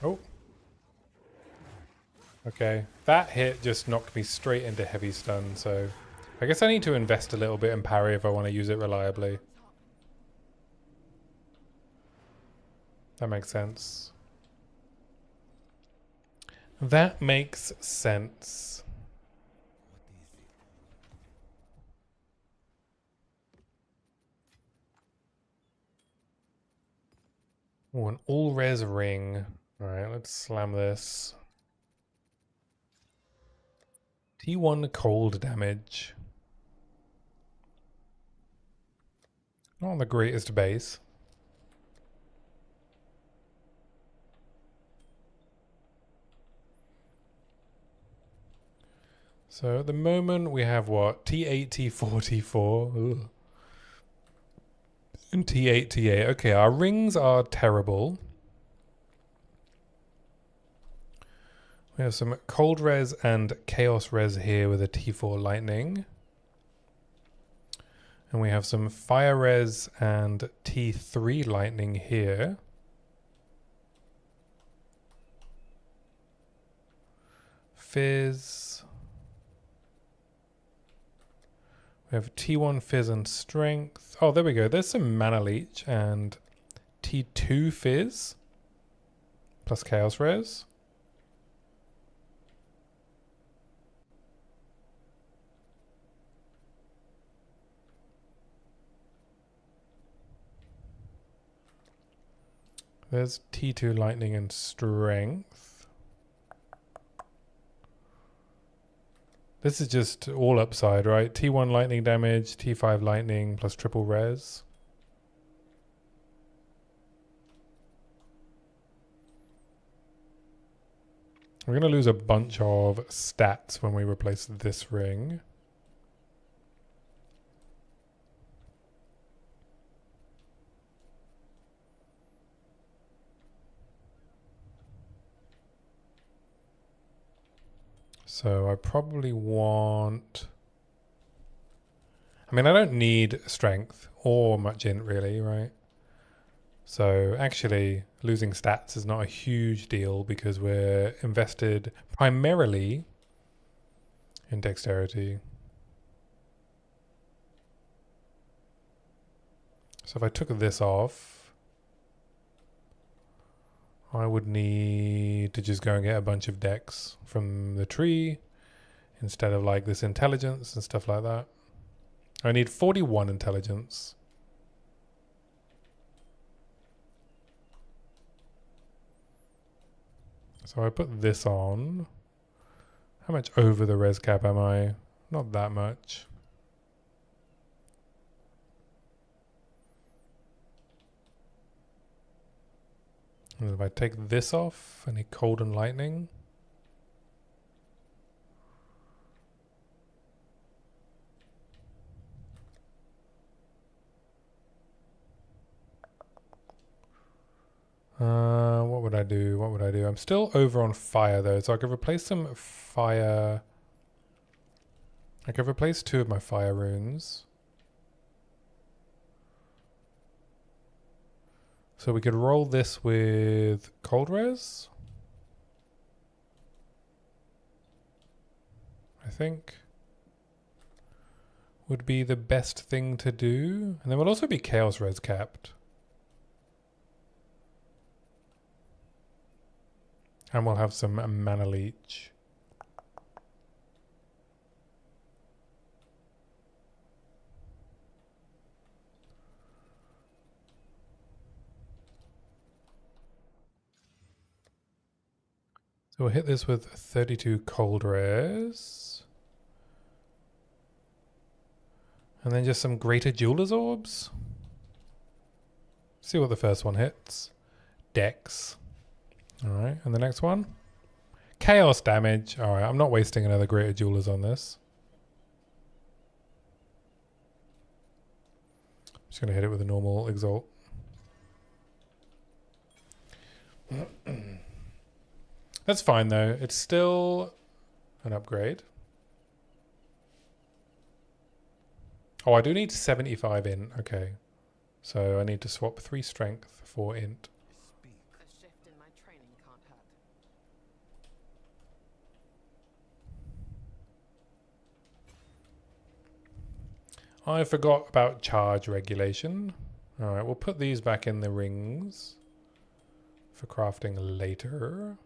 [SPEAKER 1] Oh. Okay. That hit just knocked me straight into heavy stun, so I guess I need to invest a little bit in parry if I want to use it reliably. That makes sense. That makes sense. Oh, an all-res ring. Alright, let's slam this. T1 cold damage. Not the greatest base. So at the moment we have what? T8, T4, T4. Ugh. And T8, T8. Okay, our rings are terrible. We have some cold res and chaos res here with a T4 lightning. And we have some fire res and T3 lightning here. Fizz. We have T1 Fizz and Strength. Oh, there we go. There's some Mana Leech and T2 Fizz plus Chaos Res. There's T2 Lightning and Strength. This is just all upside, right? T1 Lightning damage, T5 Lightning plus triple res. We're going to lose a bunch of stats when we replace this ring. So I probably want... I mean, I don't need strength or much int really, right? So actually losing stats is not a huge deal because we're invested primarily in dexterity. So if I took this off, I would need to just go and get a bunch of dex from the tree instead of like this intelligence and stuff like that. I need 41 intelligence. So I put this on. How much over the res cap am I? Not that much. And if I take this off, I need cold and lightning. What would I do? What would I do? I'm still over on fire though, so I could replace some fire. I could replace 2 of my fire runes. So we could roll this with cold res. I think would be the best thing to do. And then we'll also be chaos res capped. And we'll have some mana leech. So we'll hit this with 32 cold res. And then just some greater jeweler's orbs. See what the first one hits. Dex. Alright, and the next one? Chaos damage. Alright, I'm not wasting another greater jewelers on this. Just going to hit it with a normal exalt. That's fine though. It's still an upgrade. Oh, I do need 75 int. Okay. So I need to swap 3 strength for int.
[SPEAKER 3] A shift in my training can't hurt.
[SPEAKER 1] I forgot about charge regulation. Alright, we'll put these back in the rings for crafting later.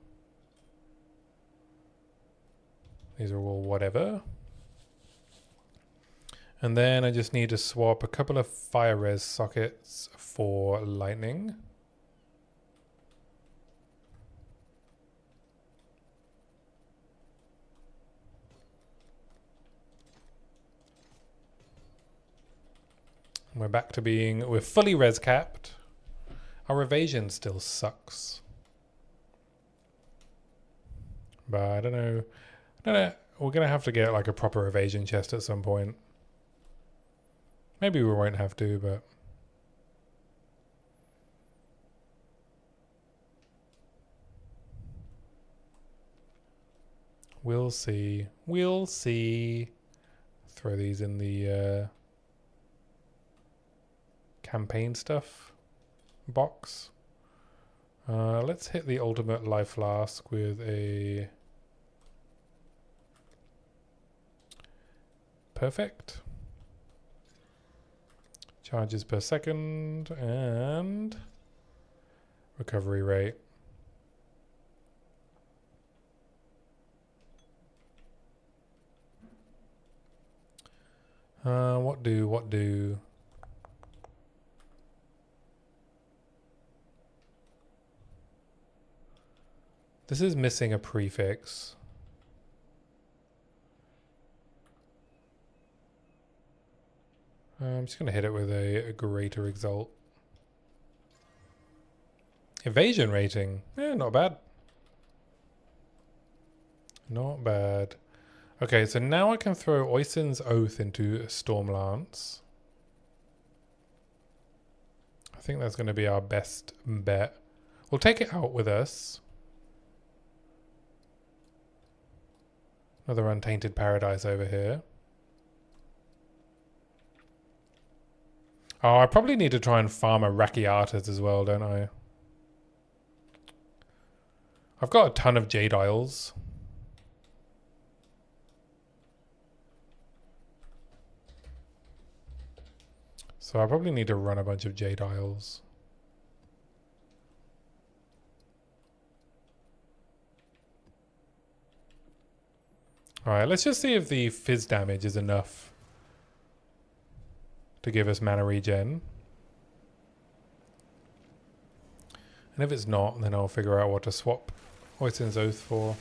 [SPEAKER 1] These are all whatever. And then I just need to swap a couple of fire res sockets for lightning. We're back to we're fully res capped. Our evasion still sucks. But I don't know. We're going to have to get like a proper evasion chest at some point. Maybe we won't have to, but... We'll see. We'll see. Throw these in the... campaign stuff box. Let's hit the ultimate life flask with a perfect charges per second and recovery rate. What do? This is missing a prefix. I'm just going to hit it with a greater exalt. Evasion rating. Yeah, not bad. Not bad. Okay, so now I can throw Oisin's Oath into Stormlance. I think that's going to be our best bet. We'll take it out with us. Another Untainted Paradise over here. Oh, I probably need to try and farm a Rakiatas as well, don't I? I've got a ton of Jade Isles. So I probably need to run a bunch of Jade Isles. Alright, let's just see if the fizz damage is enough to give us mana regen. And if it's not, then I'll figure out what to swap Oisin's Oath for.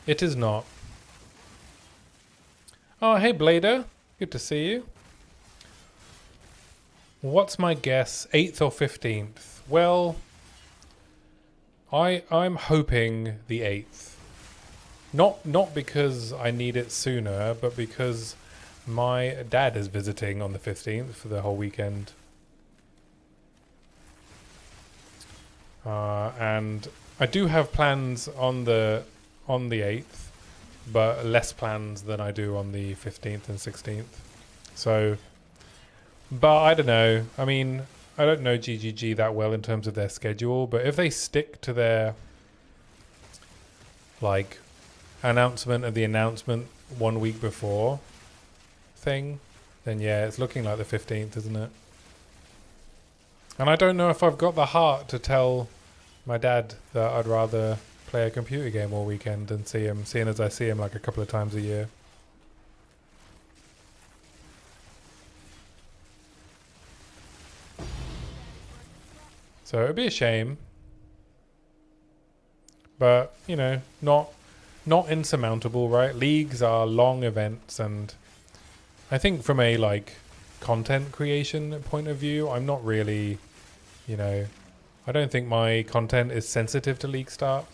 [SPEAKER 1] It is not. Oh, hey Blader. Good to see you. What's my guess? 8th or 15th? Well, I'm hoping the 8th. Not because I need it sooner, but because my dad is visiting on the 15th for the whole weekend. And I do have plans on the 8th, but less plans than I do on the 15th and 16th. So, but I don't know. I mean, I don't know GGG that well in terms of their schedule, but if they stick to their like announcement of the announcement 1 week before thing, then yeah, it's looking like the 15th, isn't it? And I don't know if I've got the heart to tell my dad that I'd rather play a computer game all weekend and see him, seeing as I see him like a couple of times a year. So it'd be a shame, but you know, not insurmountable, right? Leagues are long events, and I think from a like content creation point of view, I'm not really, you know, I don't think my content is sensitive to league start.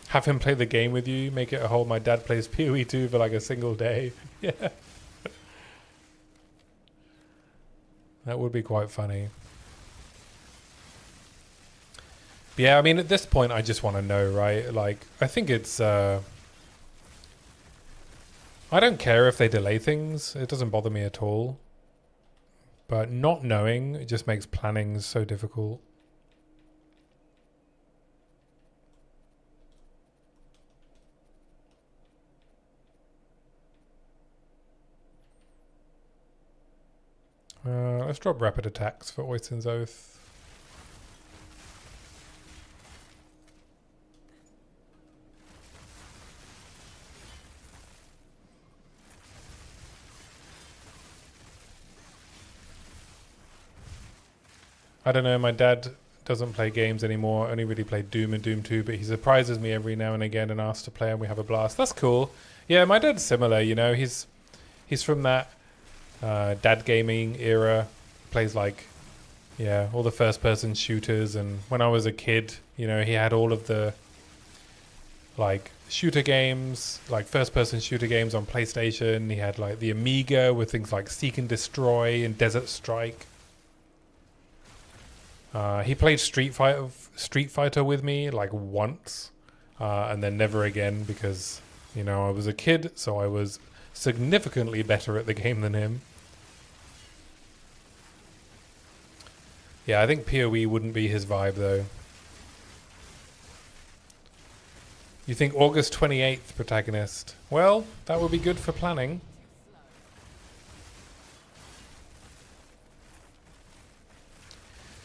[SPEAKER 1] Have him play the game with you, make it a whole my dad plays POE 2 for like a single day. Yeah. That would be quite funny. But yeah, I mean, at this point, I just want to know, right? Like, I think it's... I don't care if they delay things. It doesn't bother me at all. But not knowing, it just makes planning so difficult. Let's drop rapid attacks for Oisin's Oath. I don't know, my dad doesn't play games anymore, only really played Doom and Doom 2, but he surprises me every now and again and asks to play and we have a blast. That's cool. Yeah, my dad's similar, you know, he's from that dad gaming era, plays like, yeah, all the first person shooters, and when I was a kid, you know, he had all of the like shooter games, like first person shooter games on PlayStation. He had like the Amiga with things like Seek and Destroy and Desert Strike. He played Street Fighter with me like once, and then never again because, you know, I was a kid, so I was significantly better at the game than him. Yeah, I think POE wouldn't be his vibe though. You think August 28th protagonist? Well, that would be good for planning.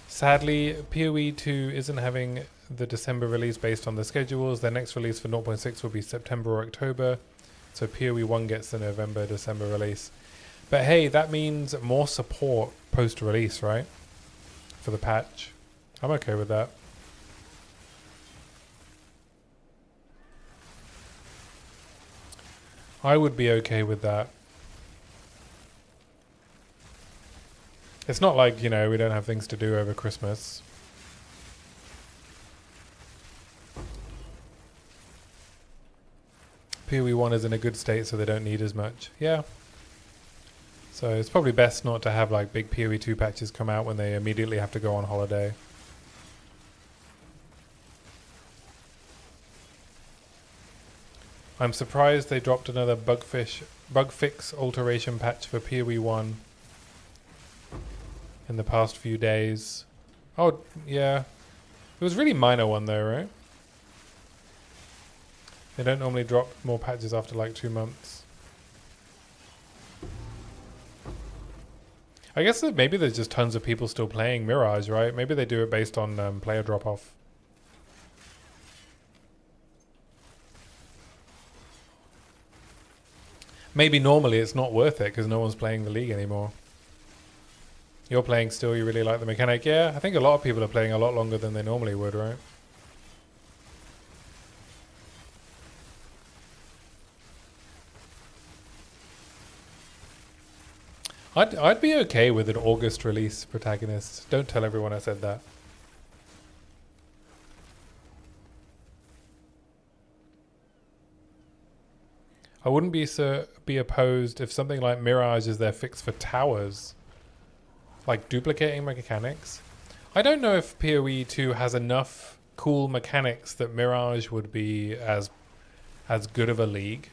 [SPEAKER 1] Sadly, PoE 2 isn't having the December release based on the schedules. Their next release for 0.6 will be September or October. So PoE 1 gets the November-December release. But hey, that means more support post-release, right? For the patch. I'm okay with that. I would be okay with that. It's not like, you know, we don't have things to do over Christmas. PoE 1 is in a good state, so they don't need as much. Yeah. So it's probably best not to have like big PoE 2 patches come out when they immediately have to go on holiday. I'm surprised they dropped another bug fix alteration patch for PoE 1 in the past few days. Oh, yeah. It was a really minor one though, right? They don't normally drop more patches after like 2 months. I guess that maybe there's just tons of people still playing Mirage, right? Maybe they do it based on player drop-off. Maybe normally it's not worth it because no one's playing the league anymore. You're playing still, you really like the mechanic? Yeah, I think a lot of people are playing a lot longer than they normally would, right? I'd be okay with an August release protagonist. Don't tell everyone I said that. I wouldn't be opposed if something like Mirage is their fix for towers. Like duplicating mechanics. I don't know if PoE 2 has enough cool mechanics that Mirage would be as good of a league.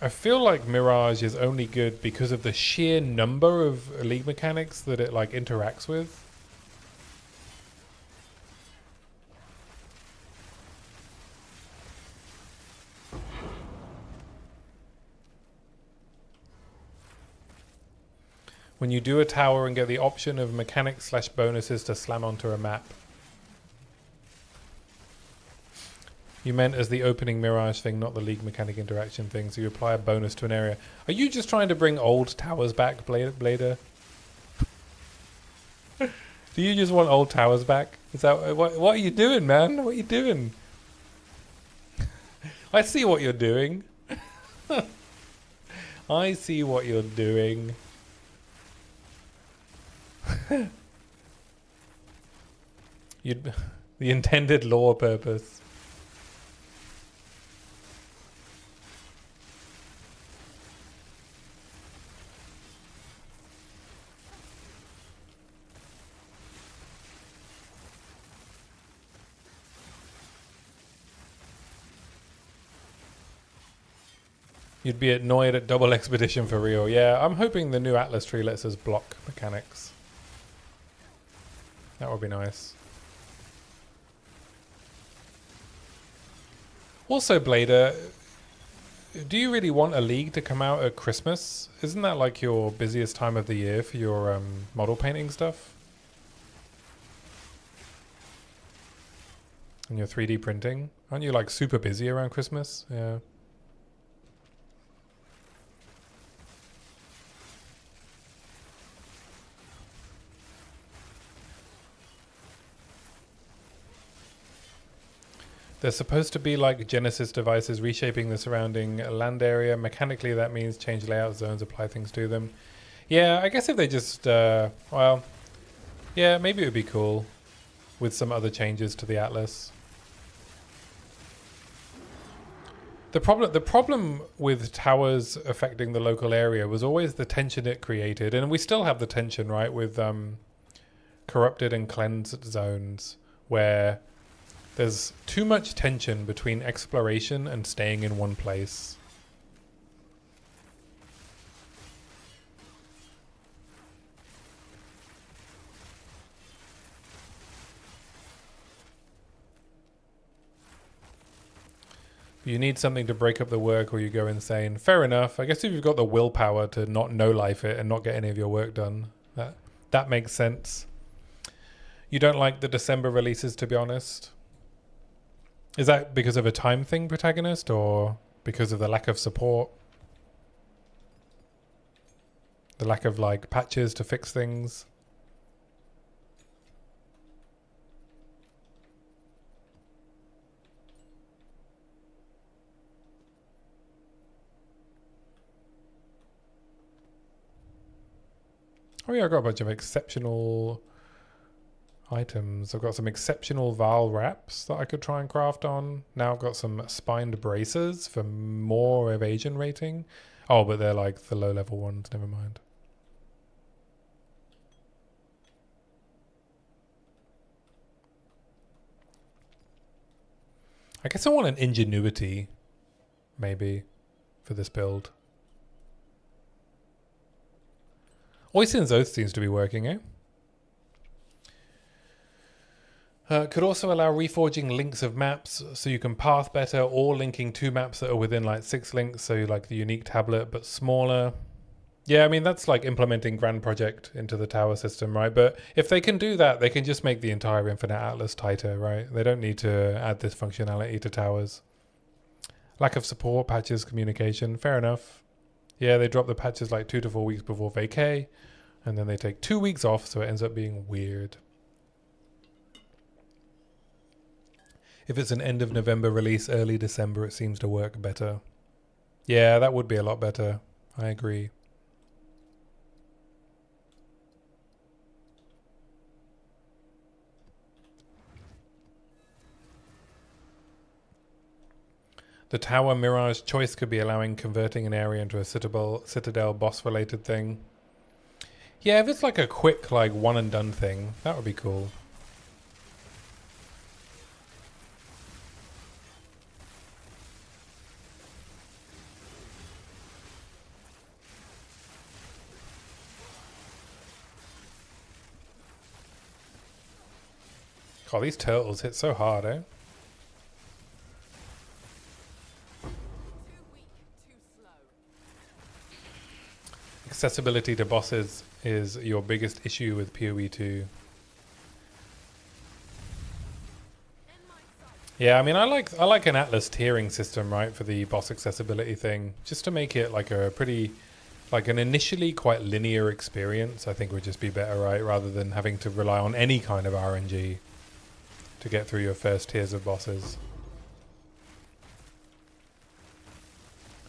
[SPEAKER 1] I feel like Mirage is only good because of the sheer number of league mechanics that it like interacts with. When you do a tower and get the option of mechanics / bonuses to slam onto a map. You meant as the opening Mirage thing, not the league mechanic interaction thing. So you apply a bonus to an area. Are you just trying to bring old towers back, Blader? Do you just want old towers back? Is that what are you doing, man? What are you doing? I see what you're doing. I see what you're doing. The intended lore purpose. You'd be annoyed at double expedition for real. Yeah, I'm hoping the new Atlas tree lets us block mechanics. That would be nice. Also, Blader, do you really want a league to come out at Christmas? Isn't that like your busiest time of the year for your model painting stuff? And your 3D printing? Aren't you like super busy around Christmas? Yeah. They're supposed to be like Genesis devices reshaping the surrounding land area. Mechanically, that means change layout zones, apply things to them. Yeah, I guess if they just, well, yeah, maybe it would be cool with some other changes to the Atlas. The problem with towers affecting the local area was always the tension it created, and we still have the tension, right, with corrupted and cleansed zones where there's too much tension between exploration and staying in one place. You need something to break up the work or you go insane. Fair enough. I guess if you've got the willpower to not no-life it and not get any of your work done, that makes sense. You don't like the December releases, to be honest? Is that because of a time thing, protagonist, or because of the lack of support? The lack of like patches to fix things? Oh yeah, I got a bunch of exceptional items. I've got some exceptional Val wraps that I could try and craft on. Now I've got some spined braces for more evasion rating. Oh, but they're like the low level ones, never mind. I guess I want an ingenuity, maybe, for this build. Oisin's Oath seems to be working, eh? Could also allow reforging links of maps so you can path better, or linking two maps that are within like 6 links, so like the unique tablet but smaller. Yeah, I mean that's like implementing Grand Project into the tower system, right? But if they can do that, they can just make the entire Infinite Atlas tighter, right? They don't need to add this functionality to towers. Lack of support, patches, communication, fair enough. Yeah, they drop the patches like 2 to 4 weeks before vacay, and then they take 2 weeks off, so it ends up being weird. If it's an end of November release, early December, it seems to work better. Yeah, that would be a lot better. I agree. The Tower Mirage choice could be allowing converting an area into a Citadel boss-related thing. Yeah, if it's like a quick, like, one and done thing, that would be cool. God, these turtles hit so hard, eh? Accessibility to bosses is your biggest issue with PoE 2. Yeah, I mean, I like an Atlas tiering system, right, for the boss accessibility thing, just to make it like a pretty, like an initially quite linear experience. I think would just be better, right, rather than having to rely on any kind of RNG to get through your first tiers of bosses.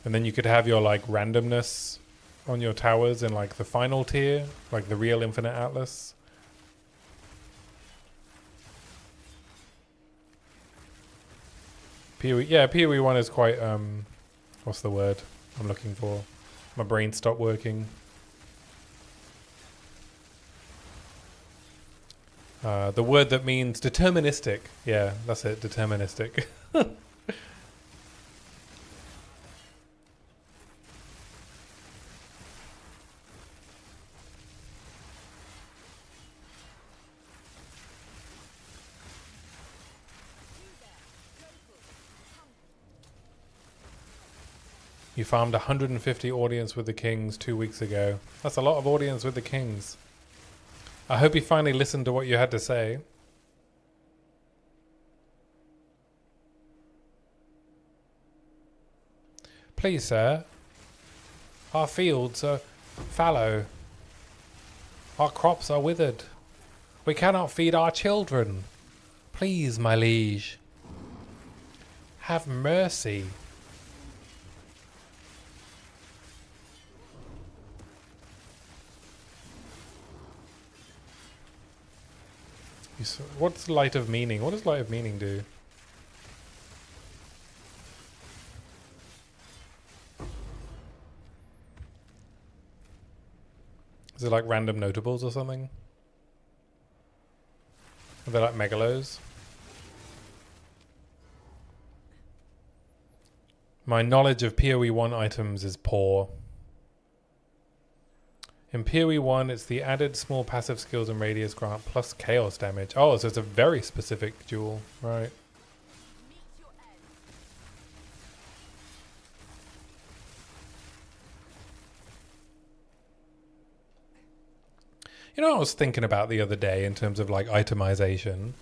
[SPEAKER 1] And then you could have your like randomness on your towers in like the final tier, like the real Infinite Atlas. PoE, yeah, PoE 1 is quite, what's the word I'm looking for? My brain stopped working. The word that means deterministic. Yeah, that's it, deterministic. You farmed 150 audience with the Kings 2 weeks ago. That's a lot of audience with the Kings. I hope he finally listened to what you had to say. Please, sir. Our fields are fallow. Our crops are withered. We cannot feed our children. Please, my liege. Have mercy. What's light of meaning? What does light of meaning do? Is it like random notables or something? Are they like megalos? My knowledge of POE 1 items is poor. In POE 1, it's the added small passive skills and radius grant plus chaos damage. Oh, so it's a very specific duel, right? You know what I was thinking about the other day in terms of like itemization?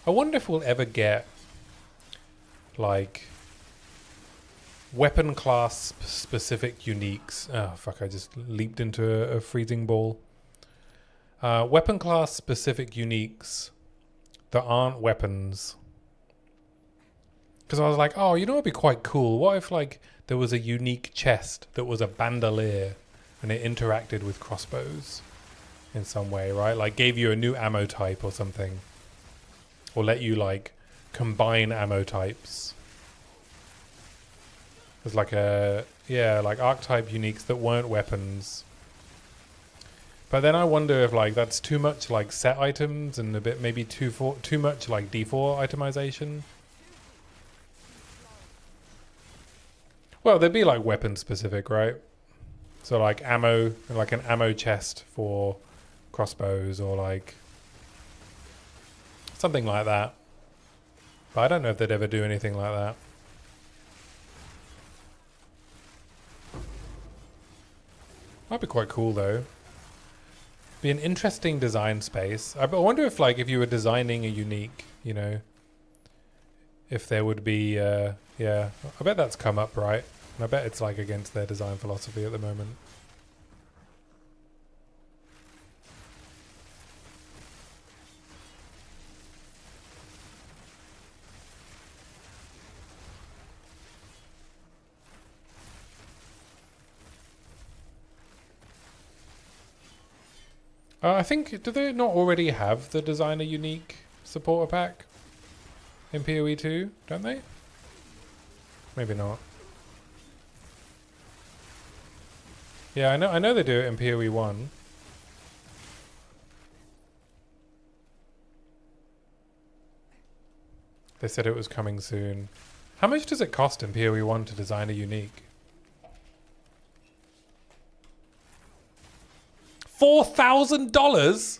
[SPEAKER 1] I wonder if we'll ever get like weapon class specific uniques. Oh fuck, I just leaped into a freezing ball. Weapon class specific uniques that aren't weapons. Because I was like, oh, you know what would be quite cool? What if like there was a unique chest that was a bandolier and it interacted with crossbows in some way, right? Like gave you a new ammo type or something. Or let you like combine ammo types. There's like like archetype uniques that weren't weapons. But then I wonder if like that's too much like set items and a bit maybe too much like D4 itemization. Well, they'd be like weapon specific, right? So like ammo, like an ammo chest for crossbows or like something like that. But I don't know if they'd ever do anything like that. Might be quite cool though. Be an interesting design space. I wonder if like if you were designing a unique, you know, if there would be yeah, I bet that's come up, right? And I bet it's like against their design philosophy at the moment. I think, do they not already have the designer unique supporter pack in PoE 2? Don't they? Maybe not. Yeah, I know they do it in PoE 1. They said it was coming soon. How much does it cost in PoE 1 to design a unique? $4,000?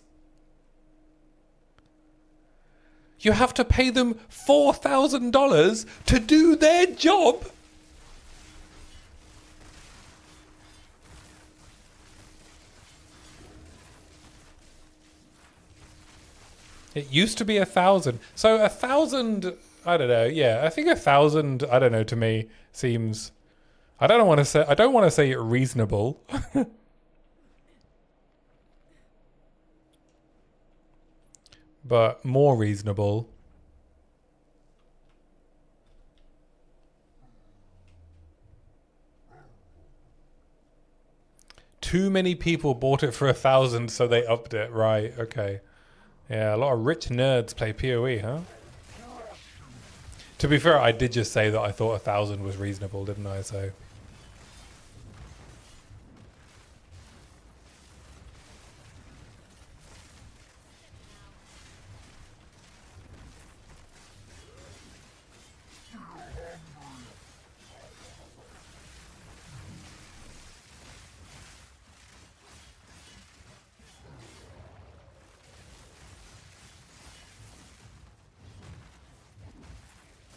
[SPEAKER 1] You have to pay them $4,000 to do their job? It used to be 1,000. So 1,000, I don't know. Yeah, I think 1,000, I don't know, to me seems, I don't want to say reasonable. But more reasonable. Too many people bought it for 1,000, so they upped it. Right, okay. Yeah, a lot of rich nerds play PoE, huh? To be fair, I did just say that I thought 1,000 was reasonable, didn't I? So...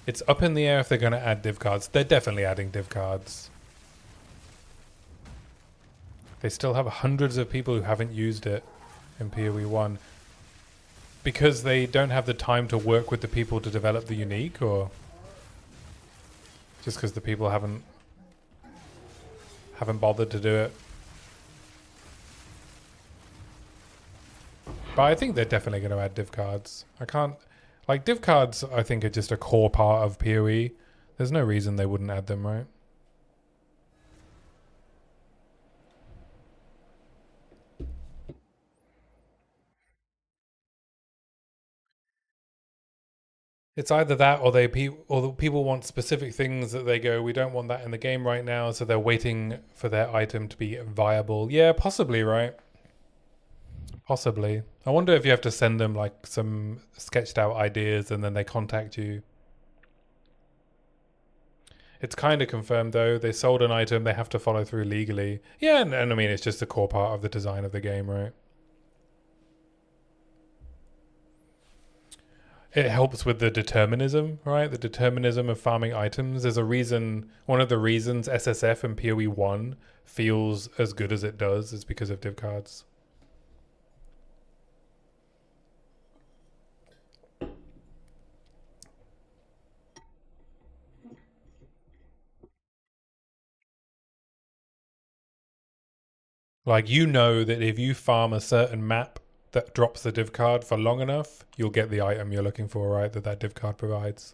[SPEAKER 1] It's up in the air if they're going to add div cards. They're definitely adding div cards. They still have hundreds of people who haven't used it in PoE 1 because they don't have the time to work with the people to develop the unique, or just because the people haven't bothered to do it. But I think they're definitely going to add div cards. I can't... Like, div cards, I think, are just a core part of PoE. There's no reason they wouldn't add them, right? It's either that, or or the people want specific things that they go, we don't want that in the game right now, so they're waiting for their item to be viable. Yeah, possibly, right? Possibly. I wonder if you have to send them like some sketched out ideas and then they contact you. It's kind of confirmed though. They sold an item, they have to follow through legally. Yeah, and I mean, it's just a core part of the design of the game, right? It helps with the determinism, right? The determinism of farming items. There's a reason, one of the reasons SSF and PoE 1 feels as good as it does is because of div cards. Like, you know that if you farm a certain map that drops the div card for long enough, you'll get the item you're looking for, right? That div card provides.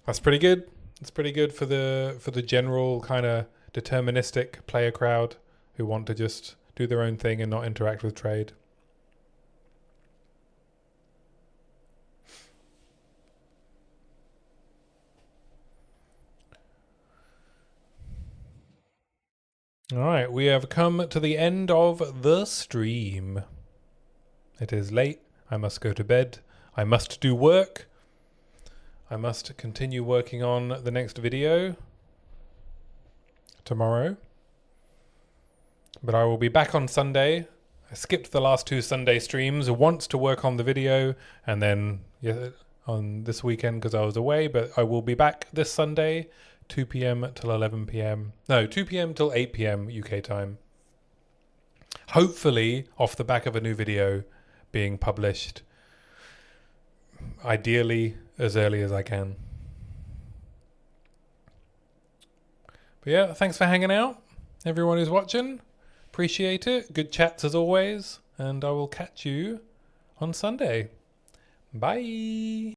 [SPEAKER 1] That's pretty good. It's pretty good for the general kind of deterministic player crowd who want to just do their own thing and not interact with trade. All right, we have come to the end of the stream. It is late. I must go to bed. I must do work. I must continue working on the next video tomorrow. But I will be back on Sunday. I skipped the last 2 Sunday streams once to work on the video, and then on this weekend because I was away. But I will be back this Sunday, 2 p.m. till 11 p.m. No, 2 p.m. till 8 p.m. UK time. Hopefully off the back of a new video being published, ideally as early as I can. But yeah, thanks for hanging out, everyone who's watching. Appreciate it. Good chats as always. And I will catch you on Sunday. Bye.